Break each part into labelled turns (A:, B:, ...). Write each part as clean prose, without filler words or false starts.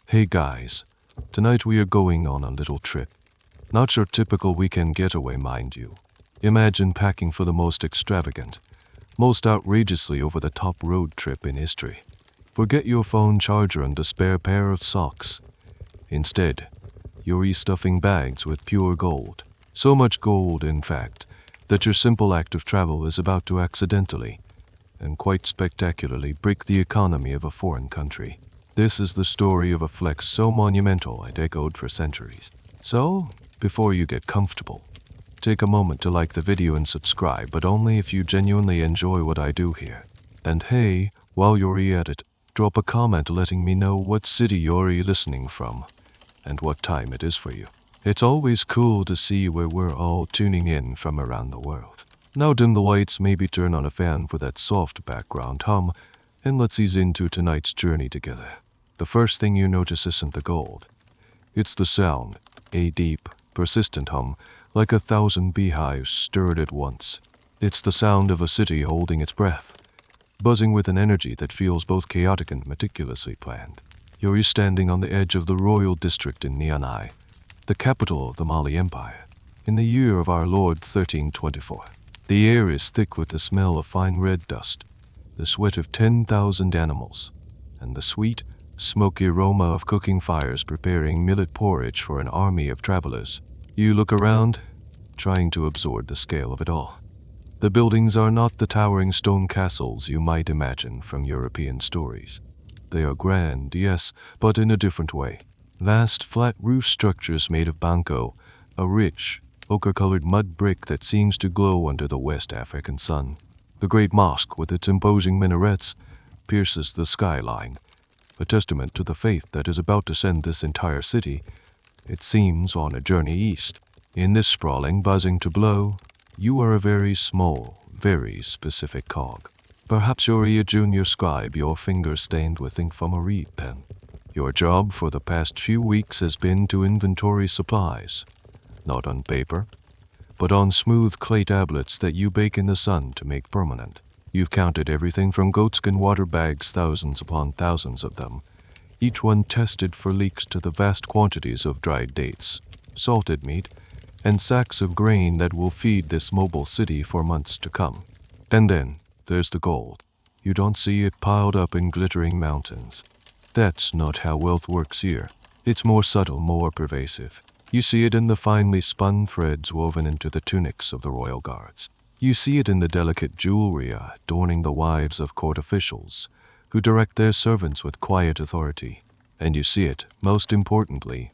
A: Hey guys, tonight we are going on a little trip. Not your typical weekend getaway, mind you. Imagine packing for the most extravagant, most outrageously over-the-top road trip in history. Forget your phone charger and a spare pair of socks. Instead, you're restuffing bags with pure gold. So much gold, in fact, that your simple act of travel is about to accidentally, and quite spectacularly, break the economy of a foreign country. This is the story of a flex so monumental it echoed for centuries. So, before you get comfortable, take a moment to like the video and subscribe, but only if you genuinely enjoy what I do here. And hey, while you're at it, drop a comment letting me know what city you're listening from and what time it is for you. It's always cool to see where we're all tuning in from around the world. Now dim the lights, maybe turn on a fan for that soft background hum, and let's ease into tonight's journey together. The first thing you notice isn't the gold. It's the sound, a deep, persistent hum, like 1,000 beehives stirred at once. It's the sound of a city holding its breath, buzzing with an energy that feels both chaotic and meticulously planned. You're standing on the edge of the royal district in Niamey, the capital of the Mali Empire, in the year of our Lord 1324. The air is thick with the smell of fine red dust, the sweat of 10,000 animals, and the sweet, smoky aroma of cooking fires preparing millet porridge for an army of travelers. You look around, trying to absorb the scale of it all. The buildings are not the towering stone castles you might imagine from European stories. They are grand, yes, but in a different way. Vast, flat roof structures made of banco, a rich, ochre-colored mud brick that seems to glow under the West African sun. The great mosque, with its imposing minarets, pierces the skyline, a testament to the faith that is about to send this entire city, it seems, on a journey east. In this sprawling, buzzing tableau, you are a very small, very specific cog. Perhaps you're a junior scribe, your fingers stained with ink from a reed pen. Your job for the past few weeks has been to inventory supplies, not on paper, but on smooth clay tablets that you bake in the sun to make permanent. You've counted everything from goatskin water bags, thousands upon thousands of them, each one tested for leaks, to the vast quantities of dried dates, salted meat, and sacks of grain that will feed this mobile city for months to come. And then there's the gold. You don't see it piled up in glittering mountains. That's not how wealth works here. It's more subtle, more pervasive. You see it in the finely spun threads woven into the tunics of the royal guards. You see it in the delicate jewelry adorning the wives of court officials, who direct their servants with quiet authority. And you see it, most importantly,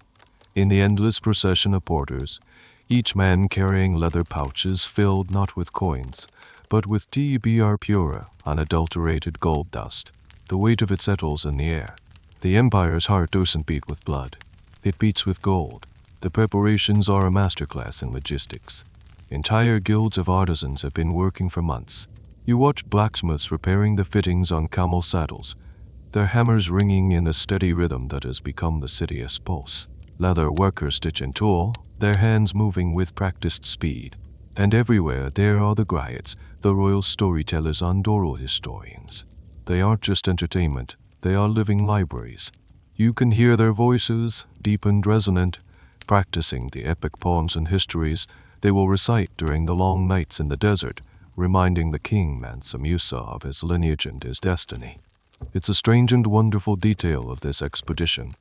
A: in the endless procession of porters, each man carrying leather pouches filled not with coins, but with TBR pura, unadulterated gold dust. The weight of it settles in the air. The empire's heart doesn't beat with blood. It beats with gold. The preparations are a masterclass in logistics. Entire guilds of artisans have been working for months. You watch blacksmiths repairing the fittings on camel saddles, their hammers ringing in a steady rhythm that has become the city's pulse. Leather workers stitch and tool, their hands moving with practiced speed. And everywhere there are the griots, the royal storytellers and oral historians. They aren't just entertainment, they are living libraries. You can hear their voices, deep and resonant, practicing the epic poems and histories they will recite during the long nights in the desert, reminding the king Mansa Musa of his lineage and his destiny. It's a strange and wonderful detail of this expedition.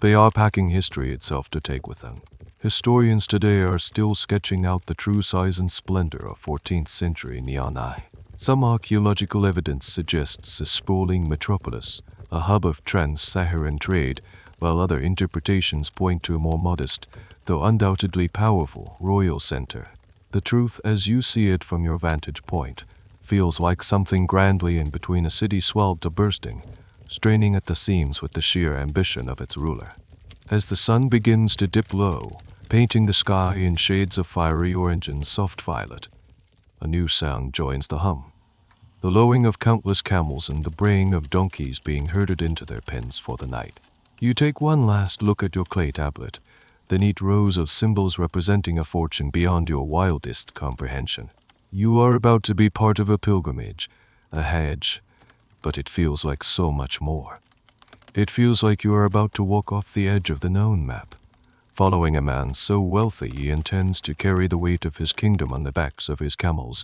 A: They are packing history itself to take with them. Historians today are still sketching out the true size and splendor of 14th century Niamey. Some archaeological evidence suggests a sprawling metropolis, a hub of trans-Saharan trade, while other interpretations point to a more modest, though undoubtedly powerful, royal center. The truth, as you see it from your vantage point, feels like something grandly in between, a city swelled to bursting, straining at the seams with the sheer ambition of its ruler. As the sun begins to dip low, painting the sky in shades of fiery orange and soft violet, a new sound joins the hum. The lowing of countless camels and the braying of donkeys being herded into their pens for the night. You take one last look at your clay tablet, the neat rows of symbols representing a fortune beyond your wildest comprehension. You are about to be part of a pilgrimage, a hajj, but it feels like so much more. It feels like you are about to walk off the edge of the known map, following a man so wealthy he intends to carry the weight of his kingdom on the backs of his camels,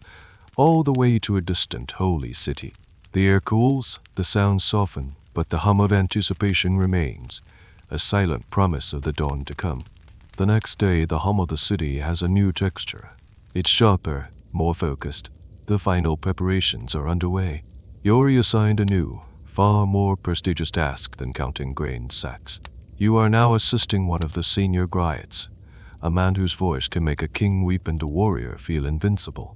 A: all the way to a distant holy city. The air cools, the sounds soften, but the hum of anticipation remains, a silent promise of the dawn to come. The next day, the hum of the city has a new texture. It's sharper, more focused. The final preparations are underway. You're assigned a new, far more prestigious task than counting grain sacks. You are now assisting one of the senior griots, a man whose voice can make a king weep and a warrior feel invincible.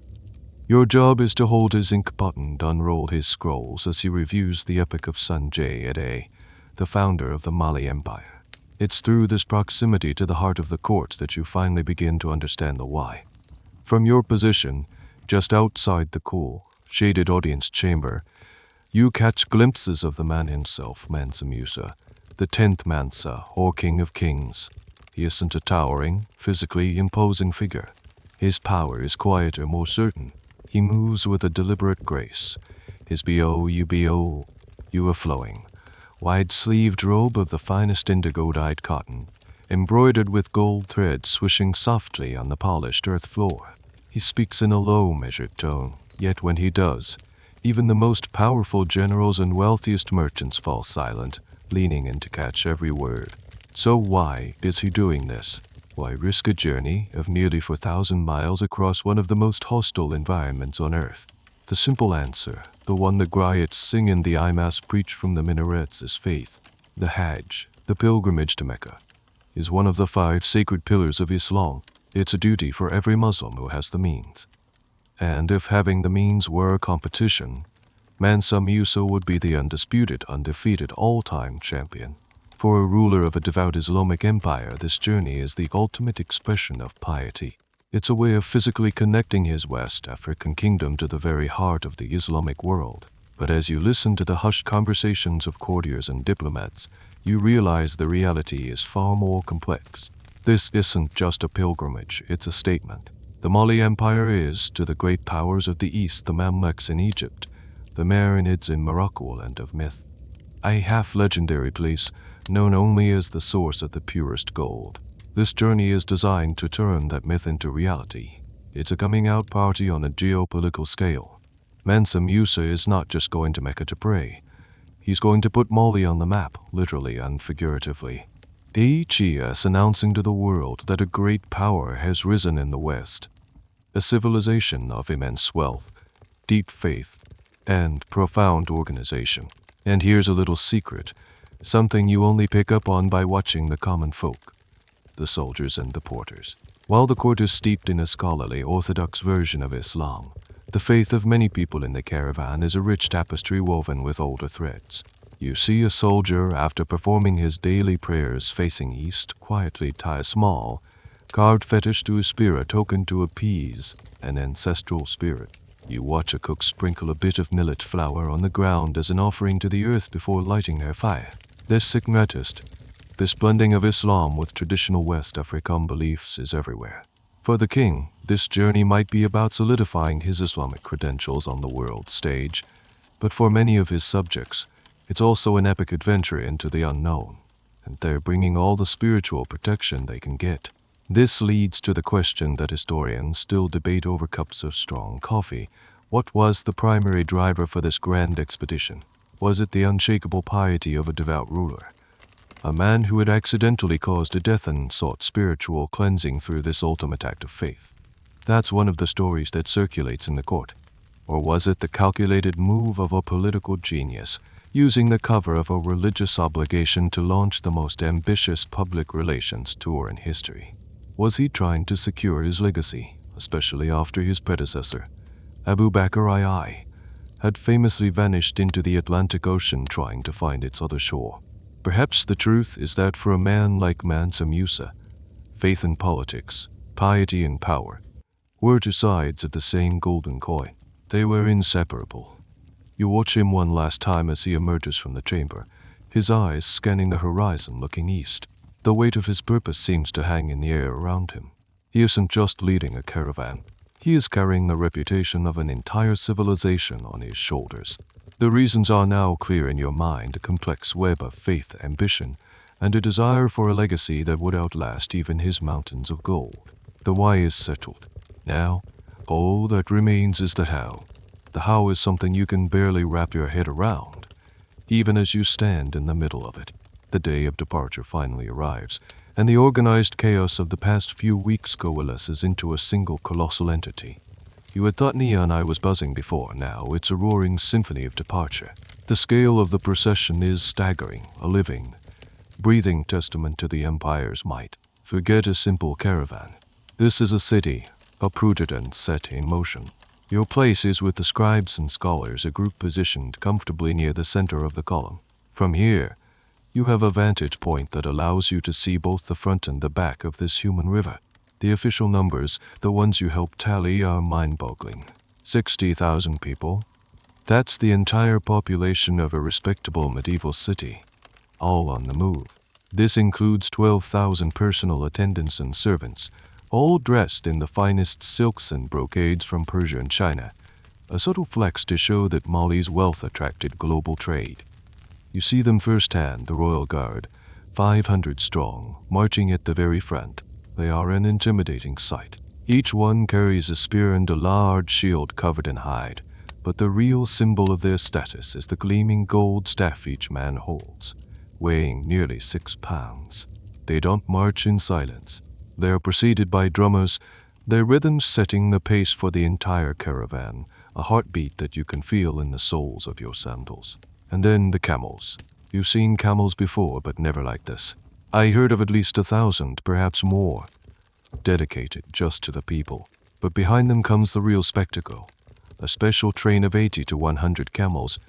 A: Your job is to hold his ink buttoned, unroll his scrolls as he reviews the epic of Sanjay Ade, the founder of the Mali Empire. It's through this proximity to the heart of the court that you finally begin to understand the why. From your position, just outside the cool, shaded audience chamber, you catch glimpses of the man himself, Mansa Musa, the 10th Mansa, or King of Kings. He isn't a towering, physically imposing figure. His power is quieter, more certain. He moves with a deliberate grace. His boubou a flowing, wide-sleeved robe of the finest indigo-dyed cotton, embroidered with gold threads swishing softly on the polished earth floor. He speaks in a low, measured tone, yet when he does, even the most powerful generals and wealthiest merchants fall silent, leaning in to catch every word. So why is he doing this? Why risk a journey of nearly 4,000 miles across one of the most hostile environments on Earth? The simple answer, the one the griots sing in the Imas preach from the minarets, is faith. The Hajj, the pilgrimage to Mecca, is one of the 5 sacred pillars of Islam. It's a duty for every Muslim who has the means. And if having the means were a competition, Mansa Musa would be the undisputed, undefeated, all-time champion. For a ruler of a devout Islamic empire, this journey is the ultimate expression of piety. It's a way of physically connecting his West African kingdom to the very heart of the Islamic world. But as you listen to the hushed conversations of courtiers and diplomats, you realize the reality is far more complex. This isn't just a pilgrimage, it's a statement. The Mali Empire is, to the great powers of the East, the Mamluks in Egypt, the Marinids in Morocco, land of myth. A half-legendary place, known only as the source of the purest gold. This journey is designed to turn that myth into reality. It's a coming-out party on a geopolitical scale. Mansa Musa is not just going to Mecca to pray. He's going to put Mali on the map, literally and figuratively. AHES announcing to the world that a great power has risen in the West. A civilization of immense wealth, deep faith, and profound organization. And here's a little secret, something you only pick up on by watching the common folk, the soldiers and the porters. While the court is steeped in a scholarly, orthodox version of Islam, the faith of many people in the caravan is a rich tapestry woven with older threads. You see a soldier, after performing his daily prayers facing east, quietly tie a small, carved fetish to his spear, a token to appease an ancestral spirit. You watch a cook sprinkle a bit of millet flour on the ground as an offering to the earth before lighting their fire. This sigmatist, this blending of Islam with traditional West African beliefs, is everywhere. For the king, this journey might be about solidifying his Islamic credentials on the world stage, but for many of his subjects, it's also an epic adventure into the unknown, and they're bringing all the spiritual protection they can get. This leads to the question that historians still debate over cups of strong coffee. What was the primary driver for this grand expedition? Was it the unshakable piety of a devout ruler, a man who had accidentally caused a death and sought spiritual cleansing through this ultimate act of faith? That's one of the stories that circulates in the court. Or was it the calculated move of a political genius, using the cover of a religious obligation to launch the most ambitious public relations tour in history? Was he trying to secure his legacy, especially after his predecessor, Abu Bakr II, had famously vanished into the Atlantic Ocean trying to find its other shore? Perhaps the truth is that for a man like Mansa Musa, faith and politics, piety and power, were two sides of the same golden coin. They were inseparable. You watch him one last time as he emerges from the chamber, his eyes scanning the horizon, looking east. The weight of his purpose seems to hang in the air around him. He isn't just leading a caravan. He is carrying the reputation of an entire civilization on his shoulders. The reasons are now clear in your mind, a complex web of faith, ambition, and a desire for a legacy that would outlast even his mountains of gold. The why is settled. Now, all that remains is the how. The how is something you can barely wrap your head around, even as you stand in the middle of it. The day of departure finally arrives, and the organized chaos of the past few weeks coalesces into a single colossal entity. You had thought Neon Eye was buzzing before. Now it's a roaring symphony of departure. The scale of the procession is staggering, a living, breathing testament to the Empire's might. Forget a simple caravan. This is a city, uprooted and set in motion. Your place is with the scribes and scholars, a group positioned comfortably near the center of the column. From here, you have a vantage point that allows you to see both the front and the back of this human river. The official numbers, the ones you helped tally, are mind-boggling. 60,000 people. That's the entire population of a respectable medieval city, all on the move. This includes 12,000 personal attendants and servants, all dressed in the finest silks and brocades from Persia and China, a subtle flex to show that Mali's wealth attracted global trade. You see them firsthand, the Royal Guard, 500 strong, marching at the very front. They are an intimidating sight. Each one carries a spear and a large shield covered in hide, but the real symbol of their status is the gleaming gold staff each man holds, weighing nearly 6 pounds. They don't march in silence. They are preceded by drummers, their rhythms setting the pace for the entire caravan, a heartbeat that you can feel in the soles of your sandals. And then the camels. You've seen camels before, but never like this. I heard of at least 1,000, perhaps more, dedicated just to the people. But behind them comes the real spectacle, a special train of 80 to 100 camels,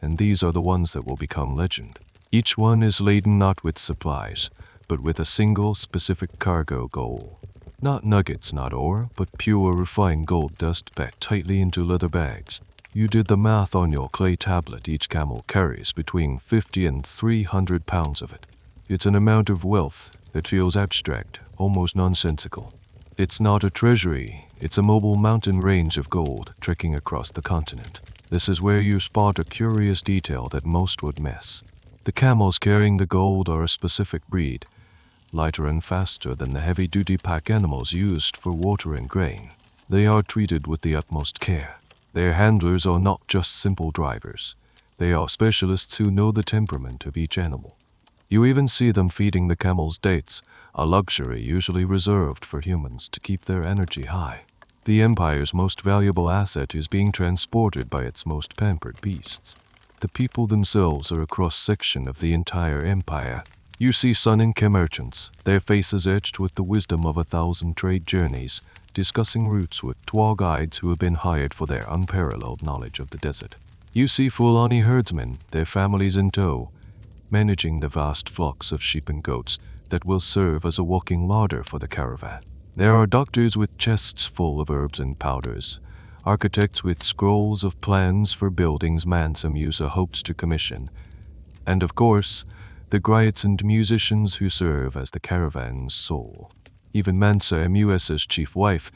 A: and these are the ones that will become legend. Each one is laden not with supplies, but with a single specific cargo goal. Not nuggets, not ore, but pure refined gold dust packed tightly into leather bags. You did the math on your clay tablet. Each camel carries between 50 and 300 pounds of it. It's an amount of wealth that feels abstract, almost nonsensical. It's not a treasury, it's a mobile mountain range of gold trekking across the continent. This is where you spot a curious detail that most would miss. The camels carrying the gold are a specific breed, lighter and faster than the heavy-duty pack animals used for water and grain. They are treated with the utmost care. Their handlers are not just simple drivers. They are specialists who know the temperament of each animal. You even see them feeding the camels dates, a luxury usually reserved for humans to keep their energy high. The Empire's most valuable asset is being transported by its most pampered beasts. The people themselves are a cross-section of the entire Empire. You see Sun and Ke merchants, their faces etched with the wisdom of 1,000 trade journeys, discussing routes with Twa guides who have been hired for their unparalleled knowledge of the desert. You see Fulani herdsmen, their families in tow, managing the vast flocks of sheep and goats that will serve as a walking larder for the caravan. There are doctors with chests full of herbs and powders, architects with scrolls of plans for buildings Mansa Musa hopes to commission, and of course, the griots and musicians who serve as the caravan's soul. Even Mansa Musa's chief wife,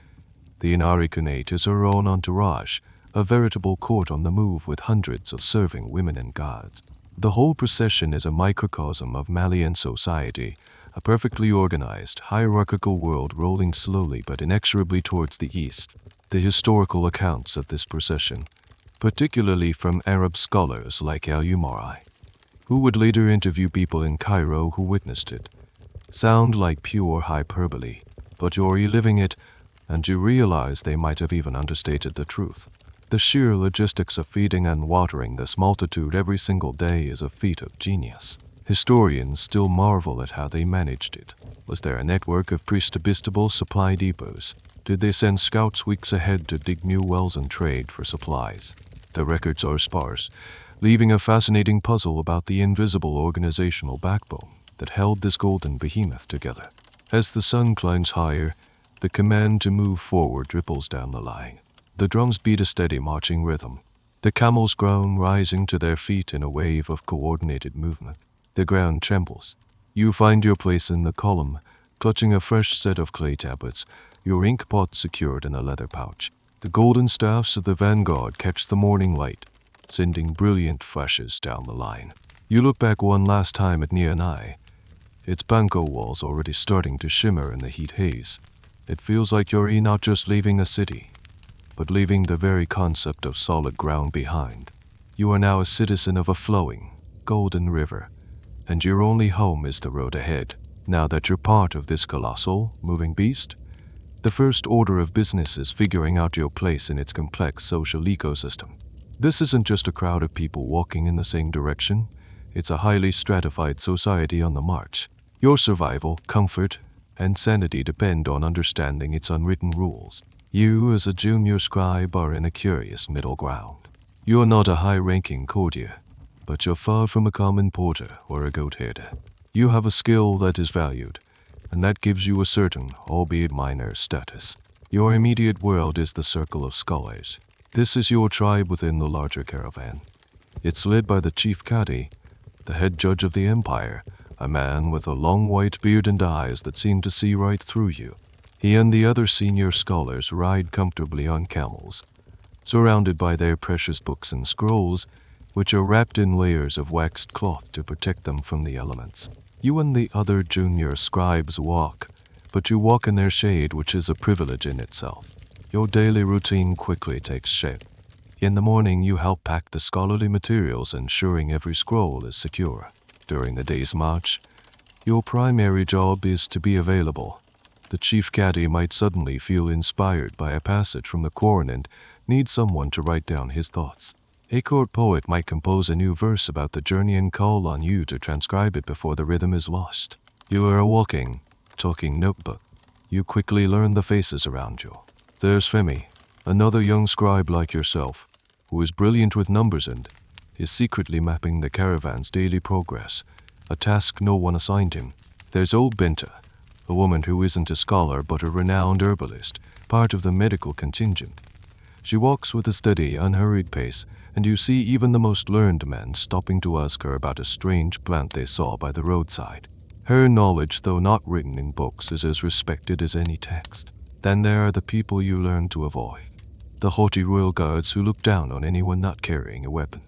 A: the Inari Khanate, is her own entourage, a veritable court on the move with hundreds of serving women and guards. The whole procession is a microcosm of Malian society, a perfectly organized, hierarchical world rolling slowly but inexorably towards the east. The historical accounts of this procession, particularly from Arab scholars like Al-Umari, who would later interview people in Cairo who witnessed it, sound like pure hyperbole, but you're reliving it, and you realize they might have even understated the truth. The sheer logistics of feeding and watering this multitude every single day is a feat of genius. Historians still marvel at how they managed it. Was there a network of pre-stabilizable supply depots? Did they send scouts weeks ahead to dig new wells and trade for supplies? The records are sparse, leaving a fascinating puzzle about the invisible organizational backbone that held this golden behemoth together. As the sun climbs higher, the command to move forward ripples down the line. The drums beat a steady marching rhythm. The camels groan, rising to their feet in a wave of coordinated movement. The ground trembles. You find your place in the column, clutching a fresh set of clay tablets, your ink pot secured in a leather pouch. The golden staffs of the vanguard catch the morning light, sending brilliant flashes down the line. You look back one last time at Nianai, its banko walls already starting to shimmer in the heat haze. It feels like you're not just leaving a city, but leaving the very concept of solid ground behind. You are now a citizen of a flowing, golden river, and your only home is the road ahead. Now that you're part of this colossal, moving beast, the first order of business is figuring out your place in its complex social ecosystem. This isn't just a crowd of people walking in the same direction, it's a highly stratified society on the march. Your survival, comfort, and sanity depend on understanding its unwritten rules. You, as a junior scribe, are in a curious middle ground. You are not a high-ranking courtier, but you're far from a common porter or a goat herder. You have a skill that is valued, and that gives you a certain, albeit minor, status. Your immediate world is the circle of scholars. This is your tribe within the larger caravan. It's led by the chief Cadi, the head judge of the empire, a man with a long white beard and eyes that seem to see right through you. He and the other senior scholars ride comfortably on camels, surrounded by their precious books and scrolls, which are wrapped in layers of waxed cloth to protect them from the elements. You and the other junior scribes walk, but you walk in their shade, which is a privilege in itself. Your daily routine quickly takes shape. In the morning, you help pack the scholarly materials, ensuring every scroll is secure. During the day's march, your primary job is to be available. The chief Cadi might suddenly feel inspired by a passage from the Quran and need someone to write down his thoughts. A court poet might compose a new verse about the journey and call on you to transcribe it before the rhythm is lost. You are a walking, talking notebook. You quickly learn the faces around you. There's Femi, another young scribe like yourself, who is brilliant with numbers and is secretly mapping the caravan's daily progress, a task no one assigned him. There's old Binta, a woman who isn't a scholar but a renowned herbalist, part of the medical contingent. She walks with a steady, unhurried pace, and you see even the most learned men stopping to ask her about a strange plant they saw by the roadside. Her knowledge, though not written in books, is as respected as any text. Then there are the people you learn to avoid. The haughty royal guards who look down on anyone not carrying a weapon.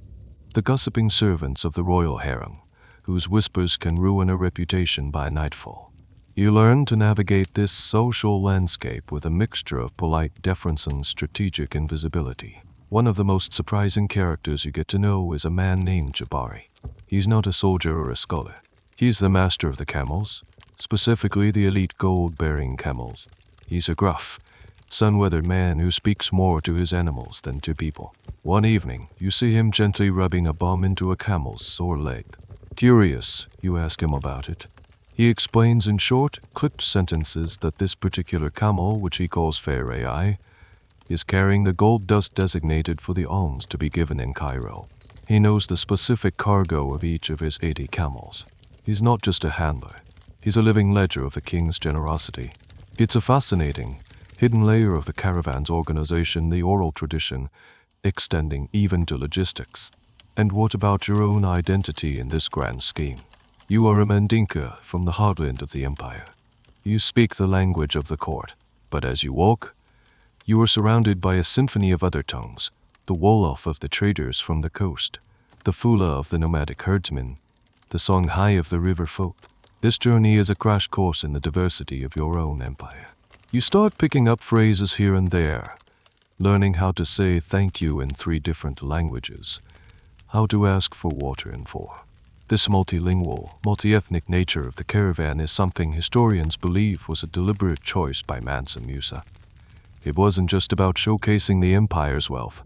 A: The gossiping servants of the royal harem, whose whispers can ruin a reputation by nightfall. You learn to navigate this social landscape with a mixture of polite deference and strategic invisibility. One of the most surprising characters you get to know is a man named Jabari. He's not a soldier or a scholar. He's the master of the camels, specifically the elite gold-bearing camels. He's a gruff, sun-weathered man who speaks more to his animals than to people. One evening, you see him gently rubbing a balm into a camel's sore leg. Curious, you ask him about it. He explains in short, clipped sentences that this particular camel, which he calls Fair AI, is carrying the gold dust designated for the alms to be given in Cairo. He knows the specific cargo of each of his 80 camels. He's not just a handler. He's a living ledger of the king's generosity. It's a fascinating, hidden layer of the caravan's organization, the oral tradition, extending even to logistics. And what about your own identity in this grand scheme? You are a Mandinka from the heartland of the empire. You speak the language of the court, but as you walk, you are surrounded by a symphony of other tongues, the Wolof of the traders from the coast, the Fula of the nomadic herdsmen, the Songhai of the river folk. This journey is a crash course in the diversity of your own empire. You start picking up phrases here and there, learning how to say thank you in 3 different languages, how to ask for water in 4. This multilingual, multi-ethnic nature of the caravan is something historians believe was a deliberate choice by Mansa Musa. It wasn't just about showcasing the empire's wealth,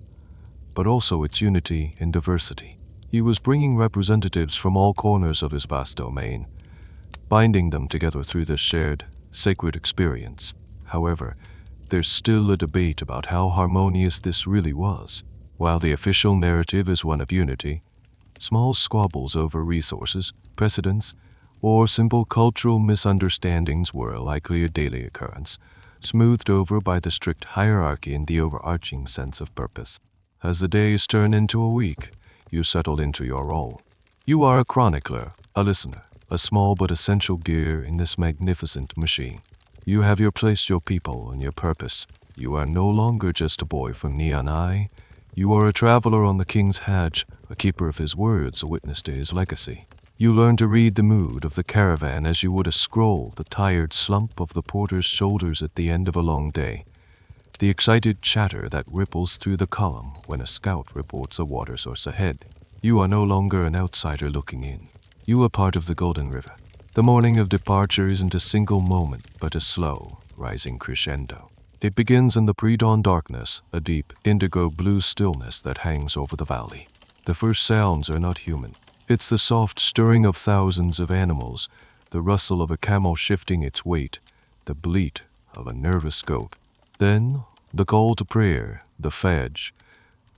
A: but also its unity and diversity. He was bringing representatives from all corners of his vast domain, binding them together through this shared, sacred experience. However, there's still a debate about how harmonious this really was. While the official narrative is one of unity, small squabbles over resources, precedents, or simple cultural misunderstandings were a likely daily occurrence, smoothed over by the strict hierarchy and the overarching sense of purpose. As the days turn into a week, you settle into your role. You are a chronicler, a listener, a small but essential gear in this magnificent machine. You have your place, your people, and your purpose. You are no longer just a boy from Nianai. You are a traveler on the king's hajj, a keeper of his words, a witness to his legacy. You learn to read the mood of the caravan as you would a scroll, the tired slump of the porter's shoulders at the end of a long day, the excited chatter that ripples through the column when a scout reports a water source ahead. You are no longer an outsider looking in. You are part of the Golden River. The morning of departure isn't a single moment, but a slow, rising crescendo. It begins in the pre-dawn darkness, a deep, indigo-blue stillness that hangs over the valley. The first sounds are not human. It's the soft stirring of thousands of animals, the rustle of a camel shifting its weight, the bleat of a nervous goat. Then, the call to prayer, the Fajr,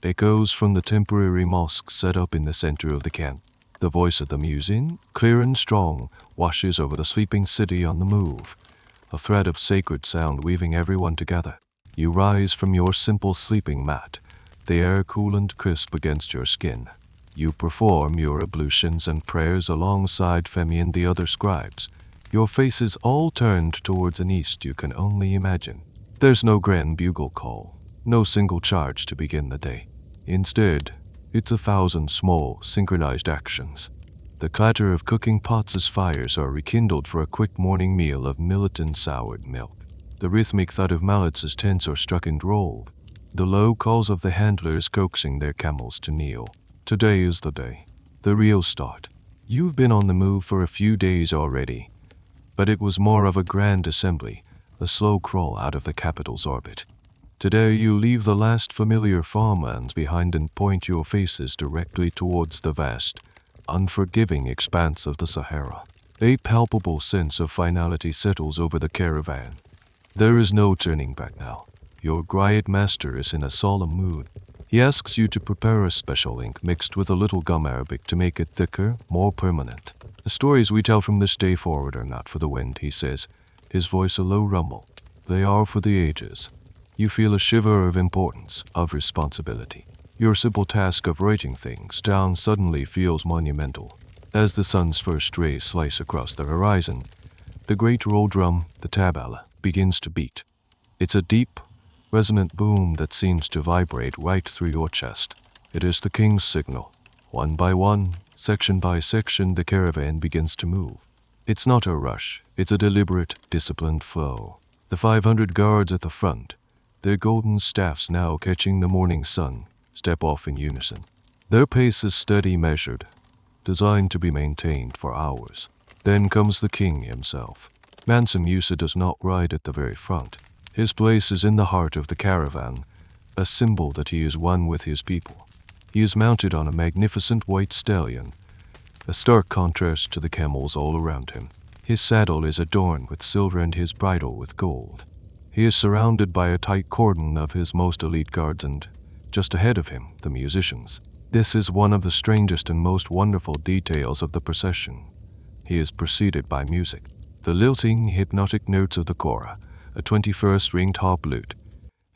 A: echoes from the temporary mosque set up in the center of the camp. The voice of the muezzin, clear and strong, washes over the sleeping city on the move, a thread of sacred sound weaving everyone together. You rise from your simple sleeping mat, the air cool and crisp against your skin. You perform your ablutions and prayers alongside Femi and the other scribes, your faces all turned towards an east you can only imagine. There's no grand bugle call, no single charge to begin the day. Instead, it's 1,000 small, synchronized actions. The clatter of cooking pots as fires are rekindled for a quick morning meal of millet and soured milk. The rhythmic thud of mallets as tents are struck and rolled. The low calls of the handlers coaxing their camels to kneel. Today is the day. The real start. You've been on the move for a few days already, but it was more of a grand assembly, a slow crawl out of the capital's orbit. Today you leave the last familiar farmlands behind and point your faces directly towards the vast, unforgiving expanse of the Sahara. A palpable sense of finality settles over the caravan. There is no turning back now. Your griot master is in a solemn mood. He asks you to prepare a special ink mixed with a little gum arabic to make it thicker, more permanent. The stories we tell from this day forward are not for the wind, he says, his voice a low rumble. They are for the ages. You feel a shiver of importance, of responsibility. Your simple task of writing things down suddenly feels monumental. As the sun's first rays slice across the horizon, the great roll drum, the tabala, begins to beat. It's a deep, resonant boom that seems to vibrate right through your chest. It is the king's signal. One by one, section by section, the caravan begins to move. It's not a rush, it's a deliberate, disciplined flow. The 500 guards at the front, their golden staffs now catching the morning sun, step off in unison. Their pace is steady, measured, designed to be maintained for hours. Then comes the king himself. Mansa Musa does not ride at the very front. His place is in the heart of the caravan, a symbol that he is one with his people. He is mounted on a magnificent white stallion, a stark contrast to the camels all around him. His saddle is adorned with silver and his bridle with gold. He is surrounded by a tight cordon of his most elite guards and, just ahead of him, the musicians. This is one of the strangest and most wonderful details of the procession. He is preceded by music. The lilting, hypnotic notes of the kora, a 21st ringed harp lute,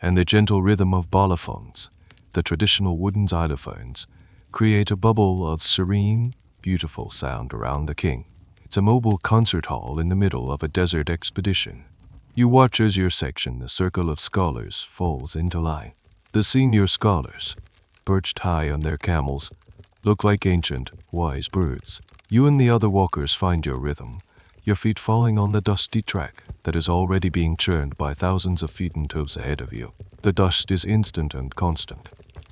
A: and the gentle rhythm of balafons, the traditional wooden xylophones, create a bubble of serene, beautiful sound around the king. It's a mobile concert hall in the middle of a desert expedition. You watch as your section, the circle of scholars, falls into line. The senior scholars, perched high on their camels, look like ancient, wise birds. You and the other walkers find your rhythm, your feet falling on the dusty track that is already being churned by thousands of feet and toes ahead of you. The dust is instant and constant.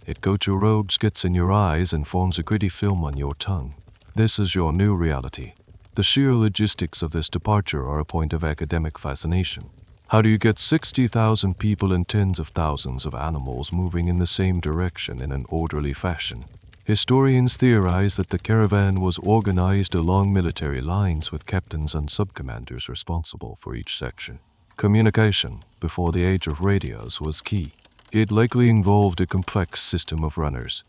A: It coats your robes, gets in your eyes, and forms a gritty film on your tongue. This is your new reality. The sheer logistics of this departure are a point of academic fascination. How do you get 60,000 people and tens of thousands of animals moving in the same direction in an orderly fashion? Historians theorize that the caravan was organized along military lines with captains and subcommanders responsible for each section. Communication, before the age of radios, was key. It likely involved a complex system of runners,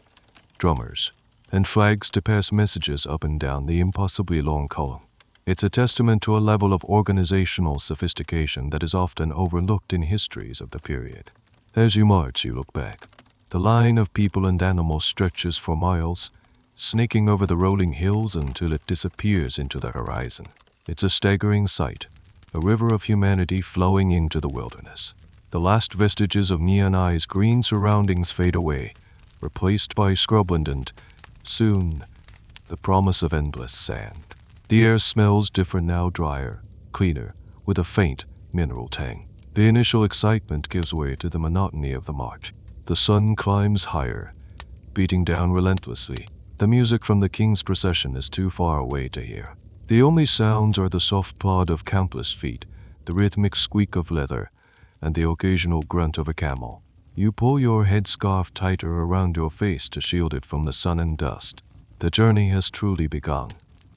A: drummers, and flags to pass messages up and down the impossibly long column. It's a testament to a level of organizational sophistication that is often overlooked in histories of the period. As you march, you look back. The line of people and animals stretches for miles, snaking over the rolling hills until it disappears into the horizon. It's a staggering sight, a river of humanity flowing into the wilderness. The last vestiges of Nianai's green surroundings fade away, replaced by scrubland and, soon, the promise of endless sand. The air smells different now, drier, cleaner, with a faint mineral tang. The initial excitement gives way to the monotony of the march. The sun climbs higher, beating down relentlessly. The music from the king's procession is too far away to hear. The only sounds are the soft plod of countless feet, the rhythmic squeak of leather, and the occasional grunt of a camel. You pull your headscarf tighter around your face to shield it from the sun and dust. The journey has truly begun.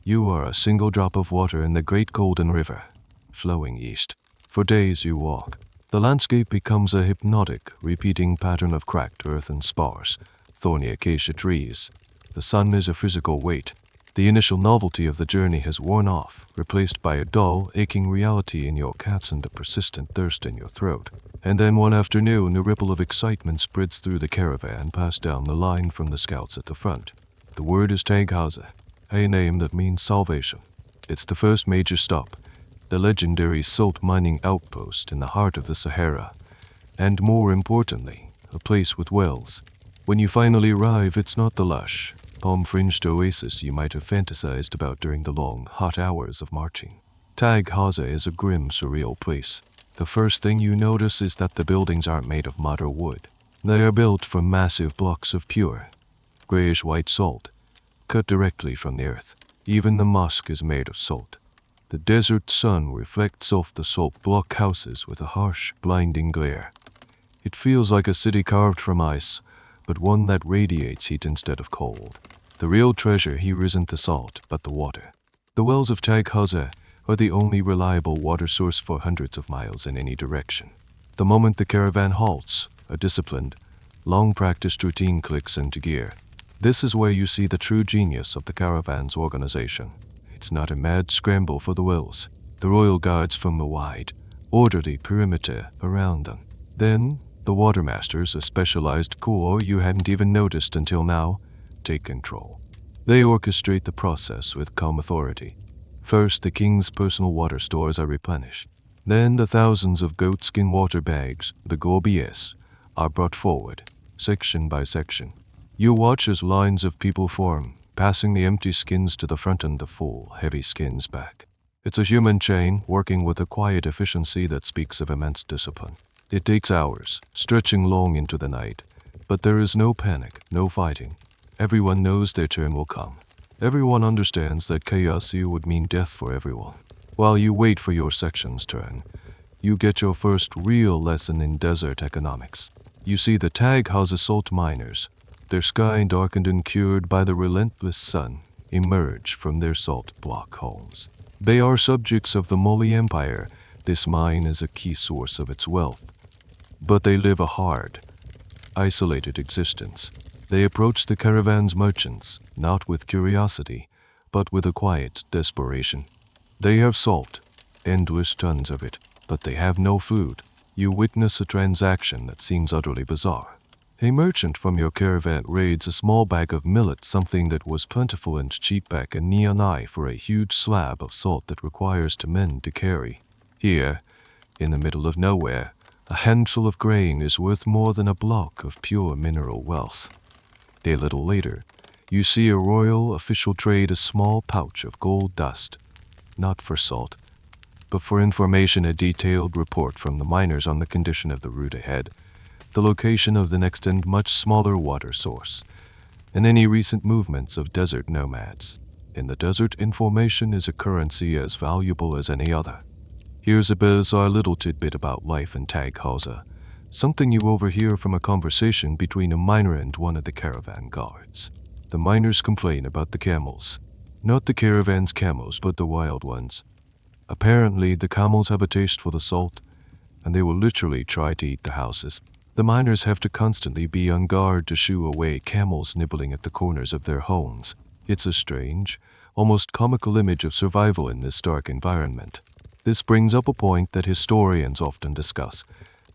A: You are a single drop of water in the great golden river, flowing east. For days you walk. The landscape becomes a hypnotic, repeating pattern of cracked earth and sparse, thorny acacia trees. The sun is a physical weight. The initial novelty of the journey has worn off, replaced by a dull, aching reality in your calves and a persistent thirst in your throat. And then one afternoon, a ripple of excitement spreads through the caravan, passed down the line from the scouts at the front. The word is Tag Haza, a name that means salvation. It's the first major stop, the legendary salt mining outpost in the heart of the Sahara, and more importantly, a place with wells. When you finally arrive, it's not the lush, palm-fringed oasis you might have fantasized about during the long, hot hours of marching. Tag Haza is a grim, surreal place. The first thing you notice is that the buildings aren't made of mud or wood. They are built from massive blocks of pure, grayish-white salt, cut directly from the earth. Even the mosque is made of salt. The desert sun reflects off the salt block houses with a harsh, blinding glare. It feels like a city carved from ice, but one that radiates heat instead of cold. The real treasure here isn't the salt, but the water. The wells of Tag Haza are the only reliable water source for hundreds of miles in any direction. The moment the caravan halts, a disciplined, long-practiced routine clicks into gear. This is where you see the true genius of the caravan's organization. It's not a mad scramble for the wells. The royal guards form a wide, orderly perimeter around them. Then, the watermasters, a specialized corps you hadn't even noticed until now, take control. They orchestrate the process with calm authority. First, the king's personal water stores are replenished. Then the thousands of goatskin water bags, the gourbiers, are brought forward, section by section. You watch as lines of people form, passing the empty skins to the front and the full, heavy skins back. It's a human chain, working with a quiet efficiency that speaks of immense discipline. It takes hours, stretching long into the night, but there is no panic, no fighting. Everyone knows their turn will come. Everyone understands that chaos here would mean death for everyone. While you wait for your section's turn, you get your first real lesson in desert economics. You see the Tag Haza salt miners, their sky darkened and cured by the relentless sun, emerge from their salt block homes. They are subjects of the Moli Empire. This mine is a key source of its wealth. But they live a hard, isolated existence. They approach the caravan's merchants, not with curiosity, but with a quiet desperation. They have salt, endless tons of it, but they have no food. You witness a transaction that seems utterly bizarre. A merchant from your caravan raids a small bag of millet, something that was plentiful and cheap back in Nianai, for a huge slab of salt that requires 2 men to carry. Here, in the middle of nowhere, a handful of grain is worth more than a block of pure mineral wealth. A little later, you see a royal official trade a small pouch of gold dust, not for salt, but for information. A detailed report from the miners on the condition of the route ahead, the location of the next and much smaller water source, and any recent movements of desert nomads. In the desert, information is a currency as valuable as any other. Here's a bizarre little tidbit about life in Tag Haza, something you overhear from a conversation between a miner and one of the caravan guards. The miners complain about the camels. Not the caravan's camels, but the wild ones. Apparently, the camels have a taste for the salt, and they will literally try to eat the houses. The miners have to constantly be on guard to shoo away camels nibbling at the corners of their homes. It's a strange, almost comical image of survival in this dark environment. This brings up a point that historians often discuss,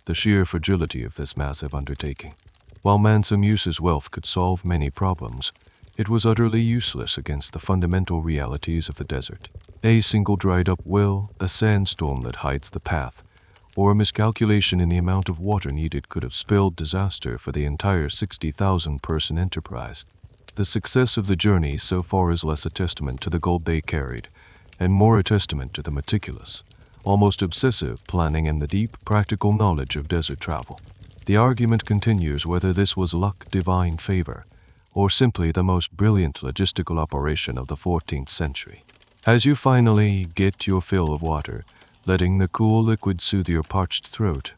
A: the sheer fragility of this massive undertaking. While Mansa Musa's wealth could solve many problems, it was utterly useless against the fundamental realities of the desert. A single dried-up well, a sandstorm that hides the path, or a miscalculation in the amount of water needed could have spelled disaster for the entire 60,000-person enterprise. The success of the journey so far is less a testament to the gold they carried, and more a testament to the meticulous, almost obsessive planning and the deep, practical knowledge of desert travel. The argument continues whether this was luck, divine favor, or simply the most brilliant logistical operation of the 14th century. As you finally get your fill of water, letting the cool liquid soothe your parched throat,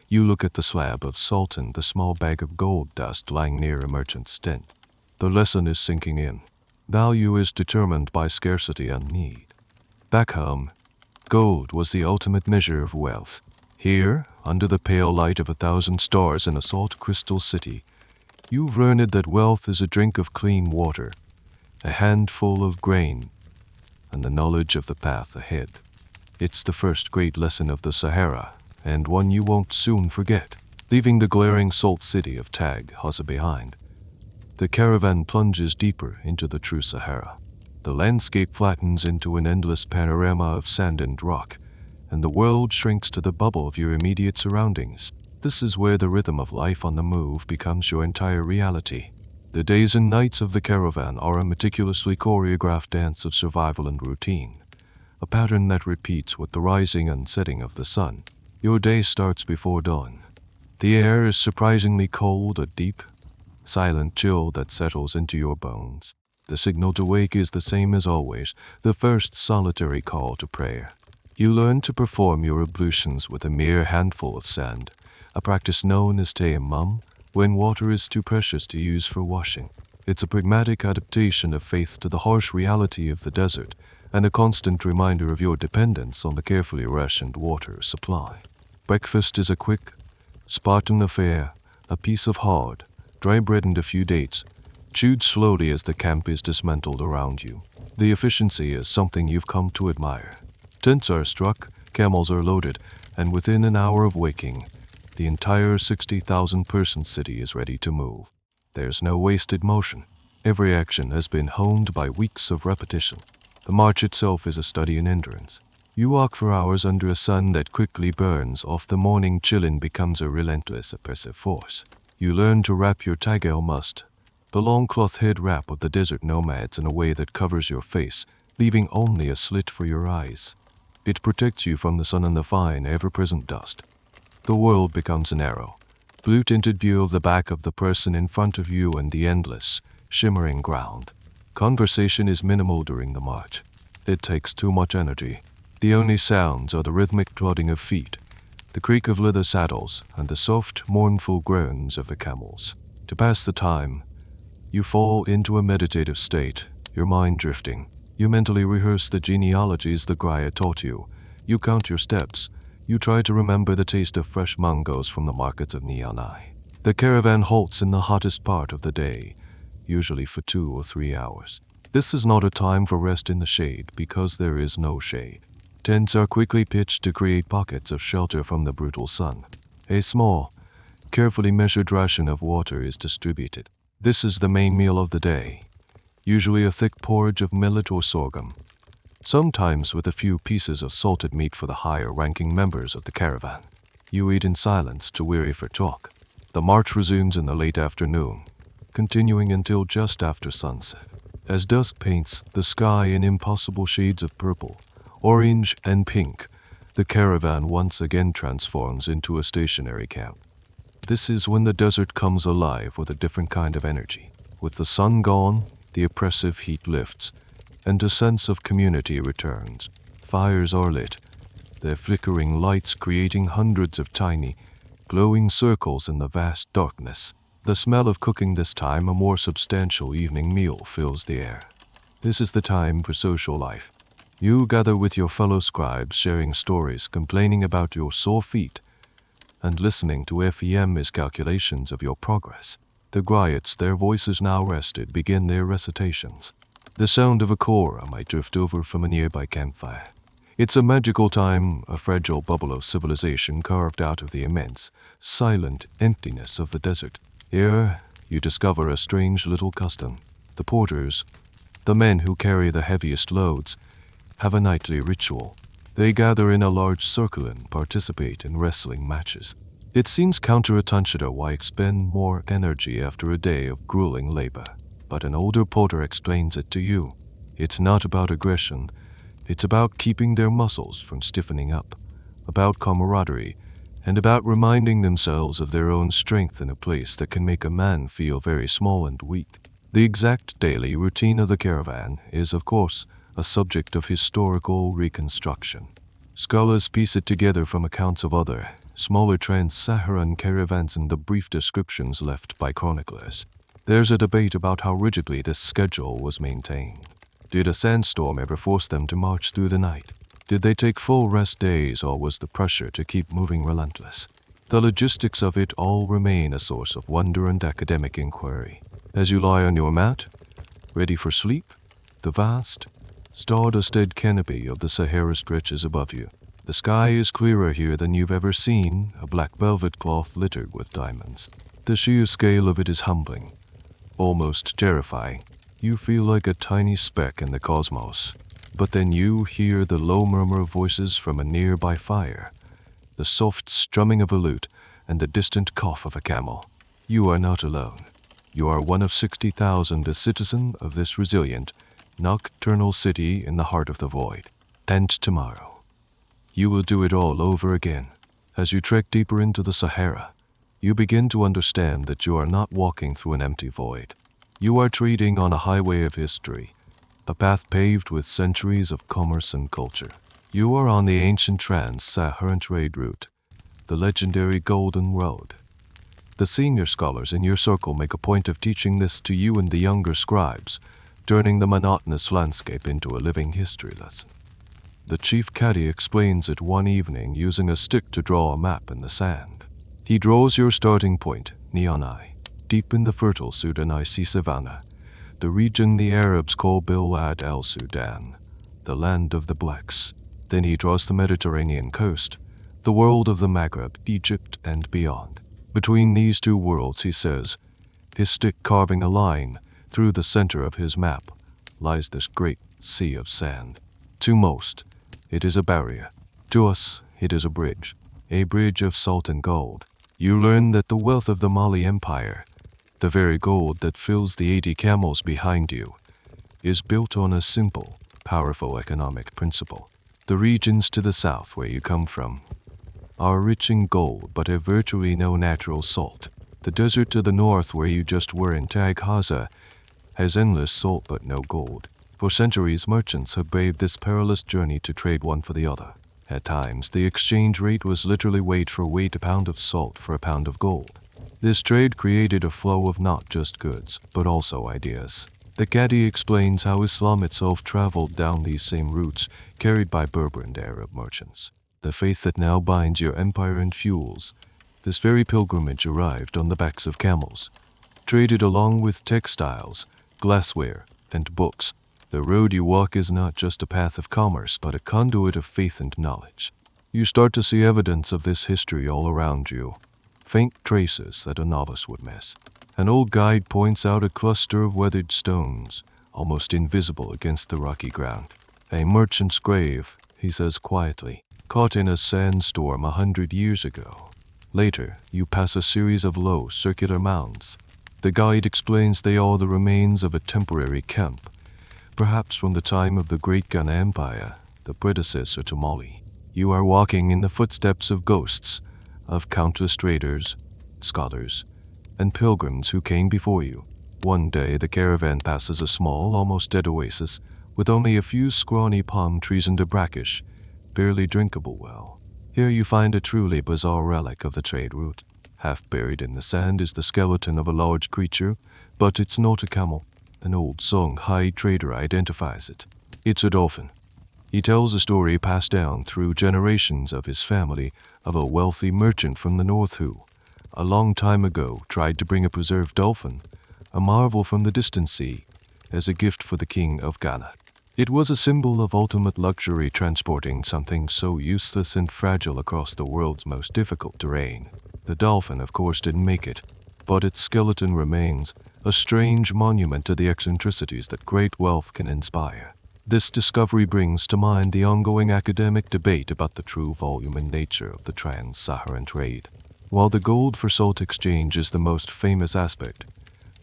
A: you look at the slab of salt and the small bag of gold dust lying near a merchant's tent. The lesson is sinking in. Value is determined by scarcity and need. Back home, gold was the ultimate measure of wealth. Here, under the pale light of 1,000 stars in a salt crystal city, you've learned that wealth is a drink of clean water, a handful of grain, and the knowledge of the path ahead. It's the first great lesson of the Sahara, and one you won't soon forget. Leaving the glaring salt city of Tag Hassa behind, the caravan plunges deeper into the true Sahara. The landscape flattens into an endless panorama of sand and rock, and the world shrinks to the bubble of your immediate surroundings. This is where the rhythm of life on the move becomes your entire reality. The days and nights of the caravan are a meticulously choreographed dance of survival and routine, a pattern that repeats with the rising and setting of the sun. Your day starts before dawn. The air is surprisingly cold, a deep, silent chill that settles into your bones. The signal to wake is the same as always, the first solitary call to prayer. You learn to perform your ablutions with a mere handful of sand, a practice known as tayammum, when water is too precious to use for washing. It's a pragmatic adaptation of faith to the harsh reality of the desert, and a constant reminder of your dependence on the carefully rationed water supply. Breakfast is a quick, Spartan affair, a piece of hard, dry bread and a few dates, chewed slowly as the camp is dismantled around you. The efficiency is something you've come to admire. Tents are struck, camels are loaded, and within an hour of waking, the entire 60,000-person city is ready to move. There's no wasted motion. Every action has been honed by weeks of repetition. The march itself is a study in endurance. You walk for hours under a sun that quickly burns off. The morning chill and becomes a relentless, oppressive force. You learn to wrap your tagail must, the long cloth head wrap of the desert nomads, in a way that covers your face, leaving only a slit for your eyes. It protects you from the sun and the fine, ever-present dust. The world becomes a narrow, blue-tinted view of the back of the person in front of you and the endless, shimmering ground. Conversation is minimal during the march. It takes too much energy. The only sounds are the rhythmic plodding of feet, the creak of leather saddles, and the soft, mournful groans of the camels. To pass the time, you fall into a meditative state, your mind drifting. You mentally rehearse the genealogies the Graya taught you. You count your steps. You try to remember the taste of fresh mangoes from the markets of Nianai. The caravan halts in the hottest part of the day, usually for 2 or 3 hours. This is not a time for rest in the shade, because there is no shade. Tents are quickly pitched to create pockets of shelter from the brutal sun. A small, carefully measured ration of water is distributed. This is the main meal of the day, usually a thick porridge of millet or sorghum, sometimes with a few pieces of salted meat for the higher-ranking members of the caravan. You eat in silence, too weary for talk. The march resumes in the late afternoon, continuing until just after sunset. As dusk paints the sky in impossible shades of purple, orange, and pink, the caravan once again transforms into a stationary camp. This is when the desert comes alive with a different kind of energy. With the sun gone, the oppressive heat lifts, and a sense of community returns. Fires are lit, their flickering lights creating hundreds of tiny, glowing circles in the vast darkness. The smell of cooking, this time a more substantial evening meal, fills the air. This is the time for social life. You gather with your fellow scribes, sharing stories, complaining about your sore feet, and listening to FEM's calculations of your progress. The griots, their voices now rested, begin their recitations. The sound of a kora might drift over from a nearby campfire. It's a magical time, a fragile bubble of civilization carved out of the immense, silent emptiness of the desert. Here, you discover a strange little custom. The porters, the men who carry the heaviest loads, have a nightly ritual. They gather in a large circle and participate in wrestling matches. It seems counterintuitive why expend more energy after a day of grueling labor, but an older porter explains it to you. It's not about aggression, it's about keeping their muscles from stiffening up, about camaraderie, and about reminding themselves of their own strength in a place that can make a man feel very small and weak. The exact daily routine of the caravan is, of course, a subject of historical reconstruction. Scholars piece it together from accounts of other, smaller trans-Saharan caravans and the brief descriptions left by chronicles. There's a debate about how rigidly this schedule was maintained. Did a sandstorm ever force them to march through the night? Did they take full rest days, or was the pressure to keep moving relentless? The logistics of it all remain a source of wonder and academic inquiry. As you lie on your mat, ready for sleep, the vast, star-dusted canopy of the Sahara stretches above you. The sky is clearer here than you've ever seen, a black velvet cloth littered with diamonds. The sheer scale of it is humbling, almost terrifying. You feel like a tiny speck in the cosmos. But then you hear the low murmur of voices from a nearby fire, the soft strumming of a lute, and the distant cough of a camel. You are not alone. You are one of 60,000, a citizen of this resilient, nocturnal city in the heart of the void. And tomorrow, you will do it all over again. As you trek deeper into the Sahara, you begin to understand that you are not walking through an empty void. You are treading on a highway of history, a path paved with centuries of commerce and culture. You are on the ancient trans-Saharan trade route, the legendary Golden Road. The senior scholars in your circle make a point of teaching this to you and the younger scribes, turning the monotonous landscape into a living history lesson. The chief Cadi explains it one evening using a stick to draw a map in the sand. He draws your starting point, Nianai, deep in the fertile Sudanese savanna, the region the Arabs call Bilad al-Sudan, the land of the blacks. Then he draws the Mediterranean coast, the world of the Maghreb, Egypt, and beyond. Between these two worlds, he says, his stick carving a line through the center of his map, lies this great sea of sand. To most, it is a barrier. To us, it is a bridge of salt and gold. You learn that the wealth of the Mali Empire, the very gold that fills the 80 camels behind you, is built on a simple, powerful economic principle. The regions to the south where you come from are rich in gold but have virtually no natural salt. The desert to the north where you just were in Tag Haza has endless salt but no gold. For centuries, merchants have braved this perilous journey to trade one for the other. At times, the exchange rate was literally weight for weight, a pound of salt for a pound of gold. This trade created a flow of not just goods, but also ideas. The Cadi explains how Islam itself traveled down these same routes, carried by Berber and Arab merchants. The faith that now binds your empire and fuels this very pilgrimage arrived on the backs of camels, traded along with textiles, glassware, and books. The road you walk is not just a path of commerce, but a conduit of faith and knowledge. You start to see evidence of this history all around you, faint traces that a novice would miss. An old guide points out a cluster of weathered stones, almost invisible against the rocky ground. A merchant's grave, he says quietly, caught in a sandstorm 100 years ago. Later, you pass a series of low, circular mounds. The guide explains they are the remains of a temporary camp, perhaps from the time of the Great Ghana Empire, the predecessor to Mali. You are walking in the footsteps of ghosts, of countless traders, scholars, and pilgrims who came before you. One day the caravan passes a small, almost dead oasis with only a few scrawny palm trees and a brackish, barely drinkable well. Here you find a truly bizarre relic of the trade route. Half buried in the sand is the skeleton of a large creature, but it's not a camel. An old Songhai trader identifies it. It's a dolphin. He tells a story passed down through generations of his family of a wealthy merchant from the north who, a long time ago, tried to bring a preserved dolphin, a marvel from the distant sea, as a gift for the king of Ghana. It was a symbol of ultimate luxury, transporting something so useless and fragile across the world's most difficult terrain. The dolphin, of course, didn't make it, but its skeleton remains, a strange monument to the eccentricities that great wealth can inspire. This discovery brings to mind the ongoing academic debate about the true volume and nature of the trans-Saharan trade. While the gold for salt exchange is the most famous aspect,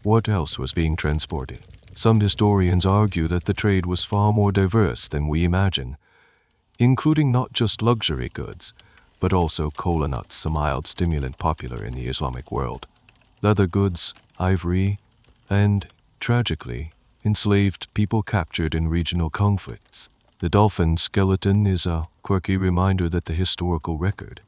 A: what else was being transported? Some historians argue that the trade was far more diverse than we imagine, including not just luxury goods, but also cola nuts, a mild stimulant popular in the Islamic world, leather goods, ivory, and, tragically, enslaved people captured in regional conflicts. The dolphin skeleton is a quirky reminder that the historical record,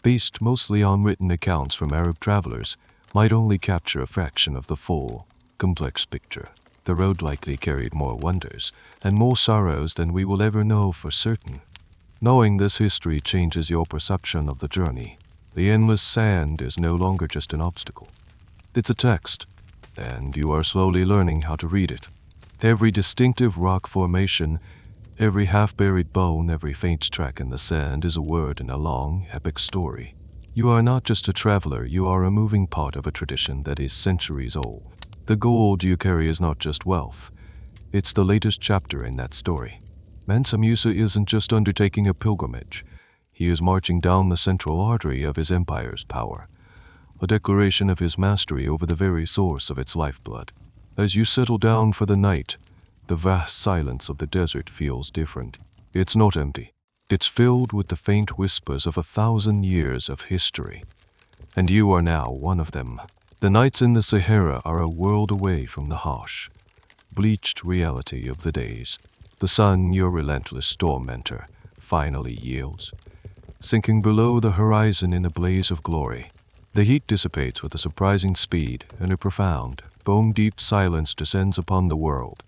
A: based mostly on written accounts from Arab travelers, might only capture a fraction of the full, complex picture. The road likely carried more wonders and more sorrows than we will ever know for certain. Knowing this history changes your perception of the journey. The endless sand is no longer just an obstacle. It's a text, and you are slowly learning how to read it. Every distinctive rock formation, every half-buried bone, every faint track in the sand is a word in a long, epic story. You are not just a traveler, you are a moving part of a tradition that is centuries old. The gold you carry is not just wealth, it's the latest chapter in that story. Mansa Musa isn't just undertaking a pilgrimage, he is marching down the central artery of his empire's power, a declaration of his mastery over the very source of its lifeblood. As you settle down for the night, the vast silence of the desert feels different. It's not empty. It's filled with the faint whispers of 1,000 years of history. And you are now one of them. The nights in the Sahara are a world away from the harsh, bleached reality of the days. The sun, your relentless tormentor, finally yields, sinking below the horizon in a blaze of glory. The heat dissipates with a surprising speed, and a profound, bone-deep silence descends upon the world.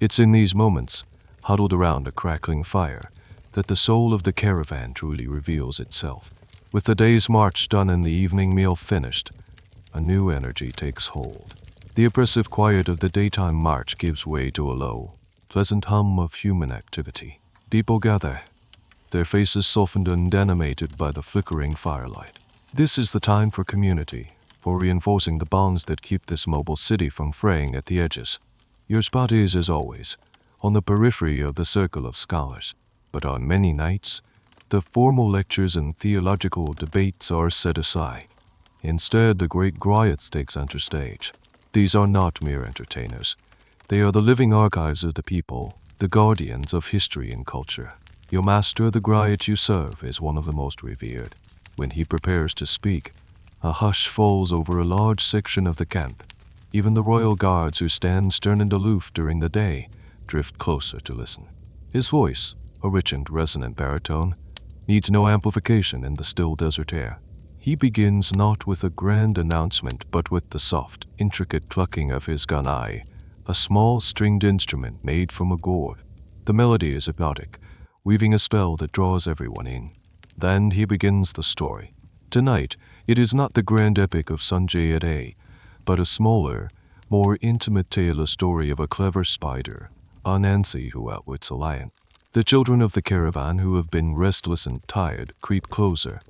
A: It's in these moments, huddled around a crackling fire, that the soul of the caravan truly reveals itself. With the day's march done and the evening meal finished, a new energy takes hold. The oppressive quiet of the daytime march gives way to a low, pleasant hum of human activity. People gather, their faces softened and animated by the flickering firelight. This is the time for community, for reinforcing the bonds that keep this mobile city from fraying at the edges. Your spot is, as always, on the periphery of the circle of scholars, but on many nights, the formal lectures and theological debates are set aside. Instead, the great griots take center stage. These are not mere entertainers. They are the living archives of the people, the guardians of history and culture. Your master, the griot you serve, is one of the most revered. When he prepares to speak, a hush falls over a large section of the camp. Even the royal guards who stand stern and aloof during the day drift closer to listen. His voice, a rich and resonant baritone, needs no amplification in the still desert air. He begins not with a grand announcement, but with the soft, intricate clucking of his ganai, a small stringed instrument made from a gourd. The melody is hypnotic, weaving a spell that draws everyone in. Then he begins the story. Tonight, it is not the grand epic of Sanjay Ade, but a smaller, more intimate tale, a story of a clever spider, a Nancy who outwits a lion. The children of the caravan, who have been restless and tired, creep closer,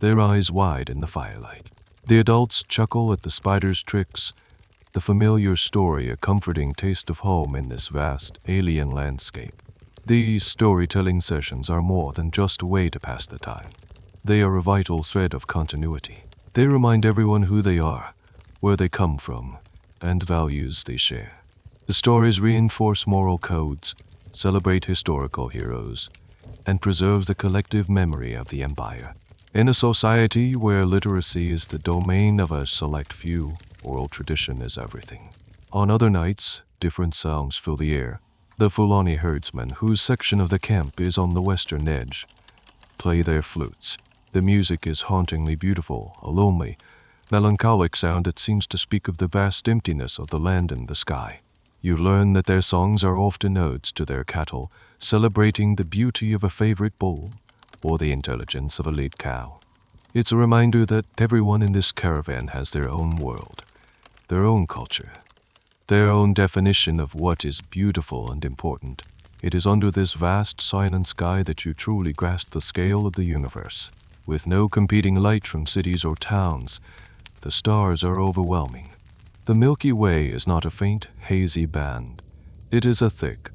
A: their eyes wide in the firelight. The adults chuckle at the spider's tricks, the familiar story a comforting taste of home in this vast, alien landscape. These storytelling sessions are more than just a way to pass the time. They are a vital thread of continuity. They remind everyone who they are, where they come from, and values they share. The stories reinforce moral codes, celebrate historical heroes, and preserve the collective memory of the empire. In a society where literacy is the domain of a select few, oral tradition is everything. On other nights, different sounds fill the air. The Fulani herdsmen, whose section of the camp is on the western edge, play their flutes. The music is hauntingly beautiful, a lonely, melancholic sound that seems to speak of the vast emptiness of the land and the sky. You learn that their songs are often odes to their cattle, celebrating the beauty of a favorite bull or the intelligence of a late cow. It's a reminder that everyone in this caravan has their own world, their own culture, their own definition of what is beautiful and important. It is under this vast silent sky that you truly grasp the scale of the universe. With no competing light from cities or towns, the stars are overwhelming. The Milky Way is not a faint, hazy band. It is a thick,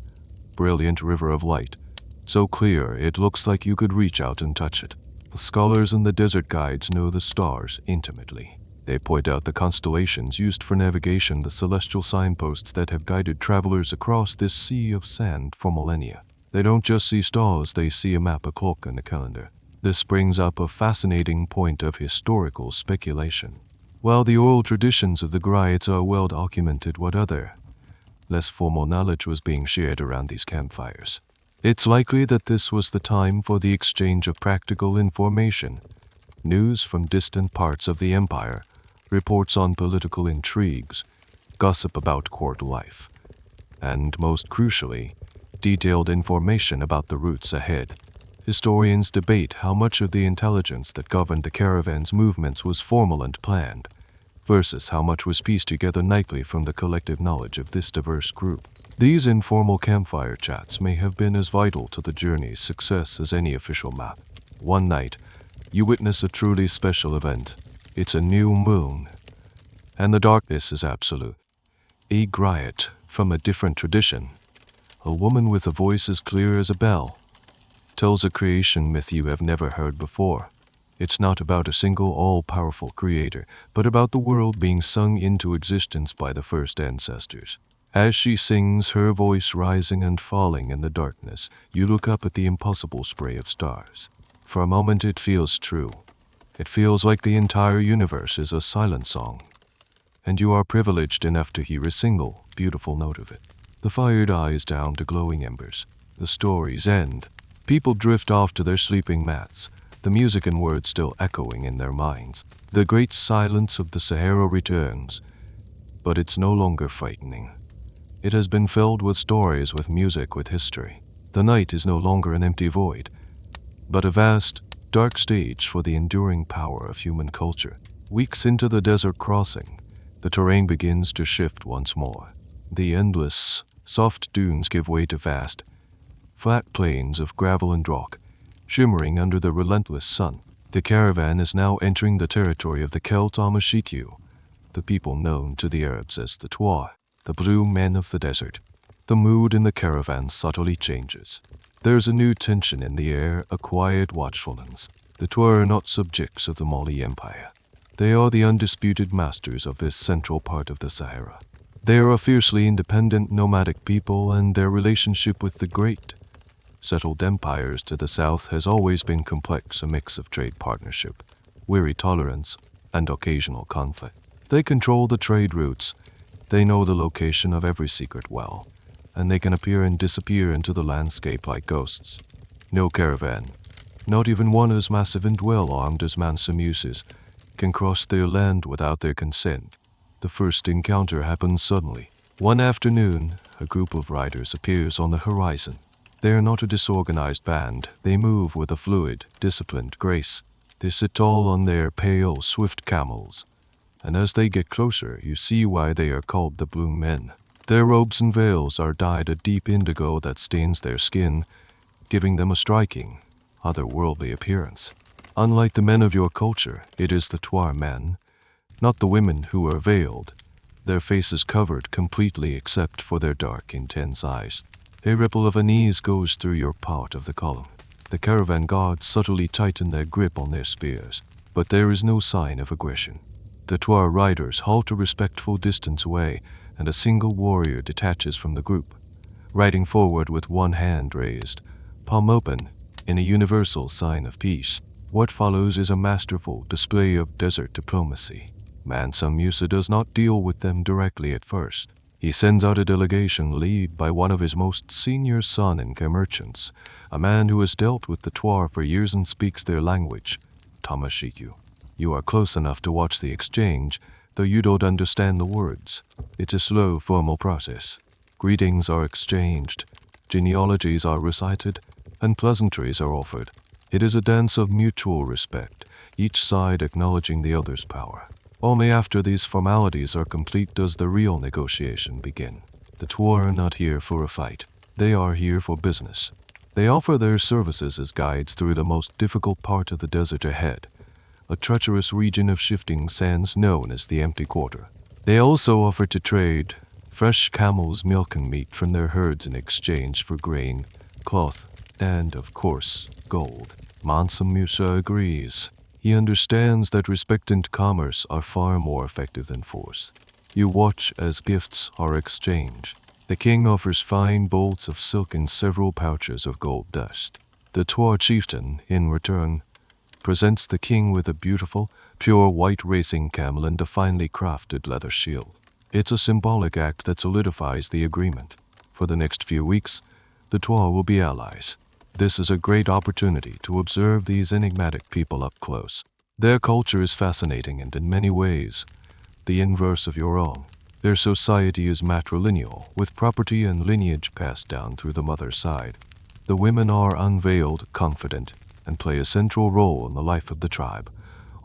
A: brilliant river of light, so clear it looks like you could reach out and touch it. The scholars and the desert guides know the stars intimately. They point out the constellations used for navigation, the celestial signposts that have guided travelers across this sea of sand for millennia. They don't just see stars, they see a map, a clock, and a calendar. This brings up a fascinating point of historical speculation. While the oral traditions of the Griots are well documented, what other, less formal knowledge was being shared around these campfires? It's likely that this was the time for the exchange of practical information, news from distant parts of the empire, reports on political intrigues, gossip about court life, and most crucially, detailed information about the routes ahead. Historians debate how much of the intelligence that governed the caravan's movements was formal and planned, versus how much was pieced together nightly from the collective knowledge of this diverse group. These informal campfire chats may have been as vital to the journey's success as any official map. One night, you witness a truly special event. It's a new moon, and the darkness is absolute. A griot from a different tradition, a woman with a voice as clear as a bell, tells a creation myth you have never heard before. It's not about a single all-powerful creator, but about the world being sung into existence by the first ancestors. As she sings, her voice rising and falling in the darkness, you look up at the impossible spray of stars. For a moment it feels true. It feels like the entire universe is a silent song, and you are privileged enough to hear a single, beautiful note of it. The fire dies down to glowing embers. The stories end. People drift off to their sleeping mats, the music and words still echoing in their minds. The great silence of the Sahara returns, but it's no longer frightening. It has been filled with stories, with music, with history. The night is no longer an empty void, but a vast, dark stage for the enduring power of human culture. Weeks into the desert crossing, the terrain begins to shift once more. The endless, soft dunes give way to vast, flat plains of gravel and rock, shimmering under the relentless sun. The caravan is now entering the territory of the Celt Amashikyu, the people known to the Arabs as the Twa, the blue men of the desert. The mood in the caravan subtly changes. There's a new tension in the air, a quiet watchfulness. The Twa are not subjects of the Mali Empire. They are the undisputed masters of this central part of the Sahara. They are a fiercely independent nomadic people, and their relationship with the great, settled empires to the south has always been complex, a mix of trade partnership, weary tolerance, and occasional conflict. They control the trade routes, they know the location of every secret well, and they can appear and disappear into the landscape like ghosts. No caravan, not even one as massive and well-armed as Mansa Musa's, can cross their land without their consent. The first encounter happens suddenly. One afternoon, a group of riders appears on the horizon. They are not a disorganized band. They move with a fluid, disciplined grace. They sit tall on their pale, swift camels, and as they get closer, you see why they are called the Blue Men. Their robes and veils are dyed a deep indigo that stains their skin, giving them a striking, otherworldly appearance. Unlike the men of your culture, it is the Twa men, not the women, who are veiled, their faces covered completely except for their dark, intense eyes. A ripple of unease goes through your part of the column. The caravan guards subtly tighten their grip on their spears, but there is no sign of aggression. The Twa riders halt a respectful distance away, and a single warrior detaches from the group, riding forward with one hand raised, palm open, in a universal sign of peace. What follows is a masterful display of desert diplomacy. Mansa Musa does not deal with them directly at first. He sends out a delegation led by one of his most senior Saninka merchants, a man who has dealt with the Twa for years and speaks their language, Tamashiku. You are close enough to watch the exchange, though you don't understand the words. It's a slow, formal process. Greetings are exchanged, genealogies are recited, and pleasantries are offered. It is a dance of mutual respect, each side acknowledging the other's power. Only after these formalities are complete does the real negotiation begin. The Twa are not here for a fight. They are here for business. They offer their services as guides through the most difficult part of the desert ahead, a treacherous region of shifting sands known as the Empty Quarter. They also offer to trade, fresh camels milking meat from their herds in exchange for grain, cloth, and, of course, gold. Mansa Musa agrees. He understands that respect and commerce are far more effective than force. You watch as gifts are exchanged. The king offers fine bolts of silk and several pouches of gold dust. The Twa chieftain, in return, presents the king with a beautiful, pure white racing camel and a finely crafted leather shield. It's a symbolic act that solidifies the agreement. For the next few weeks, the Twa will be allies. This is a great opportunity to observe these enigmatic people up close. Their culture is fascinating and in many ways the inverse of your own. Their society is matrilineal, with property and lineage passed down through the mother's side. The women are unveiled, confident, and play a central role in the life of the tribe,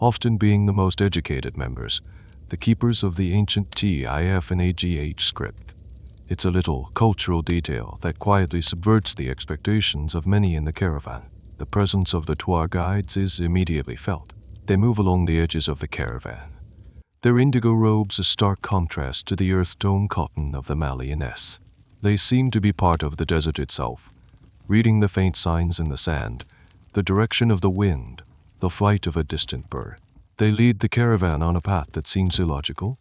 A: often being the most educated members, the keepers of the ancient TIF and AGH script. It's a little cultural detail that quietly subverts the expectations of many in the caravan. The presence of the Twa guides is immediately felt. They move along the edges of the caravan. Their indigo robes a stark contrast to the earth-tone cotton of the Malianese. They seem to be part of the desert itself, reading the faint signs in the sand, the direction of the wind, the flight of a distant bird. They lead the caravan on a path that seems illogical,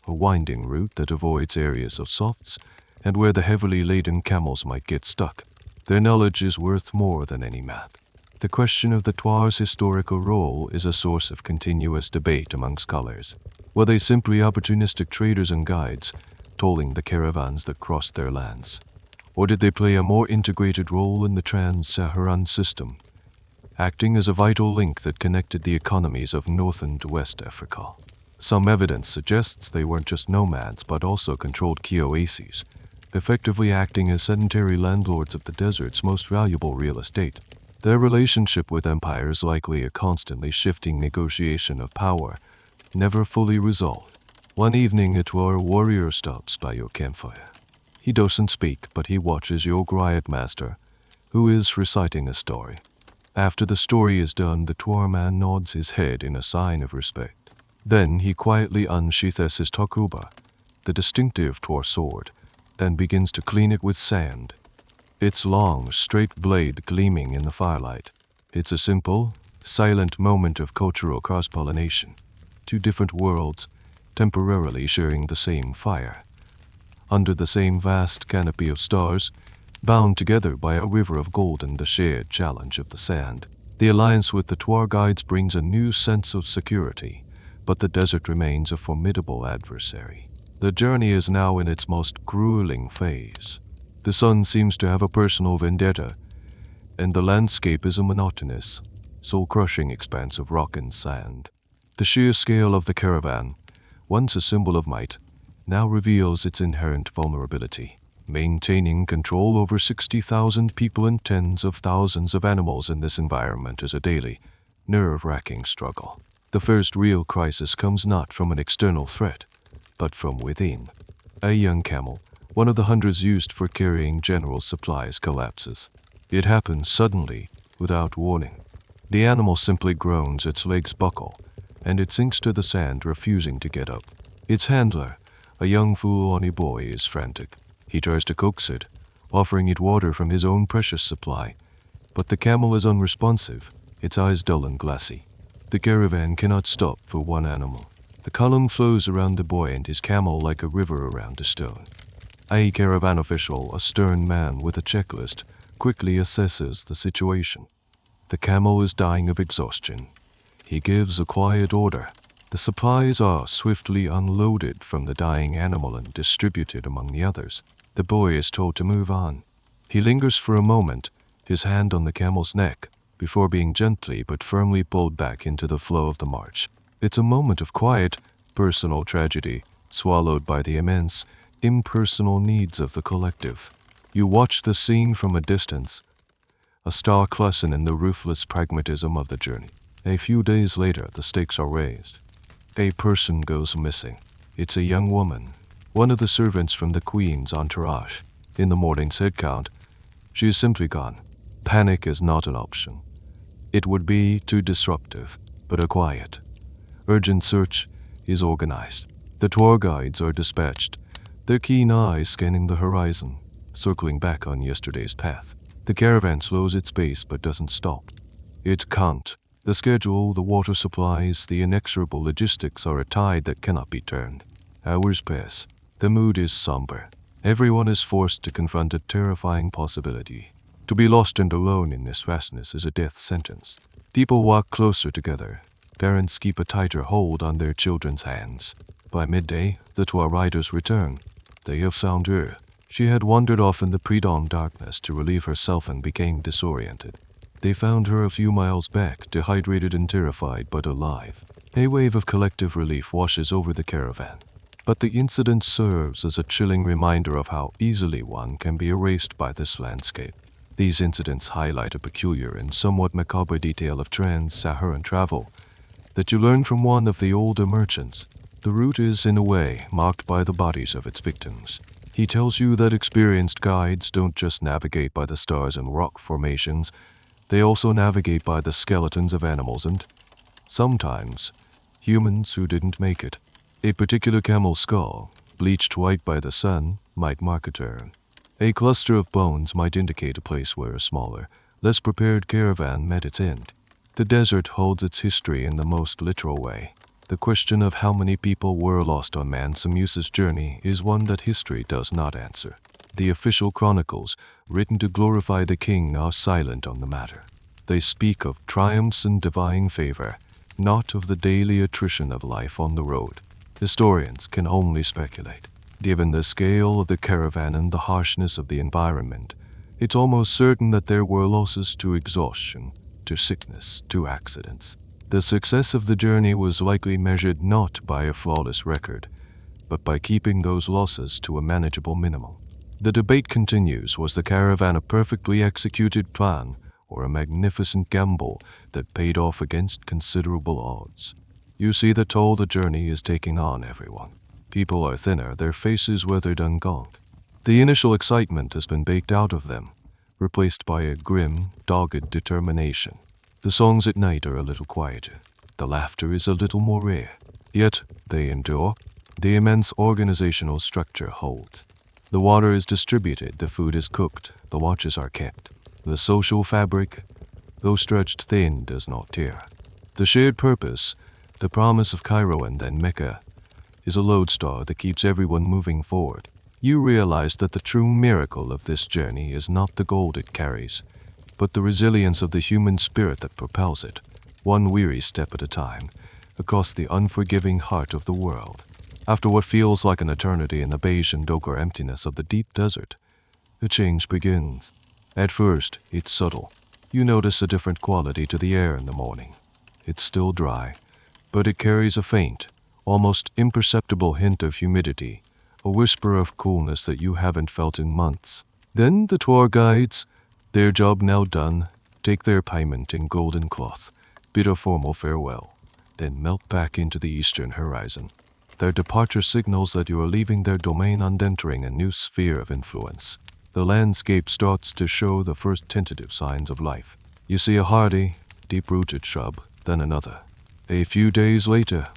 A: a winding route that avoids areas of softs and where the heavily laden camels might get stuck. Their knowledge is worth more than any map. The question of the Twa's historical role is a source of continuous debate among scholars. Were they simply opportunistic traders and guides, tolling the caravans that crossed their lands? Or did they play a more integrated role in the trans-Saharan system, acting as a vital link that connected the economies of North and West Africa? Some evidence suggests they weren't just nomads but also controlled key oases, effectively acting as sedentary landlords of the desert's most valuable real estate. Their relationship with empire is likely a constantly shifting negotiation of power, never fully resolved. One evening a Twa warrior stops by your campfire. He doesn't speak, but he watches your griot master, who is reciting a story. After the story is done, the Twa man nods his head in a sign of respect. Then he quietly unsheathes his takuba, the distinctive Twa sword, and begins to clean it with sand, its long, straight blade gleaming in the firelight. It's a simple, silent moment of cultural cross-pollination. Two different worlds, temporarily sharing the same fire. Under the same vast canopy of stars, bound together by a river of gold and the shared challenge of the sand. The alliance with the Twa guides brings a new sense of security, but the desert remains a formidable adversary. The journey is now in its most grueling phase. The sun seems to have a personal vendetta, and the landscape is a monotonous, soul-crushing expanse of rock and sand. The sheer scale of the caravan, once a symbol of might, now reveals its inherent vulnerability. Maintaining control over 60,000 people and tens of thousands of animals in this environment is a daily, nerve-wracking struggle. The first real crisis comes not from an external threat, but from within. A young camel, one of the hundreds used for carrying general supplies, collapses. It happens suddenly, without warning. The animal simply groans, its legs buckle, and it sinks to the sand, refusing to get up. Its handler, a young Fulani boy, is frantic. He tries to coax it, offering it water from his own precious supply, but the camel is unresponsive, its eyes dull and glassy. The caravan cannot stop for one animal. The column flows around the boy and his camel like a river around a stone. A caravan official, a stern man with a checklist, quickly assesses the situation. The camel is dying of exhaustion. He gives a quiet order. The supplies are swiftly unloaded from the dying animal and distributed among the others. The boy is told to move on. He lingers for a moment, his hand on the camel's neck, before being gently but firmly pulled back into the flow of the march. It's a moment of quiet, personal tragedy, swallowed by the immense, impersonal needs of the collective. You watch the scene from a distance, a stark lesson in the ruthless pragmatism of the journey. A few days later, the stakes are raised. A person goes missing. It's a young woman, one of the servants from the Queen's entourage. In the morning's head count, she is simply gone. Panic is not an option. It would be too disruptive, but a quiet, urgent search is organized. The tour guides are dispatched, their keen eyes scanning the horizon, circling back on yesterday's path. The caravan slows its pace but doesn't stop. It can't. The schedule, the water supplies, the inexorable logistics are a tide that cannot be turned. Hours pass. The mood is somber. Everyone is forced to confront a terrifying possibility. To be lost and alone in this vastness is a death sentence. People walk closer together. Parents keep a tighter hold on their children's hands. By midday, the 12 riders return. They have found her. She had wandered off in the pre-dawn darkness to relieve herself and became disoriented. They found her a few miles back, dehydrated and terrified, but alive. A wave of collective relief washes over the caravan. But the incident serves as a chilling reminder of how easily one can be erased by this landscape. These incidents highlight a peculiar and somewhat macabre detail of trans-Saharan travel that you learn from one of the older merchants. The route is, in a way, marked by the bodies of its victims. He tells you that experienced guides don't just navigate by the stars and rock formations, they also navigate by the skeletons of animals and, sometimes, humans who didn't make it. A particular camel skull, bleached white by the sun, might mark a turn. A cluster of bones might indicate a place where a smaller, less prepared caravan met its end. The desert holds its history in the most literal way. The question of how many people were lost on Mansa Musa's journey is one that history does not answer. The official chronicles, written to glorify the king, are silent on the matter. They speak of triumphs and divine favor, not of the daily attrition of life on the road. Historians can only speculate. Given the scale of the caravan and the harshness of the environment, it's almost certain that there were losses to exhaustion, to sickness, to accidents. The success of the journey was likely measured not by a flawless record, but by keeping those losses to a manageable minimum. The debate continues: was the caravan a perfectly executed plan or a magnificent gamble that paid off against considerable odds? You see the toll the journey is taking on everyone. People are thinner, their faces weathered and gaunt. The initial excitement has been baked out of them, replaced by a grim, dogged determination. The songs at night are a little quieter. The laughter is a little more rare. Yet they endure. The immense organizational structure holds. The water is distributed, the food is cooked, the watches are kept. The social fabric, though stretched thin, does not tear. The shared purpose, the promise of Cairo and then Mecca, is a lodestar that keeps everyone moving forward. You realize that the true miracle of this journey is not the gold it carries, but the resilience of the human spirit that propels it, one weary step at a time, across the unforgiving heart of the world. After what feels like an eternity in the beige and ochre emptiness of the deep desert, a change begins. At first, it's subtle. You notice a different quality to the air in the morning. It's still dry, but it carries a faint, almost imperceptible hint of humidity, a whisper of coolness that you haven't felt in months. Then the tour guides, their job now done, take their payment in golden cloth, bid a formal farewell, then melt back into the eastern horizon. Their departure signals that you are leaving their domain and entering a new sphere of influence. The landscape starts to show the first tentative signs of life. You see a hardy, deep-rooted shrub, then another. A few days later,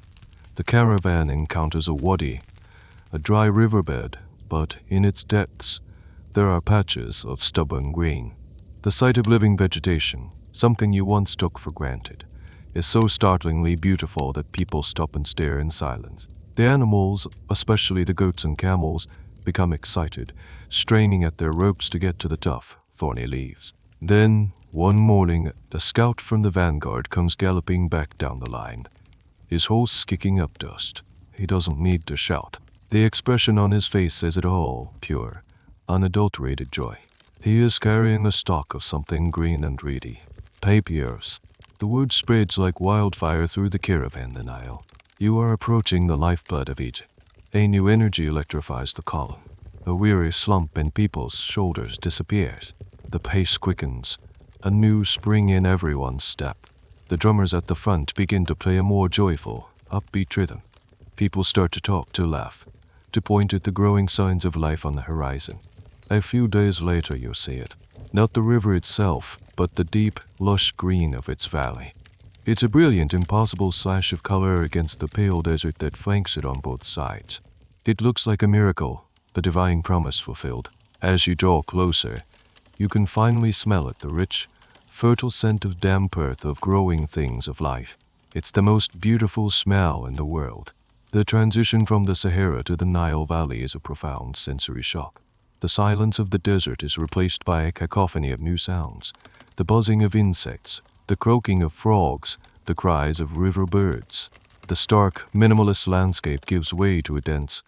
A: the caravan encounters a wadi, a dry riverbed, but in its depths, there are patches of stubborn green. The sight of living vegetation, something you once took for granted, is so startlingly beautiful that people stop and stare in silence. The animals, especially the goats and camels, become excited, straining at their ropes to get to the tough, thorny leaves. Then, one morning, the scout from the vanguard comes galloping back down the line, his horse kicking up dust. He doesn't need to shout. The expression on his face says it all: pure, unadulterated joy. He is carrying a stalk of something green and reedy. Papyrus. The word spreads like wildfire through the caravan, the Nile. You are approaching the lifeblood of Egypt. A new energy electrifies the column. A weary slump in people's shoulders disappears. The pace quickens. A new spring in everyone's step. The drummers at the front begin to play a more joyful, upbeat rhythm. People start to talk, to laugh, to point at the growing signs of life on the horizon. A few days later you see it. Not the river itself, but the deep, lush green of its valley. It's a brilliant, impossible slash of color against the pale desert that flanks it on both sides. It looks like a miracle, a divine promise fulfilled. As you draw closer, you can finally smell it, the rich, fertile scent of damp earth, of growing things, of life. It's the most beautiful smell in the world. The transition from the Sahara to the Nile Valley is a profound sensory shock. The silence of the desert is replaced by a cacophony of new sounds. The buzzing of insects, the croaking of frogs, the cries of river birds. The stark, minimalist landscape gives way to a dense,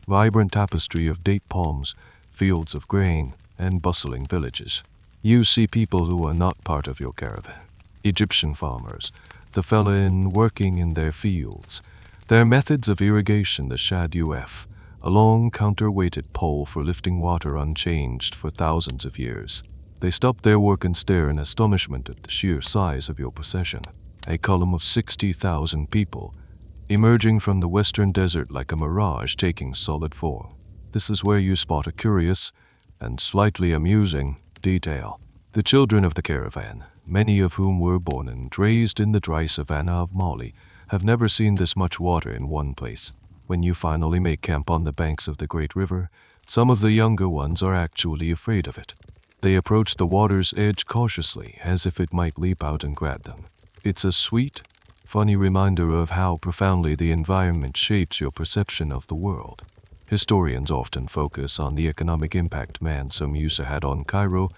A: vibrant tapestry of date palms, fields of grain, and bustling villages. You see people who are not part of your caravan. Egyptian farmers, the fellahin working in their fields. Their methods of irrigation, the shaduf, a long counterweighted pole for lifting water unchanged for thousands of years. They stop their work and stare in astonishment at the sheer size of your procession. A column of 60,000 people, emerging from the western desert like a mirage taking solid form. This is where you spot a curious and slightly amusing detail. The children of the caravan, many of whom were born and raised in the dry savanna of Mali, have never seen this much water in one place. When you finally make camp on the banks of the great river, some of the younger ones are actually afraid of it. They approach the water's edge cautiously, as if it might leap out and grab them. It's a sweet, funny reminder of how profoundly the environment shapes your perception of the world. Historians often focus on the economic impact Mansa Musa had on Cairo,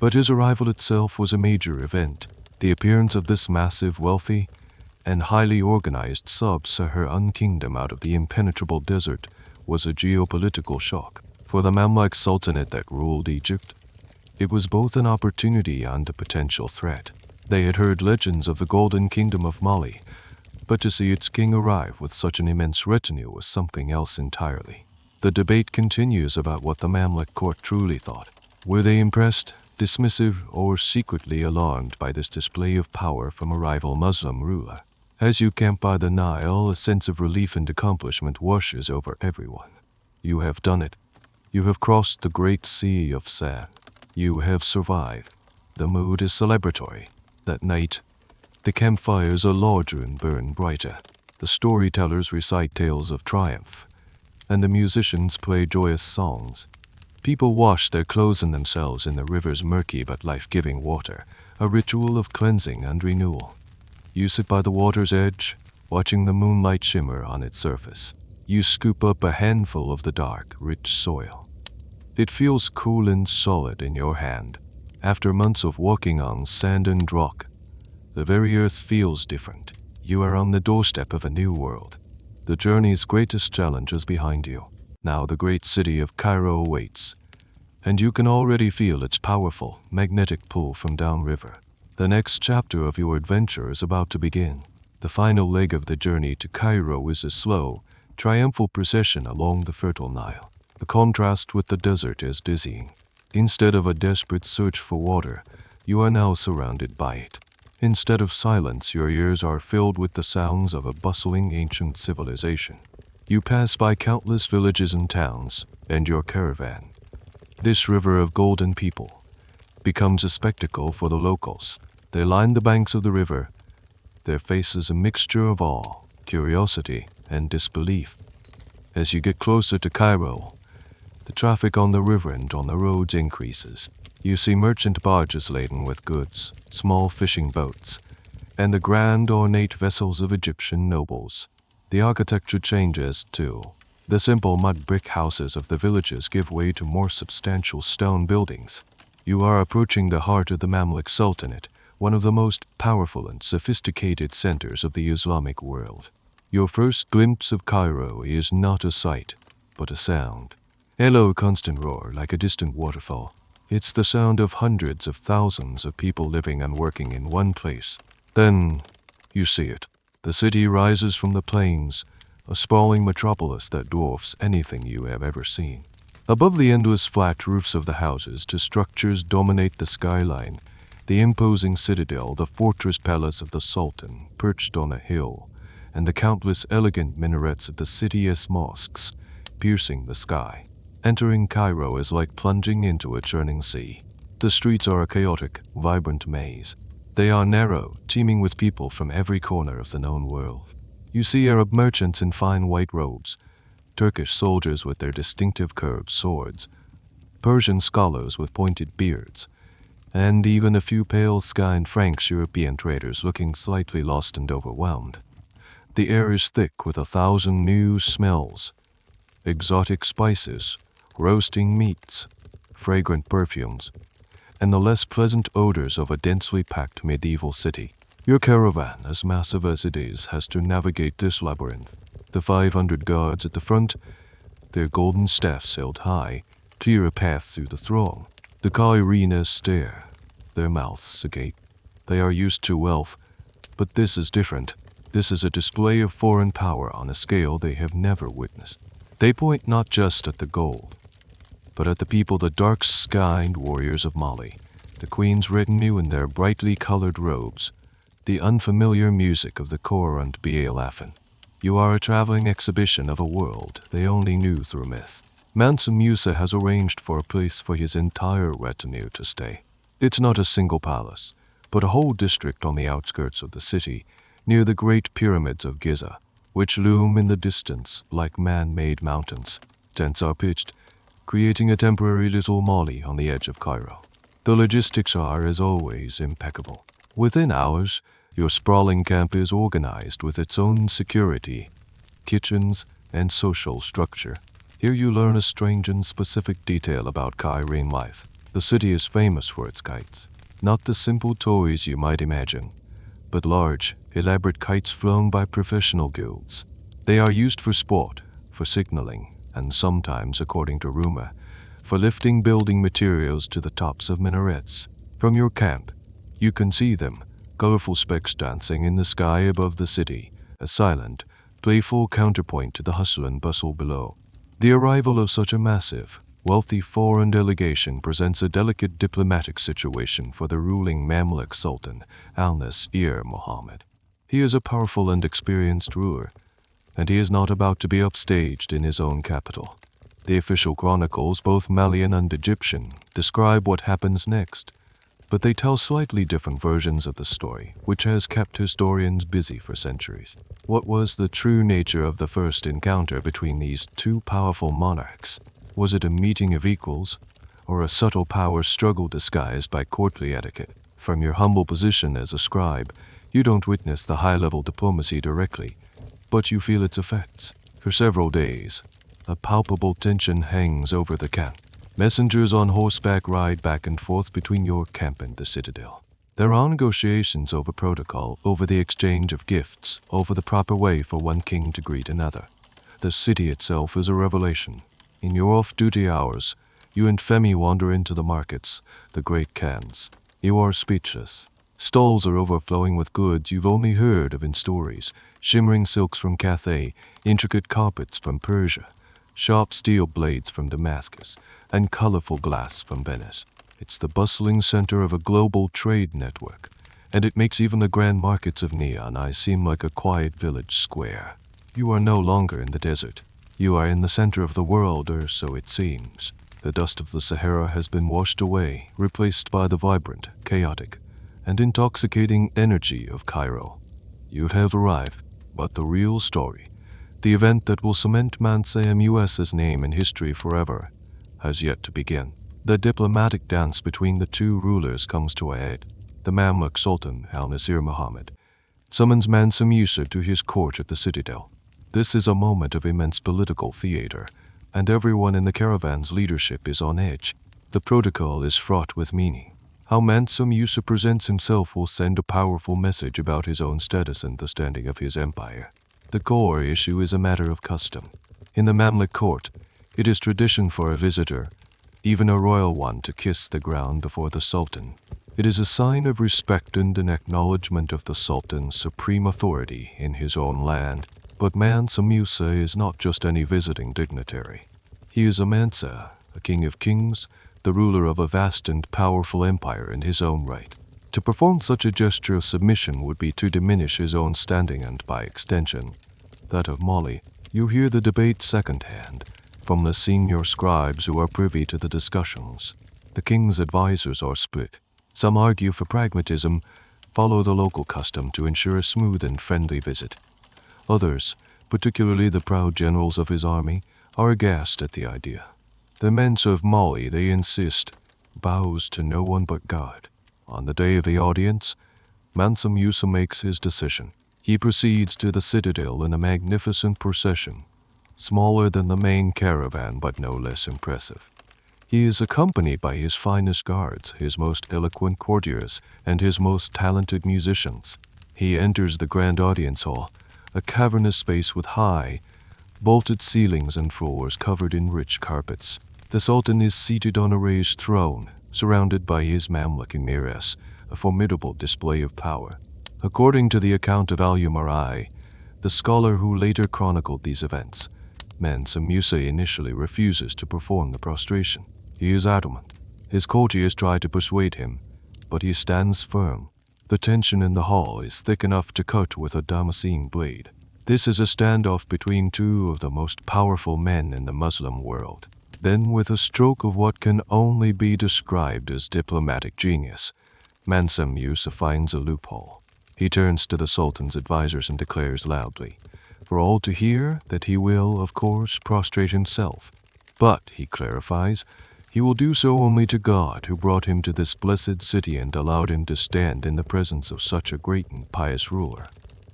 A: but his arrival itself was a major event. The appearance of this massive, wealthy, and highly organized sub-Saharan kingdom out of the impenetrable desert was a geopolitical shock. For the Mamluk Sultanate that ruled Egypt, it was both an opportunity and a potential threat. They had heard legends of the Golden Kingdom of Mali, but to see its king arrive with such an immense retinue was something else entirely. The debate continues about what the Mamluk court truly thought. Were they impressed, dismissive, or secretly alarmed by this display of power from a rival Muslim ruler? As you camp by the Nile, a sense of relief and accomplishment washes over everyone. You have done it. You have crossed the great sea of sand. You have survived. The mood is celebratory. That night, the campfires are larger and burn brighter. The storytellers recite tales of triumph, and the musicians play joyous songs. People wash their clothes and themselves in the river's murky but life-giving water, a ritual of cleansing and renewal. You sit by the water's edge, watching the moonlight shimmer on its surface. You scoop up a handful of the dark, rich soil. It feels cool and solid in your hand. After months of walking on sand and rock, the very earth feels different. You are on the doorstep of a new world. The journey's greatest challenge is behind you. Now the great city of Cairo awaits, and you can already feel its powerful, magnetic pull from downriver. The next chapter of your adventure is about to begin. The final leg of the journey to Cairo is a slow, triumphal procession along the fertile Nile. The contrast with the desert is dizzying. Instead of a desperate search for water, you are now surrounded by it. Instead of silence, your ears are filled with the sounds of a bustling ancient civilization. You pass by countless villages and towns, and your caravan, this river of golden people, becomes a spectacle for the locals. They line the banks of the river, their faces a mixture of awe, curiosity, and disbelief. As you get closer to Cairo, the traffic on the river and on the roads increases. You see merchant barges laden with goods, small fishing boats, and the grand ornate vessels of Egyptian nobles. The architecture changes, too. The simple mud brick houses of the villages give way to more substantial stone buildings. You are approaching the heart of the Mamluk Sultanate, one of the most powerful and sophisticated centers of the Islamic world. Your first glimpse of Cairo is not a sight, but a sound. A low, constant roar like a distant waterfall. It's the sound of hundreds of thousands of people living and working in one place. Then you see it. The city rises from the plains, a sprawling metropolis that dwarfs anything you have ever seen. Above the endless flat roofs of the houses, two structures dominate the skyline. The imposing citadel, the fortress palace of the Sultan, perched on a hill, and the countless elegant minarets of the city's mosques, piercing the sky. Entering Cairo is like plunging into a churning sea. The streets are a chaotic, vibrant maze. They are narrow, teeming with people from every corner of the known world. You see Arab merchants in fine white robes, Turkish soldiers with their distinctive curved swords, Persian scholars with pointed beards, and even a few pale-skinned Frank European traders looking slightly lost and overwhelmed. The air is thick with 1,000 new smells, exotic spices, roasting meats, fragrant perfumes, and the less pleasant odors of a densely packed medieval city. Your caravan, as massive as it is, has to navigate this labyrinth. The 500 guards at the front, their golden staffs held high, clear a path through the throng. The Cairenes stare, their mouths agape. They are used to wealth, but this is different. This is a display of foreign power on a scale they have never witnessed. They point not just at the gold, but at the people, the dark-skinned warriors of Mali, the queen's retinue in their brightly colored robes, the unfamiliar music of the Kor and Bealafin. You are a traveling exhibition of a world they only knew through myth. Mansa Musa has arranged for a place for his entire retinue to stay. It's not a single palace, but a whole district on the outskirts of the city, near the great pyramids of Giza, which loom in the distance like man-made mountains. Tents are pitched, creating a temporary little Mali on the edge of Cairo. The logistics are, as always, impeccable. Within hours, your sprawling camp is organized with its own security, kitchens, and social structure. Here you learn a strange and specific detail about Cairene life. The city is famous for its kites. Not the simple toys you might imagine, but large, elaborate kites flown by professional guilds. They are used for sport, for signaling, and sometimes, according to rumor, for lifting building materials to the tops of minarets. From your camp, you can see them, colorful specks dancing in the sky above the city, a silent, playful counterpoint to the hustle and bustle below. The arrival of such a massive, wealthy foreign delegation presents a delicate diplomatic situation for the ruling Mamluk Sultan, Al-Nasir Muhammad. He is a powerful and experienced ruler, and he is not about to be upstaged in his own capital. The official chronicles, both Malian and Egyptian, describe what happens next, but they tell slightly different versions of the story, which has kept historians busy for centuries. What was the true nature of the first encounter between these two powerful monarchs? Was it a meeting of equals, or a subtle power struggle disguised by courtly etiquette? From your humble position as a scribe, you don't witness the high-level diplomacy directly, but you feel its effects. For several days, a palpable tension hangs over the camp. Messengers on horseback ride back and forth between your camp and the citadel. There are negotiations over protocol, over the exchange of gifts, over the proper way for one king to greet another. The city itself is a revelation. In your off-duty hours, you and Femi wander into the markets, the great khans. You are speechless. Stalls are overflowing with goods you've only heard of in stories, shimmering silks from Cathay, intricate carpets from Persia, sharp steel blades from Damascus, and colorful glass from Venice. It's the bustling center of a global trade network, and it makes even the grand markets of Neon Eye seem like a quiet village square. You are no longer in the desert. You are in the center of the world, or so it seems. The dust of the Sahara has been washed away, replaced by the vibrant, chaotic, and intoxicating energy of Cairo. You have arrived, but the real story, the event that will cement Mansa Musa's name in history forever, has yet to begin. The diplomatic dance between the two rulers comes to a head. The Mamluk Sultan, Al-Nasir Muhammad, summons Mansa Musa to his court at the citadel. This is a moment of immense political theater, and everyone in the caravan's leadership is on edge. The protocol is fraught with meaning. How Mansa Musa presents himself will send a powerful message about his own status and the standing of his empire. The core issue is a matter of custom. In the Mamluk court, it is tradition for a visitor, even a royal one, to kiss the ground before the Sultan. It is a sign of respect and an acknowledgement of the Sultan's supreme authority in his own land. But Mansa Musa is not just any visiting dignitary. He is a Mansa, a king of kings, the ruler of a vast and powerful empire in his own right. To perform such a gesture of submission would be to diminish his own standing and, by extension, that of Mali. You hear the debate secondhand, from the senior scribes who are privy to the discussions. The king's advisors are split. Some argue for pragmatism, follow the local custom to ensure a smooth and friendly visit. Others, particularly the proud generals of his army, are aghast at the idea. The Mansa of Mali, they insist, bows to no one but God. On the day of the audience, Mansa Musa makes his decision. He proceeds to the citadel in a magnificent procession, smaller than the main caravan but no less impressive. He is accompanied by his finest guards, his most eloquent courtiers, and his most talented musicians. He enters the grand audience hall, a cavernous space with high, vaulted ceilings and floors covered in rich carpets. The Sultan is seated on a raised throne, surrounded by his Mamluk emirs, a formidable display of power. According to the account of Al-Umarai, the scholar who later chronicled these events, Mansa Musa initially refuses to perform the prostration. He is adamant. His courtiers try to persuade him, but he stands firm. The tension in the hall is thick enough to cut with a Damascene blade. This is a standoff between two of the most powerful men in the Muslim world. Then, with a stroke of what can only be described as diplomatic genius, Mansa Musa finds a loophole. He turns to the Sultan's advisors and declares loudly, for all to hear, that he will, of course, prostrate himself. But, he clarifies, he will do so only to God, who brought him to this blessed city and allowed him to stand in the presence of such a great and pious ruler.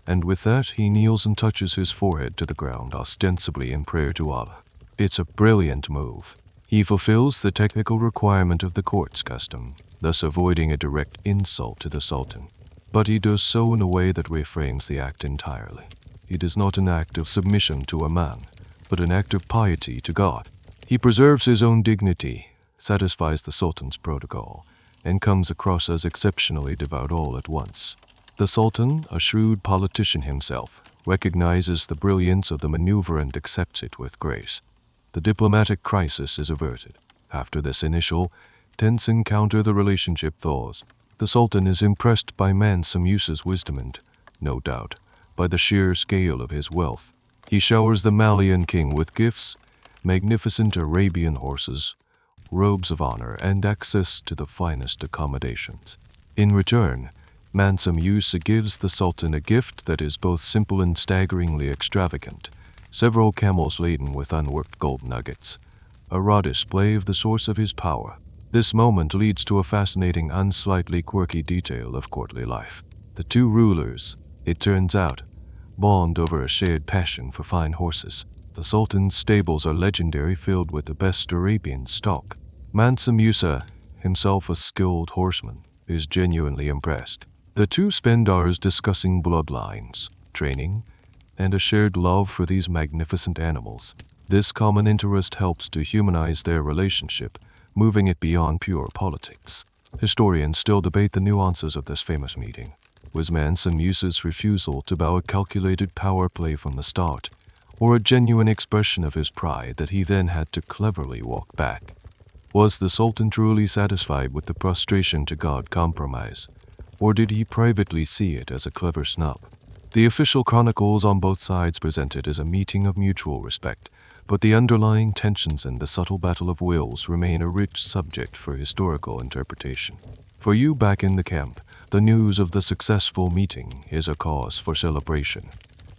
A: And with that, he kneels and touches his forehead to the ground, ostensibly in prayer to Allah. It's a brilliant move. He fulfills the technical requirement of the court's custom, thus avoiding a direct insult to the Sultan. But he does so in a way that reframes the act entirely. It is not an act of submission to a man, but an act of piety to God. He preserves his own dignity, satisfies the Sultan's protocol, and comes across as exceptionally devout all at once. The Sultan, a shrewd politician himself, recognizes the brilliance of the maneuver and accepts it with grace. The diplomatic crisis is averted. After this initial, tense encounter, the relationship thaws. The Sultan is impressed by Mansa Musa's wisdom and, no doubt, by the sheer scale of his wealth. He showers the Malian king with gifts, magnificent Arabian horses, robes of honor, and access to the finest accommodations. In return, Mansa Musa gives the Sultan a gift that is both simple and staggeringly extravagant: several camels laden with unworked gold nuggets, a raw display of the source of his power. This moment leads to a fascinating and slightly quirky detail of courtly life. The two rulers, it turns out, bond over a shared passion for fine horses. The Sultan's stables are legendary, filled with the best Arabian stock. Mansa Musa, himself a skilled horseman, is genuinely impressed. The two spend hours discussing bloodlines, training, and a shared love for these magnificent animals. This common interest helps to humanize their relationship, moving it beyond pure politics. Historians still debate the nuances of this famous meeting. Was Mansa Musa's refusal to bow a calculated power play from the start, or a genuine expression of his pride that he then had to cleverly walk back? Was the Sultan truly satisfied with the prostration to God compromise, or did he privately see it as a clever snub? The official chronicles on both sides present it as a meeting of mutual respect, but the underlying tensions and the subtle battle of wills remain a rich subject for historical interpretation. For you back in the camp, the news of the successful meeting is a cause for celebration.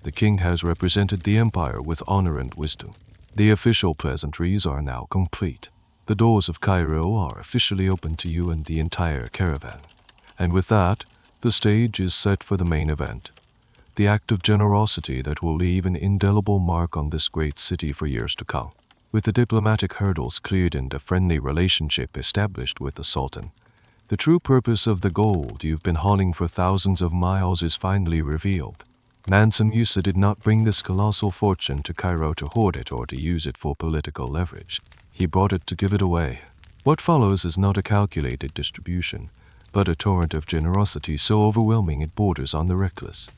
A: The king has represented the empire with honor and wisdom. The official pleasantries are now complete. The doors of Cairo are officially open to you and the entire caravan. And with that, the stage is set for the main event, the act of generosity that will leave an indelible mark on this great city for years to come. With the diplomatic hurdles cleared and a friendly relationship established with the Sultan, the true purpose of the gold you've been hauling for thousands of miles is finally revealed. Mansa Musa did not bring this colossal fortune to Cairo to hoard it or to use it for political leverage. He brought it to give it away. What follows is not a calculated distribution, but a torrent of generosity so overwhelming it borders on the reckless.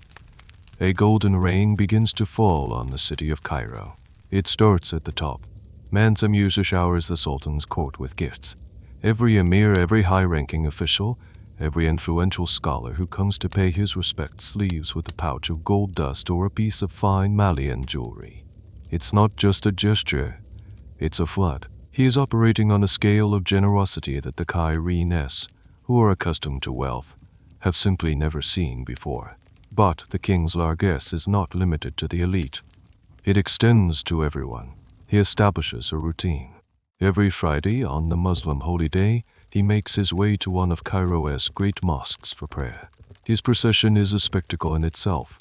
A: A golden rain begins to fall on the city of Cairo. It starts at the top. Mansa Musa showers the Sultan's court with gifts. Every emir, every high-ranking official, every influential scholar who comes to pay his respects leaves with a pouch of gold dust or a piece of fine Malian jewelry. It's not just a gesture, it's a flood. He is operating on a scale of generosity that the Cairenes, who are accustomed to wealth, have simply never seen before. But the king's largesse is not limited to the elite. It extends to everyone. He establishes a routine. Every Friday on the Muslim holy day, he makes his way to one of Cairo's great mosques for prayer. His procession is a spectacle in itself,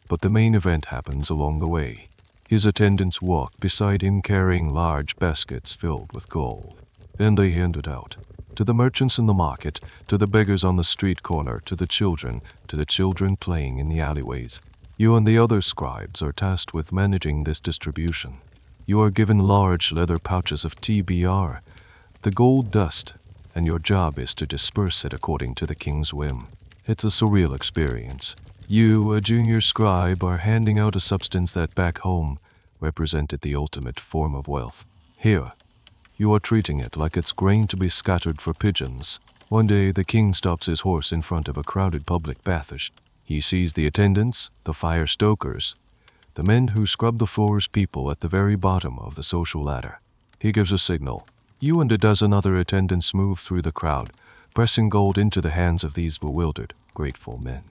A: but the main event happens along the way. His attendants walk beside him carrying large baskets filled with gold, and they hand it out. To the merchants in the market, to the beggars on the street corner, to the children playing in the alleyways. You and the other scribes are tasked with managing this distribution. You are given large leather pouches of TBR, the gold dust, and your job is to disperse it according to the king's whim. It's a surreal experience. You, a junior scribe, are handing out a substance that back home represented the ultimate form of wealth. Here, you are treating it like it's grain to be scattered for pigeons. One day, the king stops his horse in front of a crowded public bathhouse. He sees the attendants, the fire stokers, the men who scrub the floors, people at the very bottom of the social ladder. He gives a signal. You and a dozen other attendants move through the crowd, pressing gold into the hands of these bewildered, grateful men.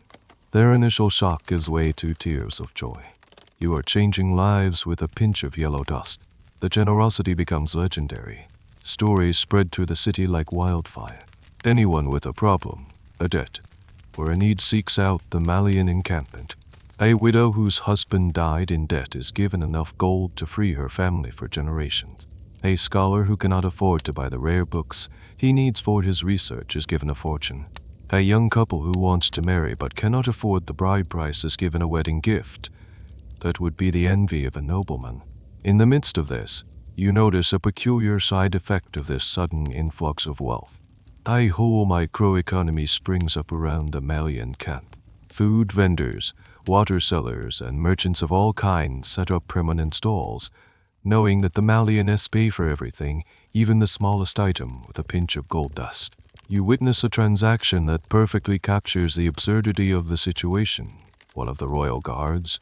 A: Their initial shock gives way to tears of joy. You are changing lives with a pinch of yellow dust. The generosity becomes legendary. Stories spread through the city like wildfire. Anyone with a problem, a debt, or a need seeks out the Malian encampment. A widow whose husband died in debt is given enough gold to free her family for generations. A scholar who cannot afford to buy the rare books he needs for his research is given a fortune. A young couple who wants to marry but cannot afford the bride price is given a wedding gift that would be the envy of a nobleman. In the midst of this, you notice a peculiar side effect of this sudden influx of wealth. A whole microeconomy springs up around the Malian camp. Food vendors, water sellers, and merchants of all kinds set up permanent stalls, knowing that the Malians pay for everything, even the smallest item, with a pinch of gold dust. You witness a transaction that perfectly captures the absurdity of the situation. One of the royal guards,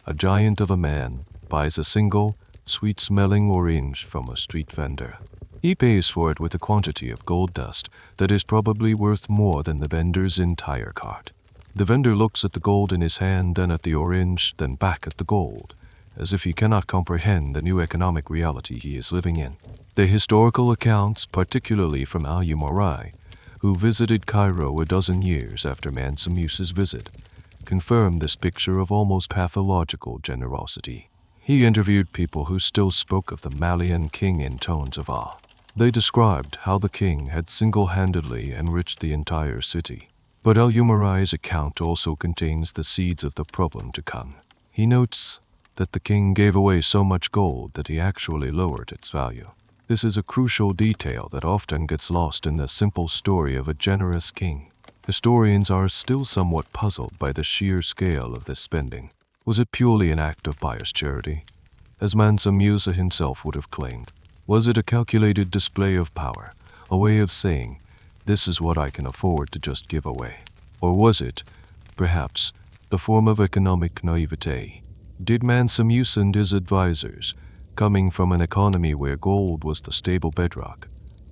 A: a giant of a man, buys a single, sweet-smelling orange from a street vendor. He pays for it with a quantity of gold dust that is probably worth more than the vendor's entire cart. The vendor looks at the gold in his hand, then at the orange, then back at the gold, as if he cannot comprehend the new economic reality he is living in. The historical accounts, particularly from Al-Umurai, who visited Cairo a dozen years after Mansa Musa's visit, confirm this picture of almost pathological generosity. He interviewed people who still spoke of the Malian king in tones of awe. They described how the king had single-handedly enriched the entire city. But Al-Umurai's account also contains the seeds of the problem to come. He notes that the king gave away so much gold that he actually lowered its value. This is a crucial detail that often gets lost in the simple story of a generous king. Historians are still somewhat puzzled by the sheer scale of this spending. Was it purely an act of pious charity, as Mansa Musa himself would have claimed? Was it a calculated display of power, a way of saying, "This is what I can afford to just give away"? Or was it, perhaps, a form of economic naivete? Did Mansa Musa and his advisors, coming from an economy where gold was the stable bedrock,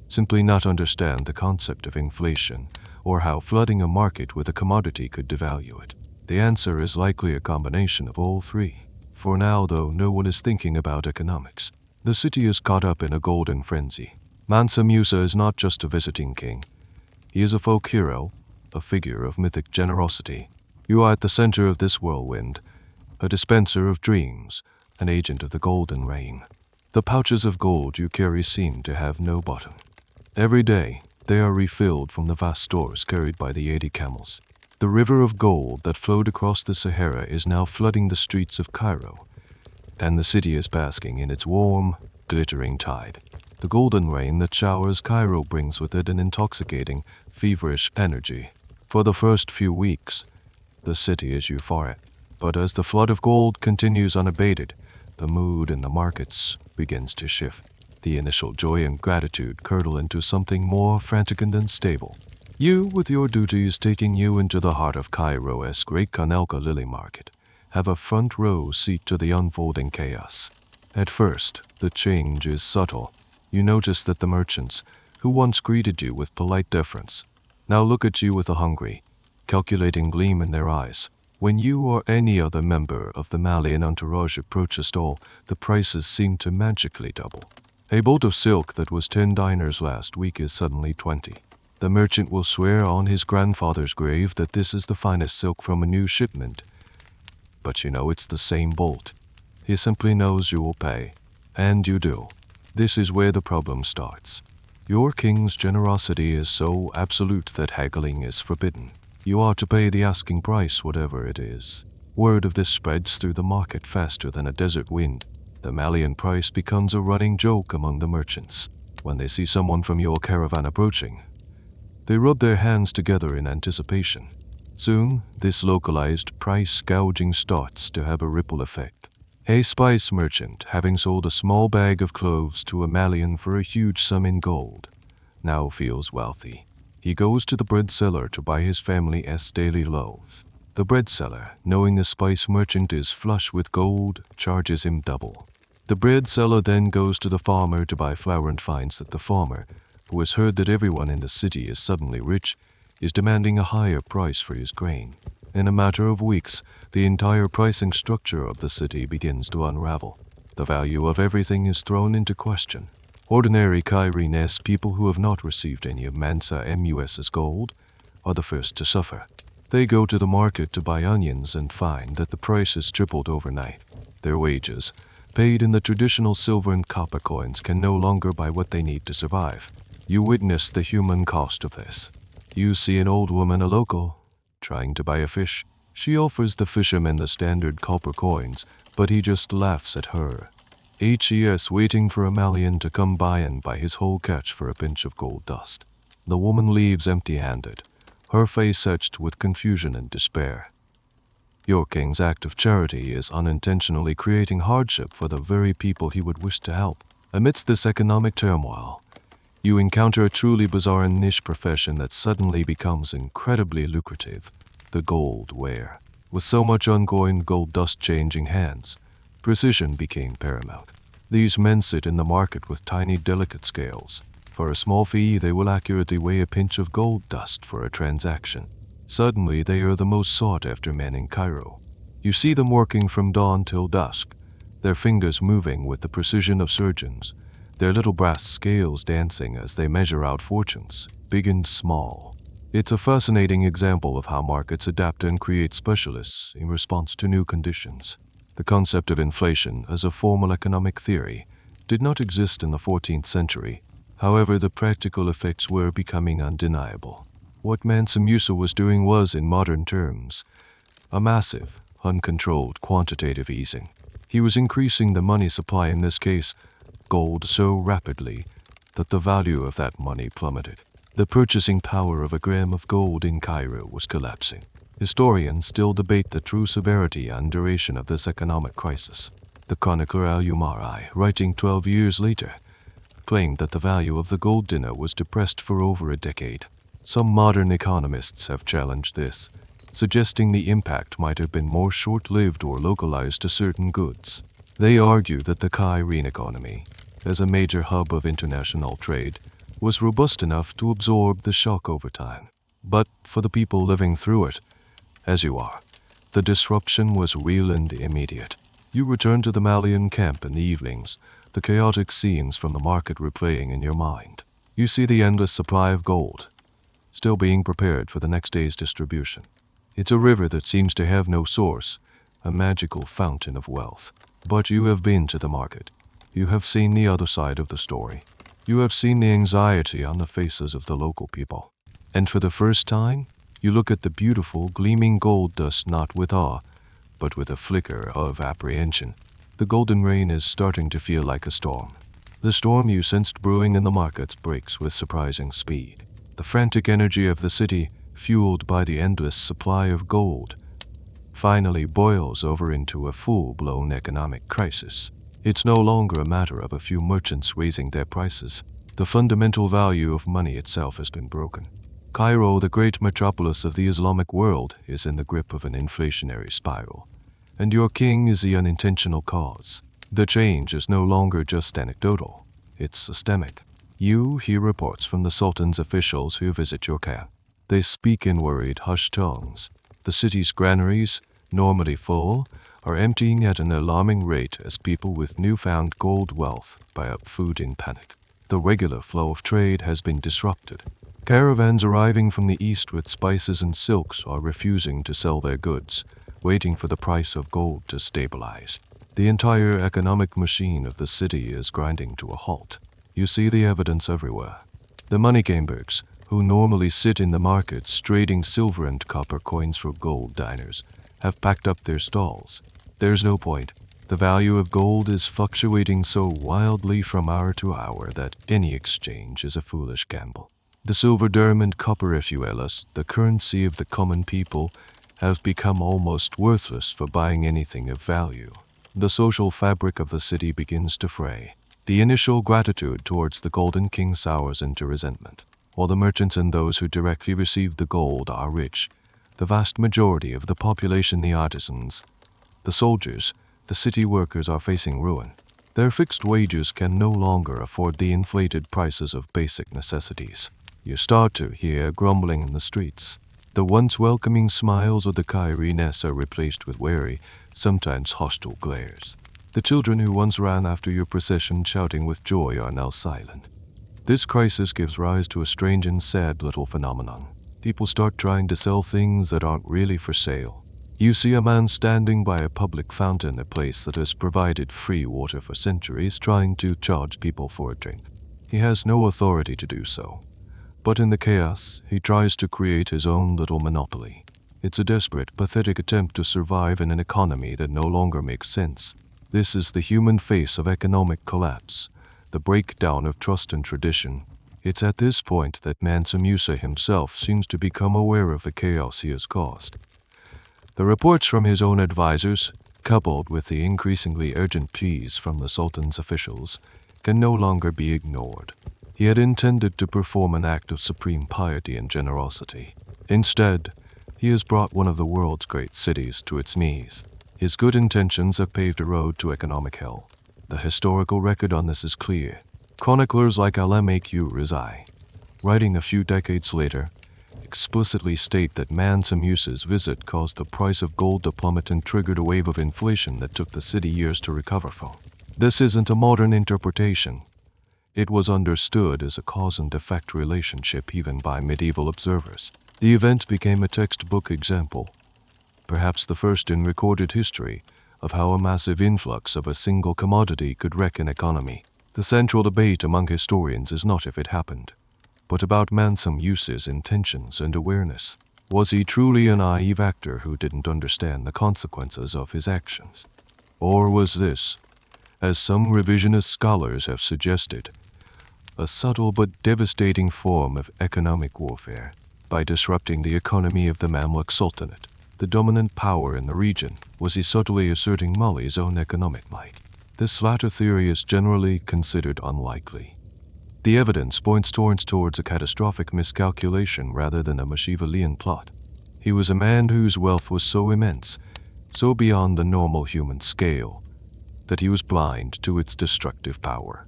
A: simply not understand the concept of inflation or how flooding a market with a commodity could devalue it? The answer is likely a combination of all three. For now, though, no one is thinking about economics. The city is caught up in a golden frenzy. Mansa Musa is not just a visiting king. He is a folk hero, a figure of mythic generosity. You are at the center of this whirlwind, a dispenser of dreams, an agent of the golden rain. The pouches of gold you carry seem to have no bottom. Every day, they are refilled from the vast stores carried by the 80 camels. The river of gold that flowed across the Sahara is now flooding the streets of Cairo, and the city is basking in its warm, glittering tide. The golden rain that showers Cairo brings with it an intoxicating, feverish energy. For the first few weeks, the city is euphoric, but as the flood of gold continues unabated, the mood in the markets begins to shift. The initial joy and gratitude curdle into something more frantic and unstable. You, with your duties taking you into the heart of Cairo's great Kanelka lily market, have a front row seat to the unfolding chaos. At first, the change is subtle. You notice that the merchants, who once greeted you with polite deference, now look at you with a hungry, calculating gleam in their eyes. When you or any other member of the Malian entourage approach a stall, the prices seem to magically double. A bolt of silk that was $10 last week is suddenly 20. The merchant will swear on his grandfather's grave that this is the finest silk from a new shipment. But you know it's the same bolt. He simply knows you will pay. And you do. This is where the problem starts. Your king's generosity is so absolute that haggling is forbidden. You are to pay the asking price, whatever it is. Word of this spreads through the market faster than a desert wind. The Malian price becomes a running joke among the merchants. When they see someone from your caravan approaching, they rub their hands together in anticipation. Soon, this localized price gouging starts to have a ripple effect. A spice merchant, having sold a small bag of cloves to a Malian for a huge sum in gold, now feels wealthy. He goes to the bread seller to buy his family's daily loaves. The bread seller, knowing the spice merchant is flush with gold, charges him double. The bread seller then goes to the farmer to buy flour and finds that the farmer, who has heard that everyone in the city is suddenly rich, is demanding a higher price for his grain. In a matter of weeks, the entire pricing structure of the city begins to unravel. The value of everything is thrown into question. Ordinary Cairenese people who have not received any of Mansa Musa's gold are the first to suffer. They go to the market to buy onions and find that the price has tripled overnight. Their wages, paid in the traditional silver and copper coins, can no longer buy what they need to survive. You witness the human cost of this. You see an old woman, a local, trying to buy a fish. She offers the fisherman the standard copper coins, but he just laughs at her. Each year's waiting for a Malian to come by and buy his whole catch for a pinch of gold dust. The woman leaves empty-handed, her face etched with confusion and despair. Your king's act of charity is unintentionally creating hardship for the very people he would wish to help. Amidst this economic turmoil, you encounter a truly bizarre and niche profession that suddenly becomes incredibly lucrative: the gold wearer. With so much ongoing gold dust changing hands, precision became paramount. These men sit in the market with tiny, delicate scales. For a small fee, they will accurately weigh a pinch of gold dust for a transaction. Suddenly, they are the most sought-after men in Cairo. You see them working from dawn till dusk, their fingers moving with the precision of surgeons, their little brass scales dancing as they measure out fortunes, big and small. It's a fascinating example of how markets adapt and create specialists in response to new conditions. The concept of inflation as a formal economic theory did not exist in the 14th century. However, the practical effects were becoming undeniable. What Mansa Musa was doing was, in modern terms, a massive, uncontrolled quantitative easing. He was increasing the money supply, in this case, gold, so rapidly that the value of that money plummeted. The purchasing power of a gram of gold in Cairo was collapsing. Historians still debate the true severity and duration of this economic crisis. The chronicler Al-Umari, writing 12 years later, claimed that the value of the gold dinar was depressed for over a decade. Some modern economists have challenged this, suggesting the impact might have been more short-lived or localized to certain goods. They argue that the Cairene economy, as a major hub of international trade, was robust enough to absorb the shock over time. But for the people living through it, as you are, the disruption was real and immediate. You return to the Malian camp in the evenings, the chaotic scenes from the market replaying in your mind. You see the endless supply of gold, still being prepared for the next day's distribution. It's a river that seems to have no source, a magical fountain of wealth. But you have been to the market. You have seen the other side of the story. You have seen the anxiety on the faces of the local people. And for the first time, you look at the beautiful, gleaming gold dust not with awe, but with a flicker of apprehension. The golden rain is starting to feel like a storm. The storm you sensed brewing in the markets breaks with surprising speed. The frantic energy of the city, fueled by the endless supply of gold, finally boils over into a full-blown economic crisis. It's no longer a matter of a few merchants raising their prices. The fundamental value of money itself has been broken. Cairo, the great metropolis of the Islamic world, is in the grip of an inflationary spiral, and your king is the unintentional cause. The change is no longer just anecdotal, it's systemic. You hear reports from the Sultan's officials who visit your camp. They speak in worried, hushed tones. The city's granaries, normally full, are emptying at an alarming rate as people with newfound gold wealth buy up food in panic. The regular flow of trade has been disrupted. Caravans arriving from the east with spices and silks are refusing to sell their goods, waiting for the price of gold to stabilize. The entire economic machine of the city is grinding to a halt. You see the evidence everywhere. The money gamblers, who normally sit in the markets trading silver and copper coins for gold diners, have packed up their stalls. There's no point. The value of gold is fluctuating so wildly from hour to hour that any exchange is a foolish gamble. The silver dirham and copper efuelas, the currency of the common people, have become almost worthless for buying anything of value. The social fabric of the city begins to fray. The initial gratitude towards the Golden King sours into resentment. While the merchants and those who directly receive the gold are rich, the vast majority of the population, the artisans, the soldiers, the city workers are facing ruin. Their fixed wages can no longer afford the inflated prices of basic necessities. You start to hear grumbling in the streets. The once welcoming smiles of the Cairenes are replaced with wary, sometimes hostile glares. The children who once ran after your procession shouting with joy are now silent. This crisis gives rise to a strange and sad little phenomenon. People start trying to sell things that aren't really for sale. You see a man standing by a public fountain, a place that has provided free water for centuries, trying to charge people for a drink. He has no authority to do so. But in the chaos, he tries to create his own little monopoly. It's a desperate, pathetic attempt to survive in an economy that no longer makes sense. This is the human face of economic collapse, the breakdown of trust and tradition. It's at this point that Mansa Musa himself seems to become aware of the chaos he has caused. The reports from his own advisors, coupled with the increasingly urgent pleas from the Sultan's officials, can no longer be ignored. He had intended to perform an act of supreme piety and generosity. Instead, he has brought one of the world's great cities to its knees. His good intentions have paved a road to economic hell. The historical record on this is clear. Chroniclers like Q Rizai, writing a few decades later, explicitly state that Mansa Musa's visit caused the price of gold to plummet and triggered a wave of inflation that took the city years to recover from. This isn't a modern interpretation. It was understood as a cause and effect relationship even by medieval observers. The event became a textbook example, perhaps the first in recorded history, of how a massive influx of a single commodity could wreck an economy. The central debate among historians is not if it happened, but about Mansa Musa's intentions and awareness. Was he truly a naive actor who didn't understand the consequences of his actions? Or was this, as some revisionist scholars have suggested, a subtle but devastating form of economic warfare? By disrupting the economy of the Mamluk Sultanate, the dominant power in the region, was he subtly asserting Mali's own economic might? This latter theory is generally considered unlikely. The evidence points towards a catastrophic miscalculation rather than a Machiavellian plot. He was a man whose wealth was so immense, so beyond the normal human scale, that he was blind to its destructive power.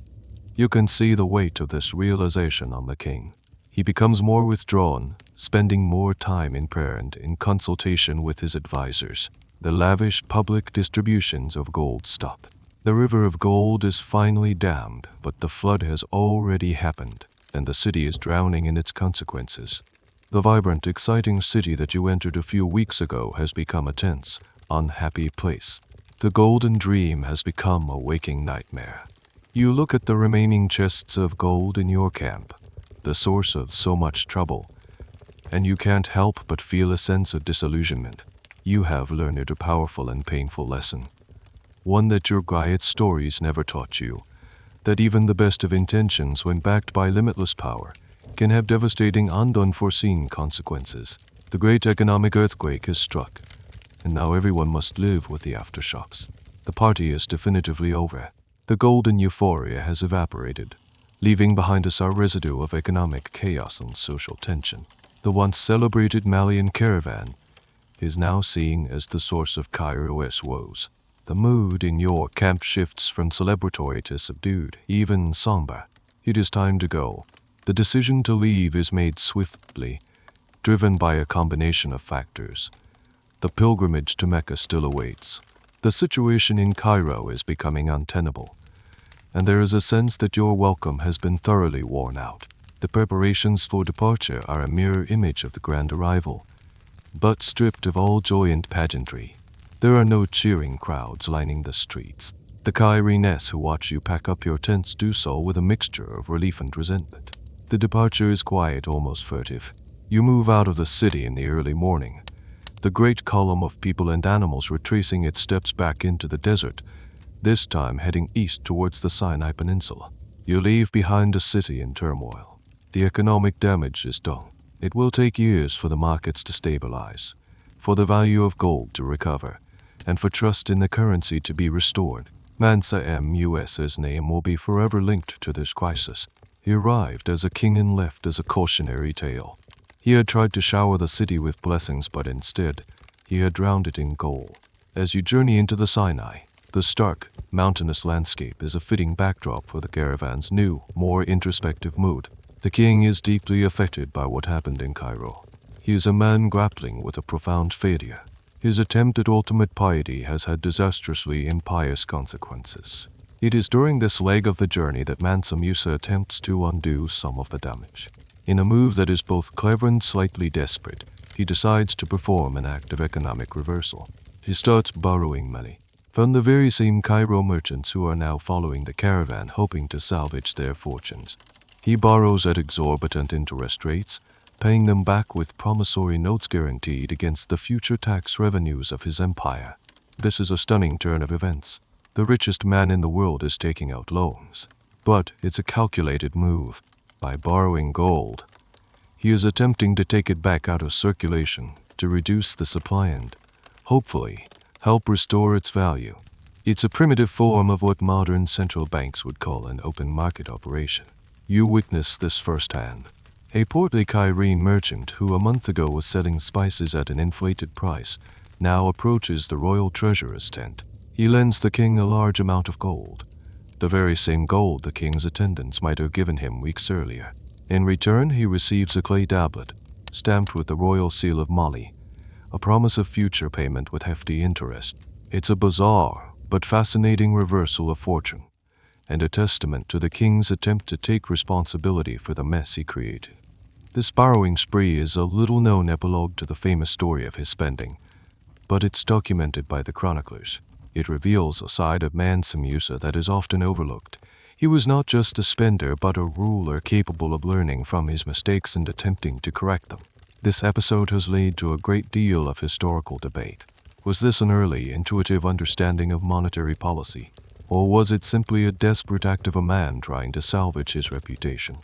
A: You can see the weight of this realization on the king. He becomes more withdrawn, spending more time in prayer and in consultation with his advisors. The lavish public distributions of gold stop. The river of gold is finally dammed, but the flood has already happened, and the city is drowning in its consequences. The vibrant, exciting city that you entered a few weeks ago has become a tense, unhappy place. The golden dream has become a waking nightmare. You look at the remaining chests of gold in your camp, the source of so much trouble, and you can't help but feel a sense of disillusionment. You have learned a powerful and painful lesson, one that your Gaiet stories never taught you, that even the best of intentions, when backed by limitless power, can have devastating and unforeseen consequences. The great economic earthquake has struck, and now everyone must live with the aftershocks. The party is definitively over. The golden euphoria has evaporated, leaving behind us our residue of economic chaos and social tension. The once celebrated Malian caravan is now seen as the source of Cairo's woes. The mood in your camp shifts from celebratory to subdued, even somber. It is time to go. The decision to leave is made swiftly, driven by a combination of factors. The pilgrimage to Mecca still awaits. The situation in Cairo is becoming untenable, and there is a sense that your welcome has been thoroughly worn out. The preparations for departure are a mirror image of the grand arrival, but stripped of all joy and pageantry. There are no cheering crowds lining the streets. The Cairenes who watch you pack up your tents do so with a mixture of relief and resentment. The departure is quiet, almost furtive. You move out of the city in the early morning, the great column of people and animals retracing its steps back into the desert, this time heading east towards the Sinai Peninsula. You leave behind a city in turmoil. The economic damage is done. It will take years for the markets to stabilize, for the value of gold to recover, and for trust in the currency to be restored. Mansa Musa's name will be forever linked to this crisis. He arrived as a king and left as a cautionary tale. He had tried to shower the city with blessings, but instead, he had drowned it in gold. As you journey into the Sinai, the stark, mountainous landscape is a fitting backdrop for the caravan's new, more introspective mood. The king is deeply affected by what happened in Cairo. He is a man grappling with a profound failure. His attempt at ultimate piety has had disastrously impious consequences. It is during this leg of the journey that Mansa Musa attempts to undo some of the damage. In a move that is both clever and slightly desperate, he decides to perform an act of economic reversal. He starts borrowing money from the very same Cairo merchants who are now following the caravan, hoping to salvage their fortunes. He borrows at exorbitant interest rates, paying them back with promissory notes guaranteed against the future tax revenues of his empire. This is a stunning turn of events. The richest man in the world is taking out loans, but it's a calculated move. By borrowing gold, he is attempting to take it back out of circulation to reduce the supply and, hopefully, help restore its value. It's a primitive form of what modern central banks would call an open market operation. You witness this firsthand. A portly Cairene merchant who a month ago was selling spices at an inflated price now approaches the royal treasurer's tent. He lends the king a large amount of gold, the very same gold the king's attendants might have given him weeks earlier. In return, he receives a clay tablet, stamped with the royal seal of Mali, a promise of future payment with hefty interest. It's a bizarre but fascinating reversal of fortune, and a testament to the king's attempt to take responsibility for the mess he created. This borrowing spree is a little-known epilogue to the famous story of his spending, but it's documented by the chroniclers. It reveals a side of Mansa Musa that is often overlooked. He was not just a spender, but a ruler capable of learning from his mistakes and attempting to correct them. This episode has led to a great deal of historical debate. Was this an early, intuitive understanding of monetary policy, or was it simply a desperate act of a man trying to salvage his reputation?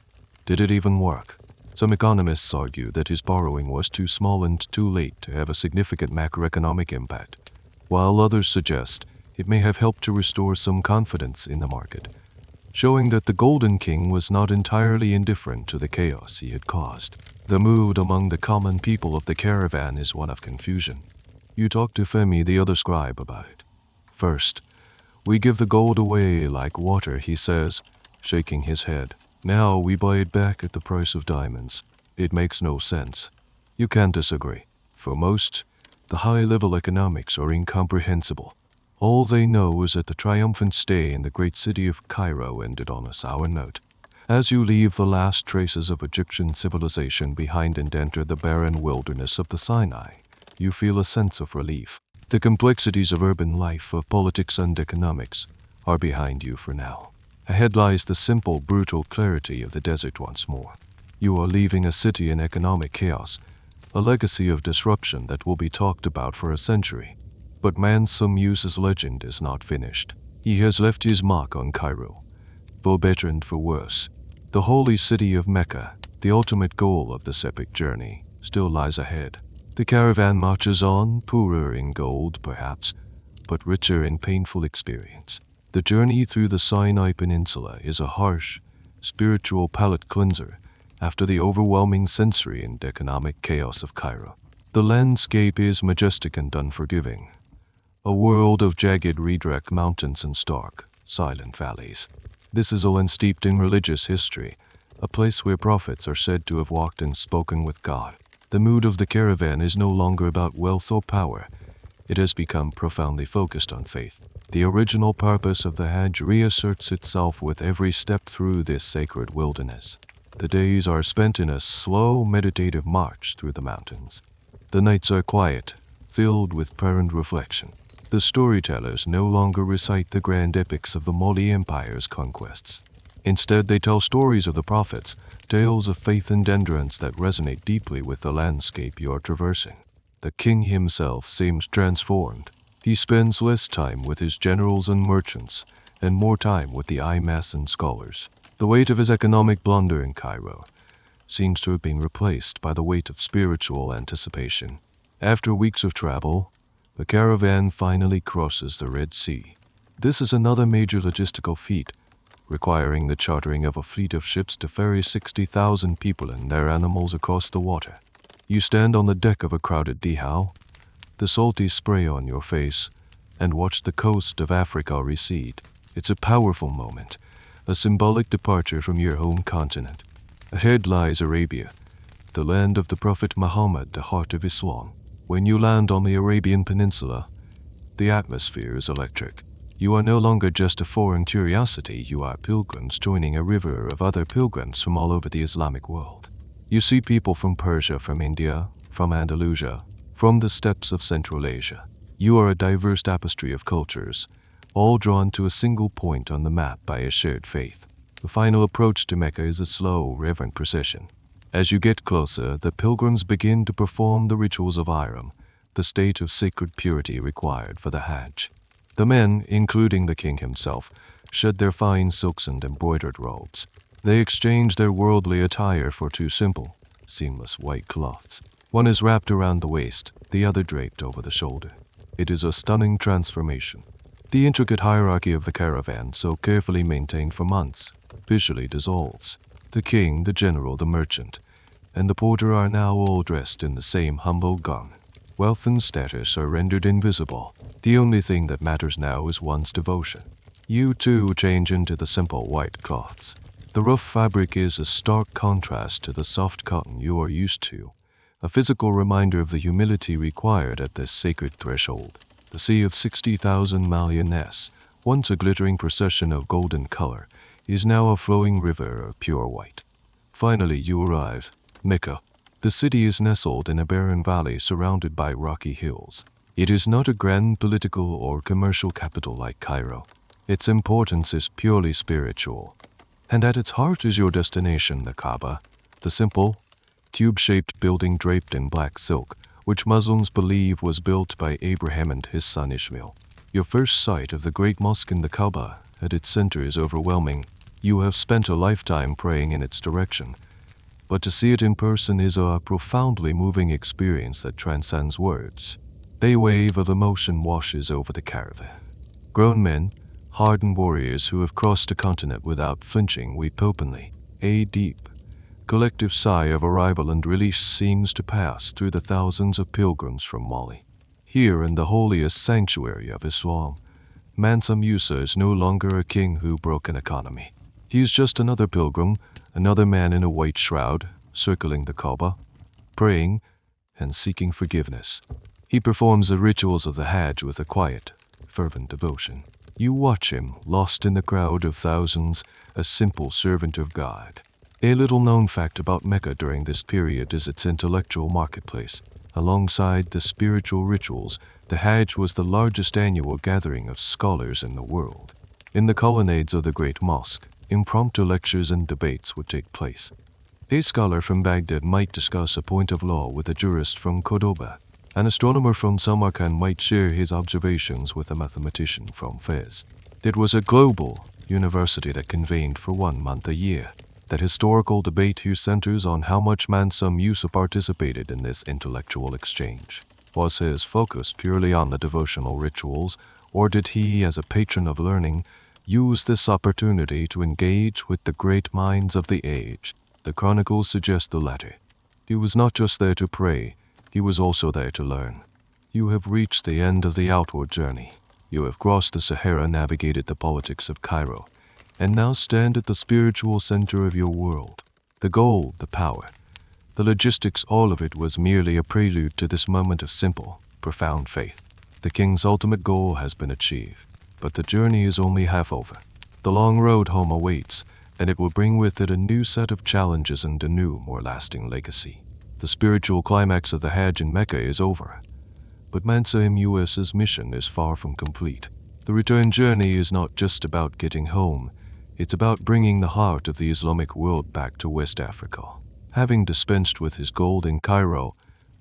A: Did it even work? Some economists argue that his borrowing was too small and too late to have a significant macroeconomic impact, while others suggest it may have helped to restore some confidence in the market, showing that the Golden King was not entirely indifferent to the chaos he had caused. The mood among the common people of the caravan is one of confusion. You talk to Femi, the other scribe, about it. First, "We give the gold away like water," he says, shaking his head. "Now we buy it back at the price of diamonds. It makes no sense." You can't disagree. For most, the high-level economics are incomprehensible. All they know is that the triumphant stay in the great city of Cairo ended on a sour note. As you leave the last traces of Egyptian civilization behind and enter the barren wilderness of the Sinai, you feel a sense of relief. The complexities of urban life, of politics and economics, are behind you for now. Ahead lies the simple, brutal clarity of the desert once more. You are leaving a city in economic chaos, a legacy of disruption that will be talked about for a century. But Mansa Musa's legend is not finished. He has left his mark on Cairo, for better and for worse. The holy city of Mecca, the ultimate goal of this epic journey, still lies ahead. The caravan marches on, poorer in gold, perhaps, but richer in painful experience. The journey through the Sinai Peninsula is a harsh, spiritual palate cleanser after the overwhelming sensory and economic chaos of Cairo. The landscape is majestic and unforgiving, a world of jagged red mountains and stark, silent valleys. This is all steeped in religious history, a place where prophets are said to have walked and spoken with God. The mood of the caravan is no longer about wealth or power. It has become profoundly focused on faith. The original purpose of the Hajj reasserts itself with every step through this sacred wilderness. The days are spent in a slow, meditative march through the mountains. The nights are quiet, filled with prayer and reflection. The storytellers no longer recite the grand epics of the Mali Empire's conquests. Instead, they tell stories of the prophets, tales of faith and endurance that resonate deeply with the landscape you are traversing. The king himself seems transformed. He spends less time with his generals and merchants, and more time with the imams and scholars. The weight of his economic blunder in Cairo seems to have been replaced by the weight of spiritual anticipation. After weeks of travel, the caravan finally crosses the Red Sea. This is another major logistical feat, requiring the chartering of a fleet of ships to ferry 60,000 people and their animals across the water. You stand on the deck of a crowded dhow, the salty spray on your face, and watch the coast of Africa recede. It's a powerful moment, a symbolic departure from your home continent. Ahead lies Arabia, the land of the Prophet Muhammad, the heart of Islam. When you land on the Arabian Peninsula, the atmosphere is electric. You are no longer just a foreign curiosity, you are pilgrims joining a river of other pilgrims from all over the Islamic world. You see people from Persia, from India, from Andalusia, from the steppes of Central Asia. You are a diverse tapestry of cultures, all drawn to a single point on the map by a shared faith. The final approach to Mecca is a slow, reverent procession. As you get closer, the pilgrims begin to perform the rituals of Ihram, the state of sacred purity required for the Hajj. The men, including the king himself, shed their fine silks and embroidered robes. They exchange their worldly attire for two simple, seamless white cloths. One is wrapped around the waist, the other draped over the shoulder. It is a stunning transformation. The intricate hierarchy of the caravan, so carefully maintained for months, visually dissolves. The king, the general, the merchant, and the porter are now all dressed in the same humble garment. Wealth and status are rendered invisible. The only thing that matters now is one's devotion. You too change into the simple white cloths. The rough fabric is a stark contrast to the soft cotton you are used to, a physical reminder of the humility required at this sacred threshold. The sea of 60,000 milioness, once a glittering procession of golden color, is now a flowing river of pure white. Finally you arrive, Mecca. The city is nestled in a barren valley surrounded by rocky hills. It is not a grand political or commercial capital like Cairo. Its importance is purely spiritual. And at its heart is your destination, the Kaaba, the simple, tube-shaped building draped in black silk, which Muslims believe was built by Abraham and his son Ishmael. Your first sight of the great mosque in the Kaaba at its center is overwhelming. You have spent a lifetime praying in its direction, but to see it in person is a profoundly moving experience that transcends words. A wave of emotion washes over the caravan. Grown men, hardened warriors who have crossed a continent without flinching, weep openly. A deep, collective sigh of arrival and release seems to pass through the thousands of pilgrims from Mali. Here in the holiest sanctuary of Islam, Mansa Musa is no longer a king who broke an economy. He is just another pilgrim, another man in a white shroud, circling the Kaaba, praying and seeking forgiveness. He performs the rituals of the Hajj with a quiet, fervent devotion. You watch him, lost in the crowd of thousands, a simple servant of God. A little-known fact about Mecca during this period is its intellectual marketplace. Alongside the spiritual rituals, the Hajj was the largest annual gathering of scholars in the world. In the colonnades of the Great Mosque, impromptu lectures and debates would take place. A scholar from Baghdad might discuss a point of law with a jurist from Cordoba. An astronomer from Samarkand might share his observations with a mathematician from Fez. It was a global university that convened for 1 month a year. That historical debate here centers on how much Mansa Musa participated in this intellectual exchange. Was his focus purely on the devotional rituals, or did he, as a patron of learning, use this opportunity to engage with the great minds of the age? The chronicles suggest the latter. He was not just there to pray, he was also there to learn. You have reached the end of the outward journey. You have crossed the Sahara, navigated the politics of Cairo, and now stand at the spiritual center of your world. The gold, the power, The logistics, all of it, was merely a prelude to this moment of simple, profound faith. The king's ultimate goal has been achieved, but the journey is only half over. The long road home awaits, and it will bring with it a new set of challenges and a new, more lasting legacy. The spiritual climax of the Hajj in Mecca is over, but Mansa Musa's mission is far from complete. The return journey is not just about getting home, it's about bringing the heart of the Islamic world back to West Africa. Having dispensed with his gold in Cairo,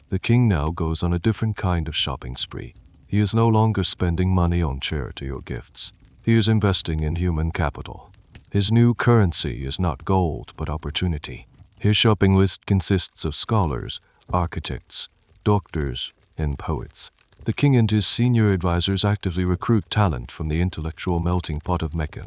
A: the king now goes on a different kind of shopping spree. He is no longer spending money on charity or gifts. He is investing in human capital. His new currency is not gold, but opportunity. His shopping list consists of scholars, architects, doctors, and poets. The king and his senior advisors actively recruit talent from the intellectual melting pot of Mecca.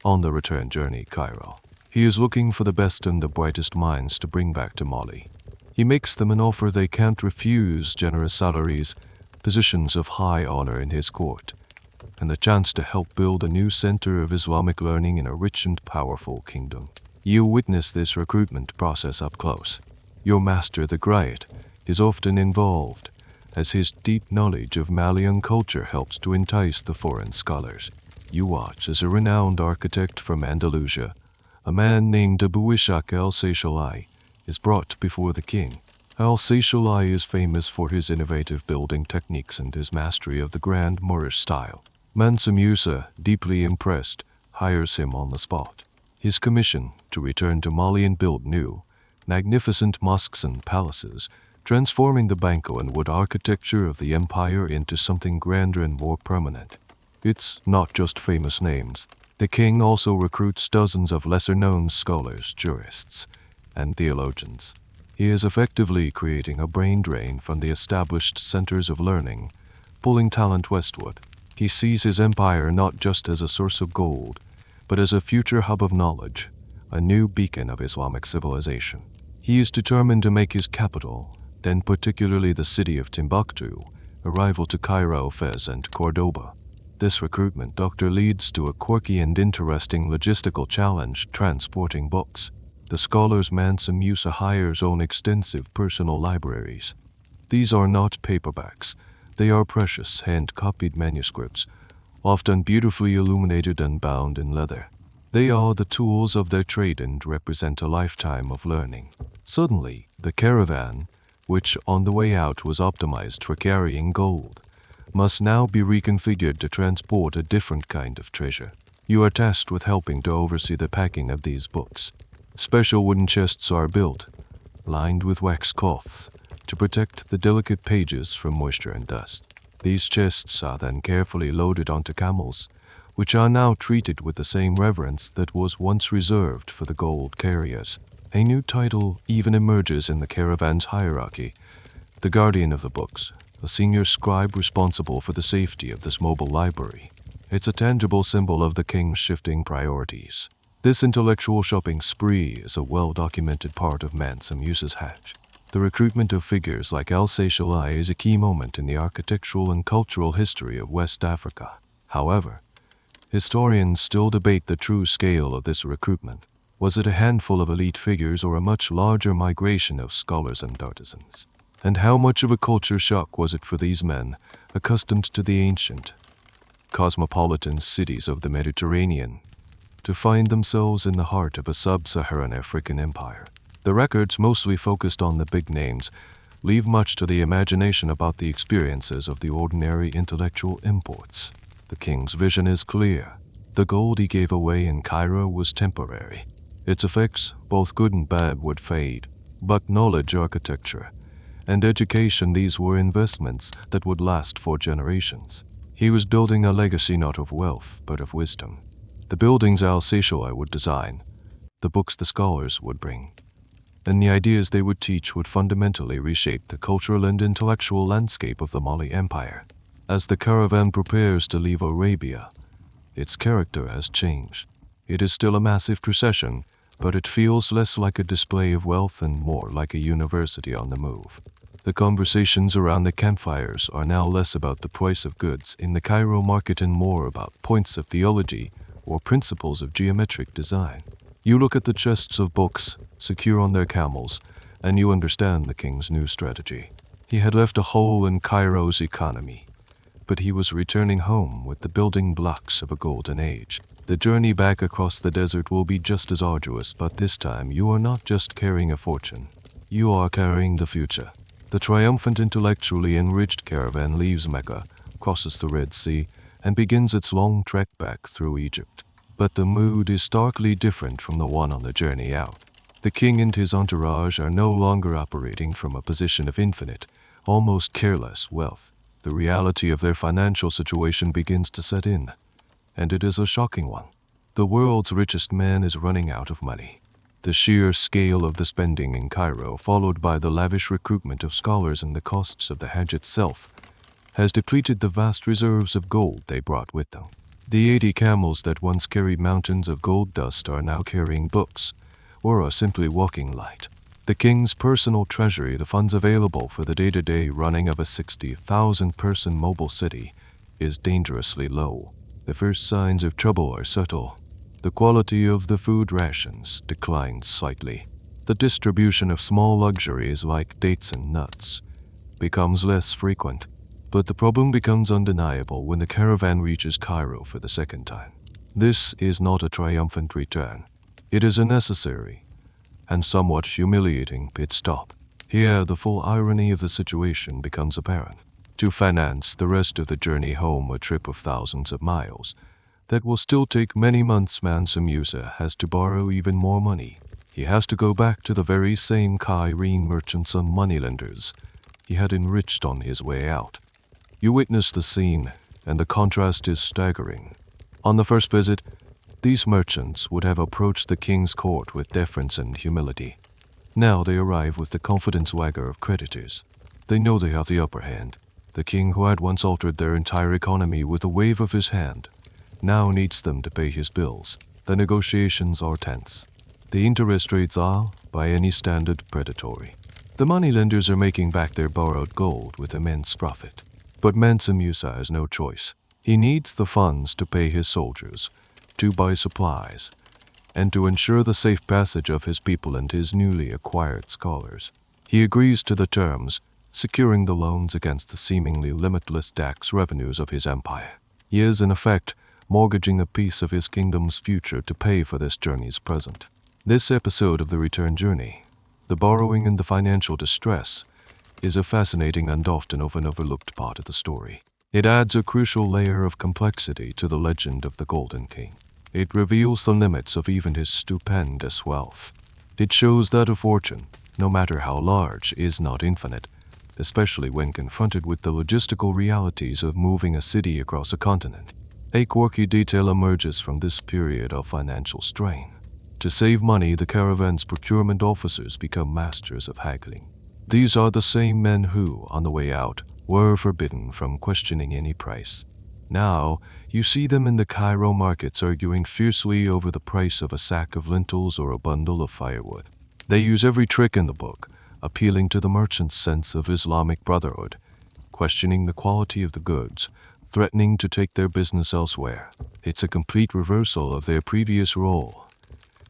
A: On the return journey, Cairo, he is looking for the best and the brightest minds to bring back to Mali. He makes them an offer they can't refuse: generous salaries, positions of high honor in his court, and the chance to help build a new center of Islamic learning in a rich and powerful kingdom. You witness this recruitment process up close. Your master, the Griot, is often involved, as his deep knowledge of Malian culture helps to entice the foreign scholars. You watch as a renowned architect from Andalusia, a man named Abu Ishaq al-Seychellai, is brought before the king. Al-Seychellai is famous for his innovative building techniques and his mastery of the grand Moorish style. Mansa Musa, deeply impressed, hires him on the spot. His commission: to return to Mali and build new, magnificent mosques and palaces, transforming the Banco and wood architecture of the empire into something grander and more permanent. It's not just famous names. The king also recruits dozens of lesser-known scholars, jurists, and theologians. He is effectively creating a brain drain from the established centers of learning, pulling talent westward. He sees his empire not just as a source of gold, but as a future hub of knowledge, a new beacon of Islamic civilization. He is determined to make his capital, and particularly the city of Timbuktu, a rival to Cairo, Fez, and Cordoba. This recruitment doctor leads to a quirky and interesting logistical challenge: transporting books. The scholar's Mansa Musa hires own extensive personal libraries. These are not paperbacks. They are precious, hand-copied manuscripts, often beautifully illuminated and bound in leather. They are the tools of their trade and represent a lifetime of learning. Suddenly, the caravan, which on the way out was optimized for carrying gold, must now be reconfigured to transport a different kind of treasure. You are tasked with helping to oversee the packing of these books. Special wooden chests are built, lined with wax cloth, to protect the delicate pages from moisture and dust. These chests are then carefully loaded onto camels, which are now treated with the same reverence that was once reserved for the gold carriers. A new title even emerges in the caravan's hierarchy: the guardian of the books, a senior scribe responsible for the safety of this mobile library. It's a tangible symbol of the king's shifting priorities. This intellectual shopping spree is a well-documented part of Mansa Musa's Hajj. The recruitment of figures like al-Seychellai is a key moment in the architectural and cultural history of West Africa. However, historians still debate the true scale of this recruitment. Was it a handful of elite figures or a much larger migration of scholars and artisans? And how much of a culture shock was it for these men, accustomed to the ancient, cosmopolitan cities of the Mediterranean, to find themselves in the heart of a sub-Saharan African empire? The records, mostly focused on the big names, leave much to the imagination about the experiences of the ordinary intellectual imports. The king's vision is clear. The gold he gave away in Cairo was temporary. Its effects, both good and bad, would fade. But knowledge, architecture, and education, these were investments that would last for generations. He was building a legacy not of wealth, but of wisdom. The buildings al-Seychellai would design, the books the scholars would bring, and the ideas they would teach would fundamentally reshape the cultural and intellectual landscape of the Mali Empire. As the caravan prepares to leave Arabia, its character has changed. It is still a massive procession, but it feels less like a display of wealth and more like a university on the move. The conversations around the campfires are now less about the price of goods in the Cairo market and more about points of theology or principles of geometric design. You look at the chests of books, secure on their camels, And you understand the king's new strategy. He had left a hole in Cairo's economy, but he was returning home with the building blocks of a golden age. The journey back across the desert will be just as arduous, but this time you are not just carrying a fortune. You are carrying the future. The triumphant, intellectually enriched caravan leaves Mecca, crosses the Red Sea, and begins its long trek back through Egypt. But the mood is starkly different from the one on the journey out. The king and his entourage are no longer operating from a position of infinite, almost careless wealth. The reality of their financial situation begins to set in, and it is a shocking one. The world's richest man is running out of money. The sheer scale of the spending in Cairo, followed by the lavish recruitment of scholars and the costs of the Hajj itself, has depleted the vast reserves of gold they brought with them. The 80 camels that once carried mountains of gold dust are now carrying books, or are simply walking light. The king's personal treasury, the funds available for the day-to-day running of a 60,000-person mobile city, is dangerously low. The first signs of trouble are subtle. The quality of the food rations declines slightly. The distribution of small luxuries like dates and nuts becomes less frequent. But the problem becomes undeniable when the caravan reaches Cairo for the second time. This is not a triumphant return. It is a necessary and somewhat humiliating pit stop. Here, the full irony of the situation becomes apparent. To finance the rest of the journey home, a trip of thousands of miles that will still take many months, Mansa Musa has to borrow even more money. He has to go back to the very same Cairene merchants and moneylenders he had enriched on his way out. You witness the scene, and the contrast is staggering. On the first visit, these merchants would have approached the king's court with deference and humility. Now they arrive with the confident swagger of creditors. They know they have the upper hand. The king, who had once altered their entire economy with a wave of his hand, now needs them to pay his bills. The negotiations are tense. The interest rates are, by any standard, predatory. The moneylenders are making back their borrowed gold with immense profit. But Mansa Musa has no choice. He needs the funds to pay his soldiers, to buy supplies, and to ensure the safe passage of his people and his newly acquired scholars. He agrees to the terms, securing the loans against the seemingly limitless tax revenues of his empire. He is, in effect, mortgaging a piece of his kingdom's future to pay for this journey's present. This episode of the return journey, the borrowing and the financial distress, is a fascinating and often overlooked part of the story. It adds a crucial layer of complexity to the legend of the Golden King. It reveals the limits of even his stupendous wealth. It shows that a fortune, no matter how large, is not infinite, especially when confronted with the logistical realities of moving a city across a continent. A quirky detail emerges from this period of financial strain. To save money, the caravan's procurement officers become masters of haggling. These are the same men who, on the way out, were forbidden from questioning any price. Now, you see them in the Cairo markets arguing fiercely over the price of a sack of lentils or a bundle of firewood. They use every trick in the book, appealing to the merchant's sense of Islamic brotherhood, questioning the quality of the goods, threatening to take their business elsewhere. It's a complete reversal of their previous role,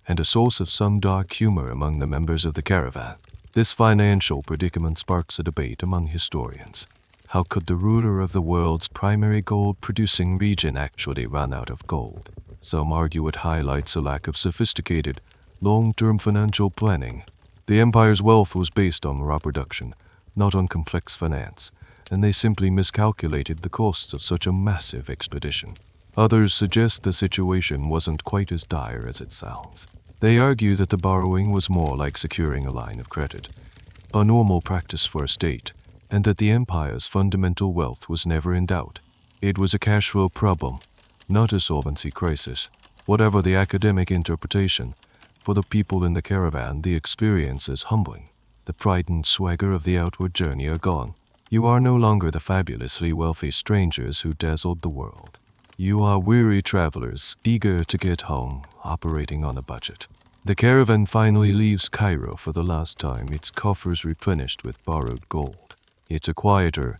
A: and a source of some dark humor among the members of the caravan. This financial predicament sparks a debate among historians. How could the ruler of the world's primary gold-producing region actually run out of gold? Some argue it highlights a lack of sophisticated, long-term financial planning. The empire's wealth was based on raw production, not on complex finance, and they simply miscalculated the costs of such a massive expedition. Others suggest the situation wasn't quite as dire as it sounds. They argue that the borrowing was more like securing a line of credit, a normal practice for a state, and that the empire's fundamental wealth was never in doubt. It was a cash flow problem, not a solvency crisis. Whatever the academic interpretation, for the people in the caravan, the experience is humbling. The pride and swagger of the outward journey are gone. You are no longer the fabulously wealthy strangers who dazzled the world. You are weary travelers, eager to get home, operating on a budget. The caravan finally leaves Cairo for the last time, its coffers replenished with borrowed gold. It's a quieter,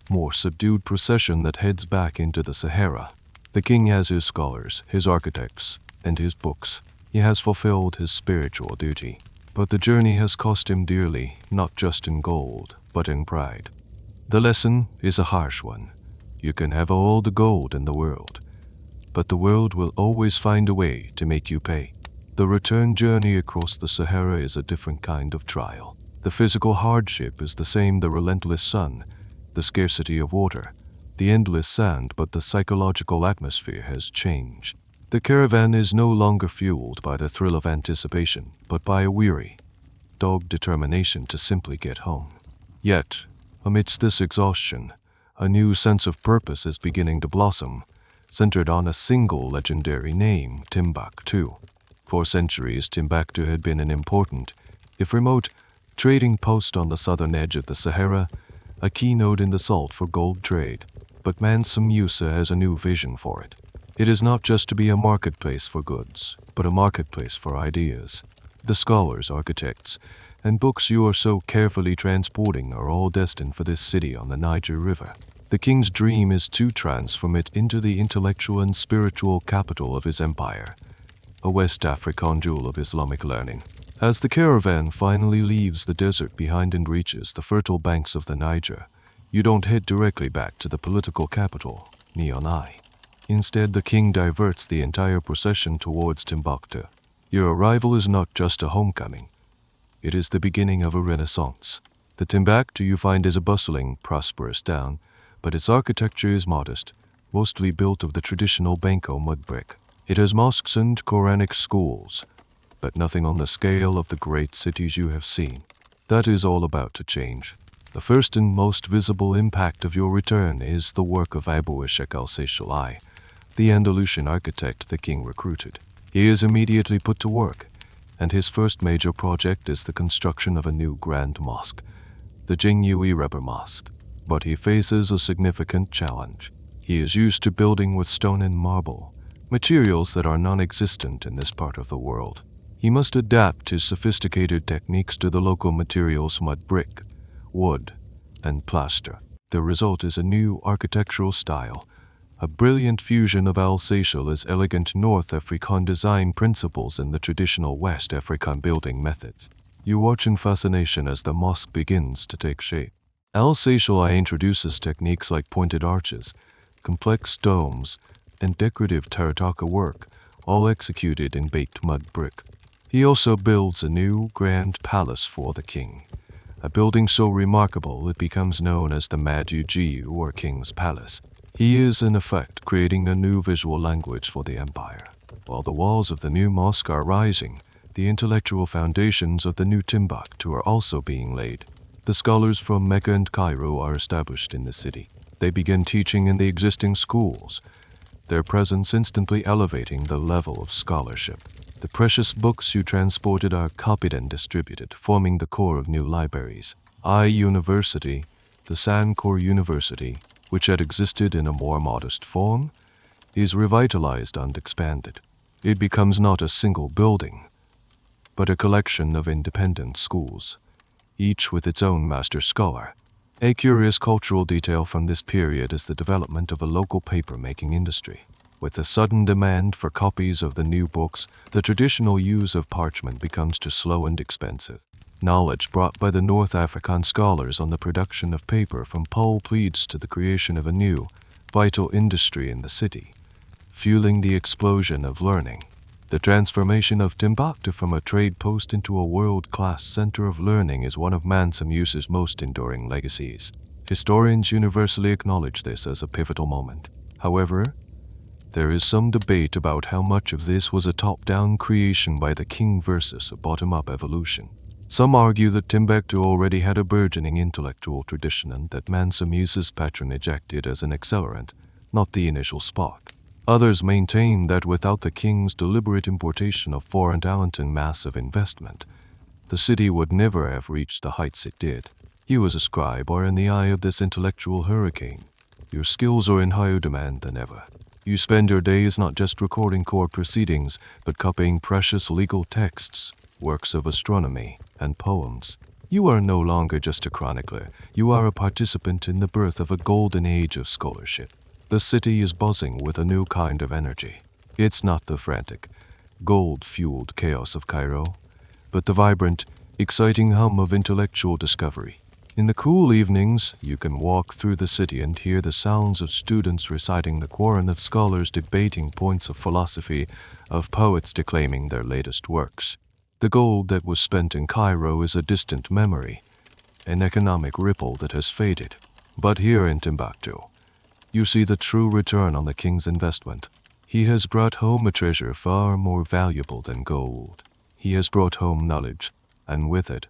A: more subdued procession that heads back into the Sahara. The king has his scholars, his architects, and his books. He has fulfilled his spiritual duty. But the journey has cost him dearly, not just in gold, but in pride. The lesson is a harsh one. You can have all the gold in the world, but the world will always find a way to make you pay. The return journey across the Sahara is a different kind of trial. The physical hardship is the same: the relentless sun, the scarcity of water, the endless sand, but the psychological atmosphere has changed. The caravan is no longer fueled by the thrill of anticipation, but by a weary, dogged determination to simply get home. Yet, amidst this exhaustion, a new sense of purpose is beginning to blossom, centered on a single legendary name, Timbuktu. For centuries, Timbuktu had been an important, if remote, trading post on the southern edge of the Sahara, a keynote in the salt for gold trade. But Mansa Musa has a new vision for it. It is not just to be a marketplace for goods, but a marketplace for ideas. The scholars, architects, and books you are so carefully transporting are all destined for this city on the Niger River. The king's dream is to transform it into the intellectual and spiritual capital of his empire, a West African jewel of Islamic learning. As the caravan finally leaves the desert behind and reaches the fertile banks of the Niger, you don't head directly back to the political capital, Niamey. Instead, the king diverts the entire procession towards Timbuktu. Your arrival is not just a homecoming. It is the beginning of a renaissance. The Timbuktu you find is a bustling, prosperous town, but its architecture is modest, mostly built of the traditional Banco mud brick. It has mosques and Quranic schools, but nothing on the scale of the great cities you have seen. That is all about to change. The first and most visible impact of your return is the work of Abu Ishaq al-Seychelles, the Andalusian architect the king recruited. He is immediately put to work, and his first major project is the construction of a new grand mosque, the Jingyui Rebbe Mosque. But he faces a significant challenge. He is used to building with stone and marble, materials that are non-existent in this part of the world. He must adapt his sophisticated techniques to the local materials: mud brick, wood, and plaster. The result is a new architectural style, a brilliant fusion of Alsatia's elegant North African design principles and the traditional West African building methods. You watch in fascination as the mosque begins to take shape. Al-Seychelles introduces techniques like pointed arches, complex domes, and decorative terracotta work, all executed in baked mud brick. He also builds a new grand palace for the king, a building so remarkable it becomes known as the Madujiu, or King's Palace. He is, in effect, creating a new visual language for the empire. While the walls of the new mosque are rising, the intellectual foundations of the new Timbuktu are also being laid. The scholars from Mecca and Cairo are established in the city. They begin teaching in the existing schools, their presence instantly elevating the level of scholarship. The precious books you transported are copied and distributed, forming the core of new libraries. University, the Sankore University, which had existed in a more modest form, is revitalized and expanded. It becomes not a single building, but a collection of independent schools, each with its own master scholar. A curious cultural detail from this period is the development of a local paper-making industry. With the sudden demand for copies of the new books, the traditional use of parchment becomes too slow and expensive. Knowledge brought by the North African scholars on the production of paper from pulp leads to the creation of a new, vital industry in the city, fueling the explosion of learning. The transformation of Timbuktu from a trade post into a world-class center of learning is one of Mansa Musa's most enduring legacies. Historians universally acknowledge this as a pivotal moment. However, there is some debate about how much of this was a top-down creation by the king versus a bottom-up evolution. Some argue that Timbuktu already had a burgeoning intellectual tradition and that Mansa Musa's patronage acted as an accelerant, not the initial spark. Others maintain that without the king's deliberate importation of foreign talent and massive investment, the city would never have reached the heights it did. You as a scribe are in the eye of this intellectual hurricane. Your skills are in higher demand than ever. You spend your days not just recording court proceedings, but copying precious legal texts, works of astronomy, and poems. You are no longer just a chronicler. You are a participant in the birth of a golden age of scholarship. The city is buzzing with a new kind of energy. It's not the frantic, gold-fueled chaos of Cairo, but the vibrant, exciting hum of intellectual discovery. In the cool evenings, you can walk through the city and hear the sounds of students reciting the Quran, of scholars debating points of philosophy, of poets declaiming their latest works. The gold that was spent in Cairo is a distant memory, an economic ripple that has faded. But here in Timbuktu, you see the true return on the king's investment. He has brought home a treasure far more valuable than gold. He has brought home knowledge, and with it,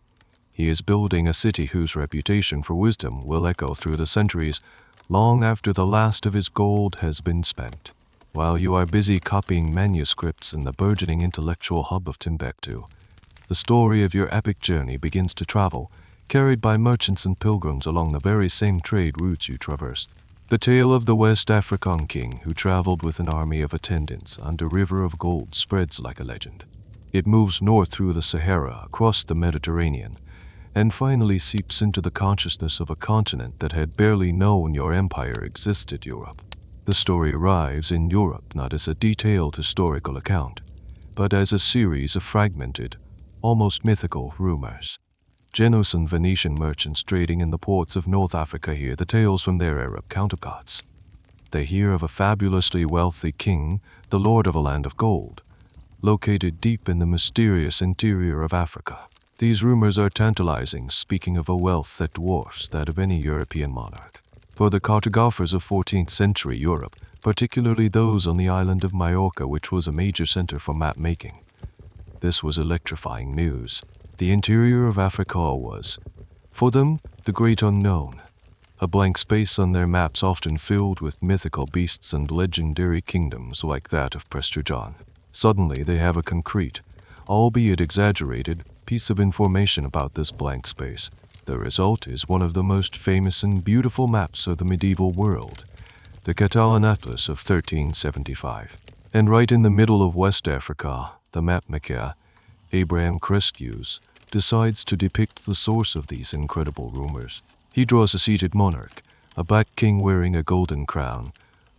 A: he is building a city whose reputation for wisdom will echo through the centuries, long after the last of his gold has been spent. While you are busy copying manuscripts in the burgeoning intellectual hub of Timbuktu, the story of your epic journey begins to travel, carried by merchants and pilgrims along the very same trade routes you traversed. The tale of the West African king who traveled with an army of attendants under river of gold spreads like a legend. It moves north through the Sahara, across the Mediterranean, and finally seeps into the consciousness of a continent that had barely known your empire existed, Europe. The story arrives in Europe not as a detailed historical account, but as a series of fragmented, almost mythical rumors. Genoese and Venetian merchants trading in the ports of North Africa hear the tales from their Arab counterparts. They hear of a fabulously wealthy king, the lord of a land of gold, located deep in the mysterious interior of Africa. These rumors are tantalizing, speaking of a wealth that dwarfs that of any European monarch. For the cartographers of 14th century Europe, particularly those on the island of Majorca, which was a major center for map-making, this was electrifying news. The interior of Africa was, for them, the great unknown, a blank space on their maps often filled with mythical beasts and legendary kingdoms like that of Prester John. Suddenly they have a concrete, albeit exaggerated, piece of information about this blank space. The result is one of the most famous and beautiful maps of the medieval world, the Catalan Atlas of 1375. And right in the middle of West Africa, the mapmaker, Abraham Cresques, decides to depict the source of these incredible rumors. He draws a seated monarch, a black king wearing a golden crown,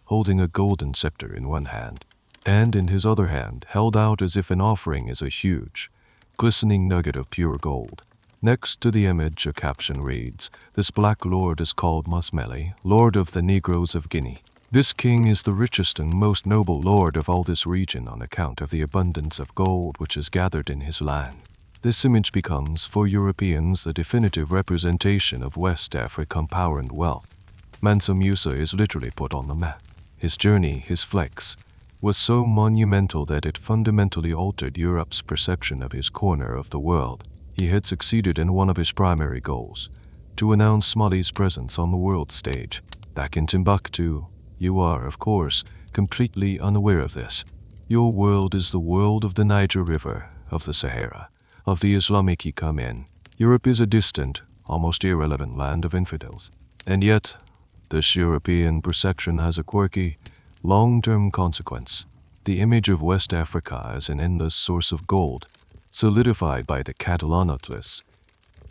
A: holding a golden scepter in one hand, and in his other hand, held out as if an offering, is a huge, glistening nugget of pure gold. Next to the image, a caption reads, "This black lord is called Masmele, lord of the Negroes of Guinea. This king is the richest and most noble lord of all this region on account of the abundance of gold which is gathered in his land." This image becomes, for Europeans, a definitive representation of West African power and wealth. Mansa Musa is literally put on the map. His journey, his flex, was so monumental that it fundamentally altered Europe's perception of his corner of the world. He had succeeded in one of his primary goals, to announce Mali's presence on the world stage. Back in Timbuktu, you are, of course, completely unaware of this. Your world is the world of the Niger River, of the Sahara, of the Islamic Yemen. Europe is a distant, almost irrelevant land of infidels. And yet, this European perception has a quirky, long-term consequence. The image of West Africa as an endless source of gold, solidified by the Catalan Atlas,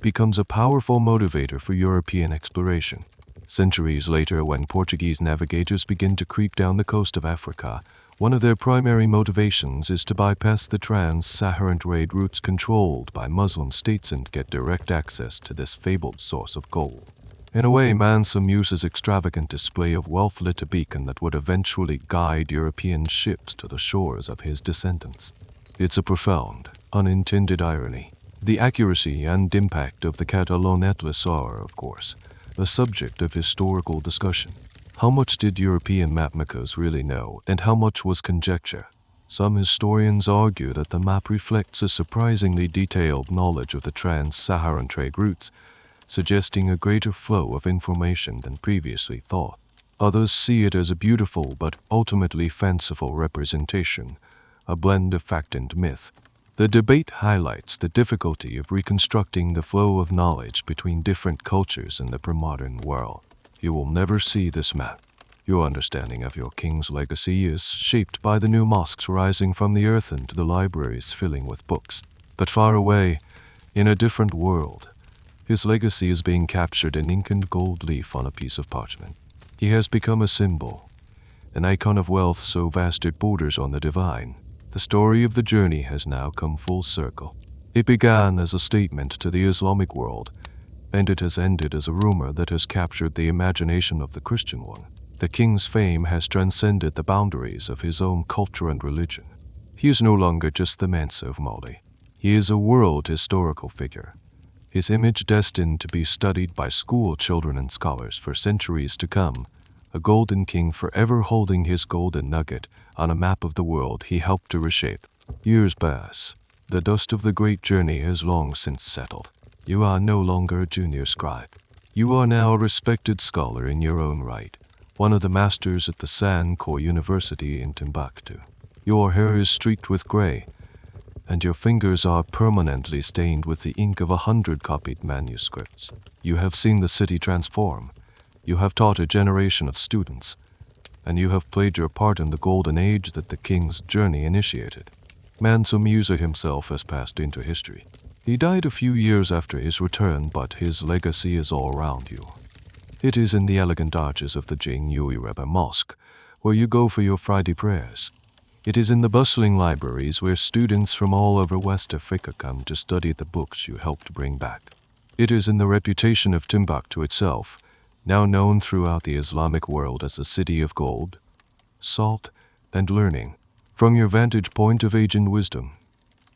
A: becomes a powerful motivator for European exploration. Centuries later, when Portuguese navigators begin to creep down the coast of Africa, one of their primary motivations is to bypass the trans-Saharan trade routes controlled by Muslim states and get direct access to this fabled source of gold. In a way, Mansa Musa's extravagant display of wealth lit a beacon that would eventually guide European ships to the shores of his descendants. It's a profound, unintended irony. The accuracy and impact of the Catalan Atlas are, of course, a subject of historical discussion. How much did European mapmakers really know, and how much was conjecture? Some historians argue that the map reflects a surprisingly detailed knowledge of the trans-Saharan trade routes, suggesting a greater flow of information than previously thought. Others see it as a beautiful but ultimately fanciful representation, a blend of fact and myth. The debate highlights the difficulty of reconstructing the flow of knowledge between different cultures in the pre-modern world. You will never see this map. Your understanding of your king's legacy is shaped by the new mosques rising from the earth and the libraries filling with books. But far away, in a different world, his legacy is being captured in ink and gold leaf on a piece of parchment. He has become a symbol, an icon of wealth so vast it borders on the divine. The story of the journey has now come full circle. It began as a statement to the Islamic world, and it has ended as a rumor that has captured the imagination of the Christian one. The king's fame has transcended the boundaries of his own culture and religion. He is no longer just the Mansa of Mali. He is a world historical figure, his image destined to be studied by school children and scholars for centuries to come, a golden king forever holding his golden nugget on a map of the world he helped to reshape. Years pass. The dust of the great journey has long since settled. You are no longer a junior scribe. You are now a respected scholar in your own right, one of the masters at the Sankore University in Timbuktu. Your hair is streaked with gray, and your fingers are permanently stained with the ink of 100 copied manuscripts. You have seen the city transform. You have taught a generation of students, and you have played your part in the golden age that the king's journey initiated. Mansa Musa himself has passed into history. He died a few years after his return, but his legacy is all around you. It is in the elegant arches of the Jingyui Rebbe Mosque, where you go for your Friday prayers. It is in the bustling libraries where students from all over West Africa come to study the books you helped bring back. It is in the reputation of Timbuktu itself, now known throughout the Islamic world as a city of gold, salt, and learning. From your vantage point of age and wisdom,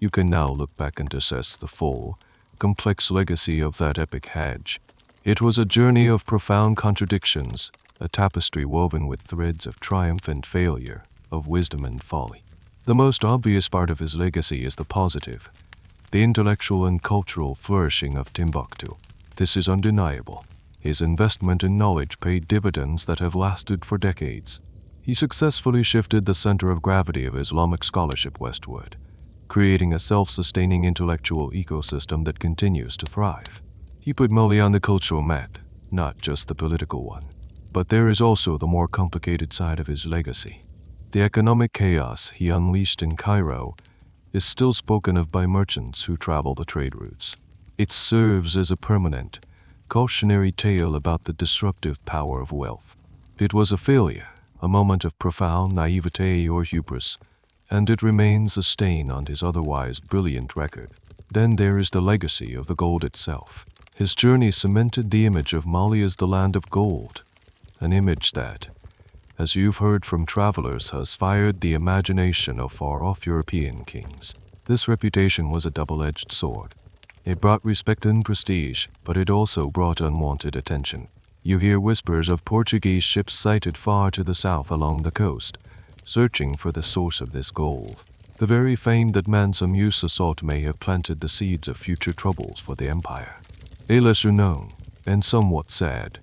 A: you can now look back and assess the full, complex legacy of that epic Hajj. It was a journey of profound contradictions, a tapestry woven with threads of triumph and failure, of wisdom and folly. The most obvious part of his legacy is the positive, the intellectual and cultural flourishing of Timbuktu. This is undeniable. His investment in knowledge paid dividends that have lasted for decades. He successfully shifted the center of gravity of Islamic scholarship westward, creating a self-sustaining intellectual ecosystem that continues to thrive. He put Mali on the cultural map, not just the political one. But there is also the more complicated side of his legacy. The economic chaos he unleashed in Cairo is still spoken of by merchants who travel the trade routes. It serves as a permanent, cautionary tale about the disruptive power of wealth. It was a failure, a moment of profound naivete or hubris, and it remains a stain on his otherwise brilliant record. Then there is the legacy of the gold itself. His journey cemented the image of Mali as the land of gold, an image that, as you've heard from travelers, has fired the imagination of far-off European kings. This reputation was a double-edged sword. It brought respect and prestige, but it also brought unwanted attention. You hear whispers of Portuguese ships sighted far to the south along the coast, searching for the source of this gold. The very fame that Mansa Musa sought may have planted the seeds of future troubles for the empire. A lesser known, and somewhat sad,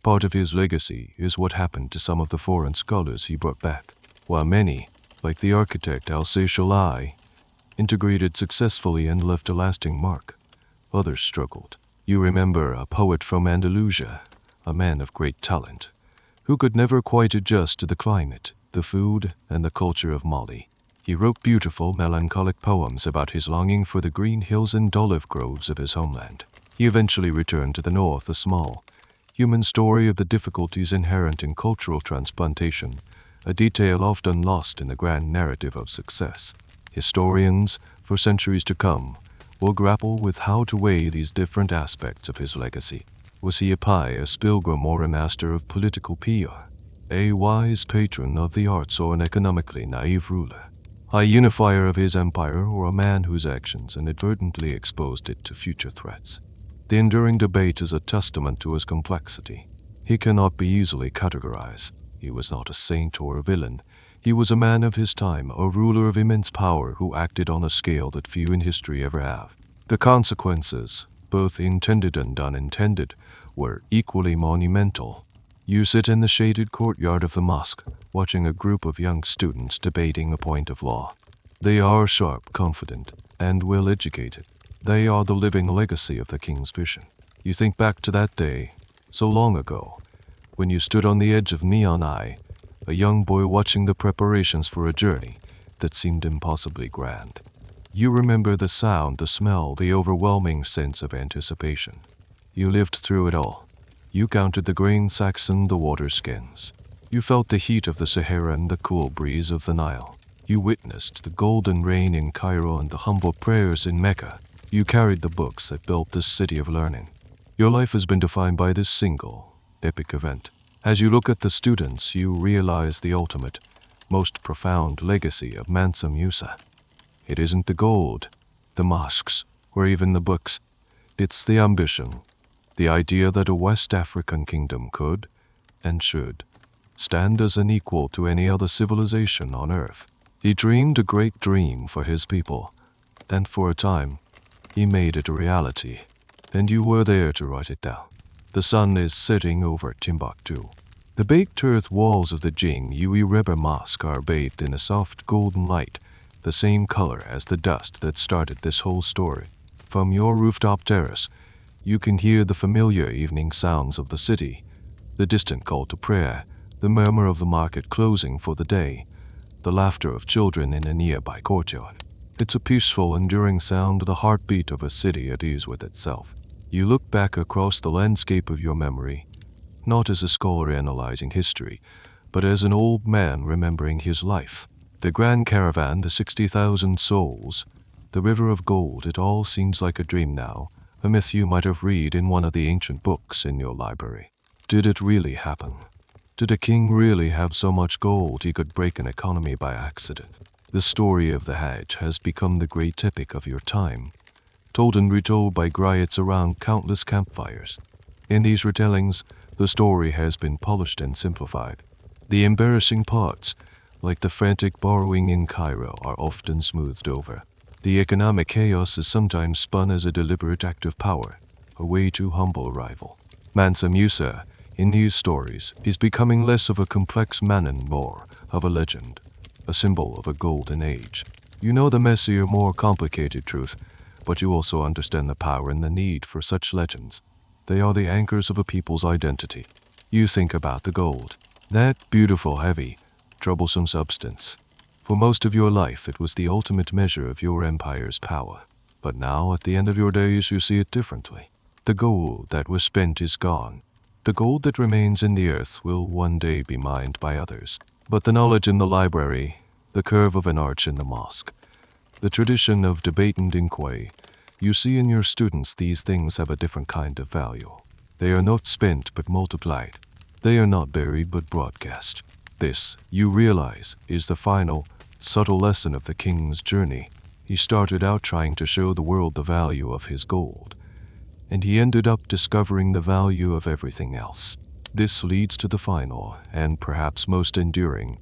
A: part of his legacy is what happened to some of the foreign scholars he brought back. While many, like the architect Al-Seychellai, integrated successfully and left a lasting mark, others struggled. You remember a poet from Andalusia, a man of great talent, who could never quite adjust to the climate, the food, and the culture of Mali. He wrote beautiful, melancholic poems about his longing for the green hills and olive groves of his homeland. He eventually returned to the north, a small, human story of the difficulties inherent in cultural transplantation, a detail often lost in the grand narrative of success. Historians, for centuries to come, will grapple with how to weigh these different aspects of his legacy. Was he a pious pilgrim or a master of political PR? A wise patron of the arts or an economically naive ruler? A unifier of his empire or a man whose actions inadvertently exposed it to future threats? The enduring debate is a testament to his complexity. He cannot be easily categorized. He was not a saint or a villain. He was a man of his time, a ruler of immense power who acted on a scale that few in history ever have. The consequences, both intended and unintended, were equally monumental. You sit in the shaded courtyard of the mosque, watching a group of young students debating a point of law. They are sharp, confident, and well-educated. They are the living legacy of the king's vision. You think back to that day, so long ago, when you stood on the edge of Neon Eye, a young boy watching the preparations for a journey that seemed impossibly grand. You remember the sound, the smell, the overwhelming sense of anticipation. You lived through it all. You counted the grain sacks and the water skins. You felt the heat of the Sahara and the cool breeze of the Nile. You witnessed the golden rain in Cairo and the humble prayers in Mecca. You carried the books that built this city of learning. Your life has been defined by this single, epic event. As you look at the students, you realize the ultimate, most profound legacy of Mansa Musa. It isn't the gold, the mosques, or even the books. It's the ambition, the idea that a West African kingdom could, and should, stand as an equal to any other civilization on earth. He dreamed a great dream for his people, and for a time, he made it a reality, and you were there to write it down. The sun is setting over Timbuktu. The baked earth walls of the Jing-Yui River Mosque are bathed in a soft golden light, the same color as the dust that started this whole story. From your rooftop terrace, you can hear the familiar evening sounds of the city, the distant call to prayer, the murmur of the market closing for the day, the laughter of children in a nearby courtyard. It's a peaceful, enduring sound, the heartbeat of a city at ease with itself. You look back across the landscape of your memory, not as a scholar analyzing history, but as an old man remembering his life. The grand caravan, the 60,000 souls, the river of gold, it all seems like a dream now, a myth you might have read in one of the ancient books in your library. Did it really happen? Did a king really have so much gold he could break an economy by accident? The story of the Hajj has become the great epic of your time, told and retold by griots around countless campfires. In these retellings, the story has been polished and simplified. The embarrassing parts, like the frantic borrowing in Cairo, are often smoothed over. The economic chaos is sometimes spun as a deliberate act of power, a way to humble a rival. Mansa Musa, in these stories, is becoming less of a complex man and more of a legend, a symbol of a golden age. You know the messier, more complicated truth, but you also understand the power and the need for such legends. They are the anchors of a people's identity. You think about the gold, that beautiful, heavy, troublesome substance. For most of your life, it was the ultimate measure of your empire's power. But now, at the end of your days, you see it differently. The gold that was spent is gone. The gold that remains in the earth will one day be mined by others. But the knowledge in the library, the curve of an arch in the mosque, the tradition of debate and inquiry, you see in your students, these things have a different kind of value. They are not spent but multiplied. They are not buried but broadcast. This, you realize, is the final, subtle lesson of the king's journey. He started out trying to show the world the value of his gold, and he ended up discovering the value of everything else. This leads to the final, and perhaps most enduring,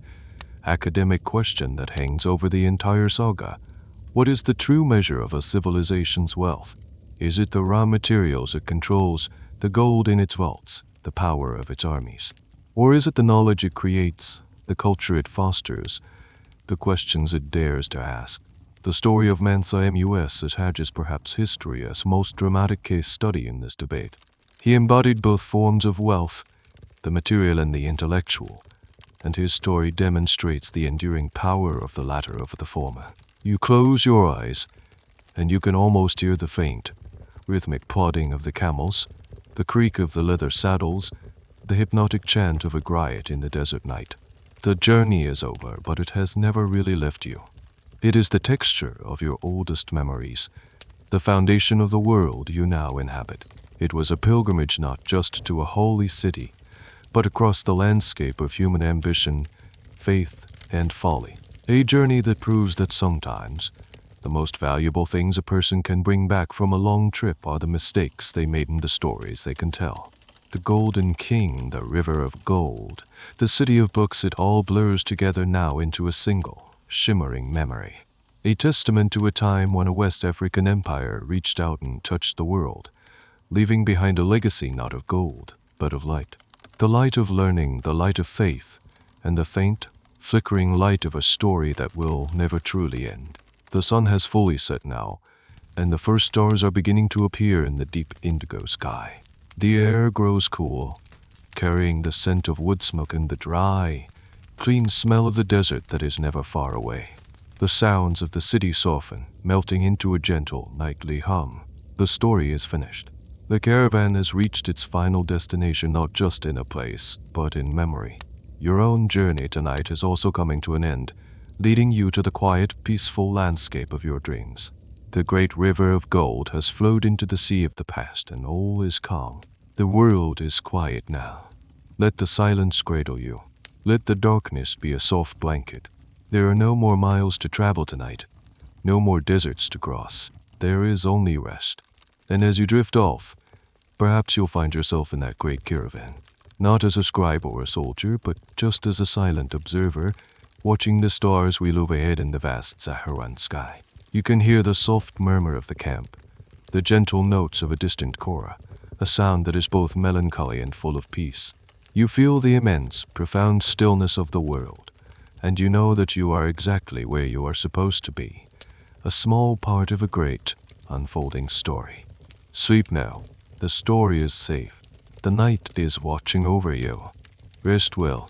A: academic question that hangs over the entire saga. What is the true measure of a civilization's wealth? Is it the raw materials it controls, the gold in its vaults, the power of its armies? Or is it the knowledge it creates, the culture it fosters, the questions it dares to ask? The story of Mansa Musa's Hajj is perhaps history's most dramatic case study in this debate. He embodied both forms of wealth, the material and the intellectual, and his story demonstrates the enduring power of the latter over the former. You close your eyes, and you can almost hear the faint, rhythmic plodding of the camels, the creak of the leather saddles, the hypnotic chant of a griot in the desert night. The journey is over, but it has never really left you. It is the texture of your oldest memories, the foundation of the world you now inhabit. It was a pilgrimage not just to a holy city, but across the landscape of human ambition, faith, and folly. A journey that proves that sometimes the most valuable things a person can bring back from a long trip are the mistakes they made and the stories they can tell. The Golden King, the River of Gold, the City of Books, it all blurs together now into a single, shimmering memory. A testament to a time when a West African empire reached out and touched the world, leaving behind a legacy not of gold, but of light. The light of learning, the light of faith, and the faint, flickering light of a story that will never truly end. The sun has fully set now, and the first stars are beginning to appear in the deep indigo sky. The air grows cool, carrying the scent of wood smoke and the dry, clean smell of the desert that is never far away. The sounds of the city soften, melting into a gentle, nightly hum. The story is finished. The caravan has reached its final destination, not just in a place, but in memory. Your own journey tonight is also coming to an end, leading you to the quiet, peaceful landscape of your dreams. The great river of gold has flowed into the sea of the past, and all is calm. The world is quiet now. Let the silence cradle you. Let the darkness be a soft blanket. There are no more miles to travel tonight, no more deserts to cross. There is only rest. And as you drift off, perhaps you'll find yourself in that great caravan, not as a scribe or a soldier, but just as a silent observer, watching the stars wheel overhead in the vast Saharan sky. You can hear the soft murmur of the camp, the gentle notes of a distant kora, a sound that is both melancholy and full of peace. You feel the immense, profound stillness of the world, and you know that you are exactly where you are supposed to be, a small part of a great, unfolding story. Sleep now. The story is safe. The night is watching over you. Rest well,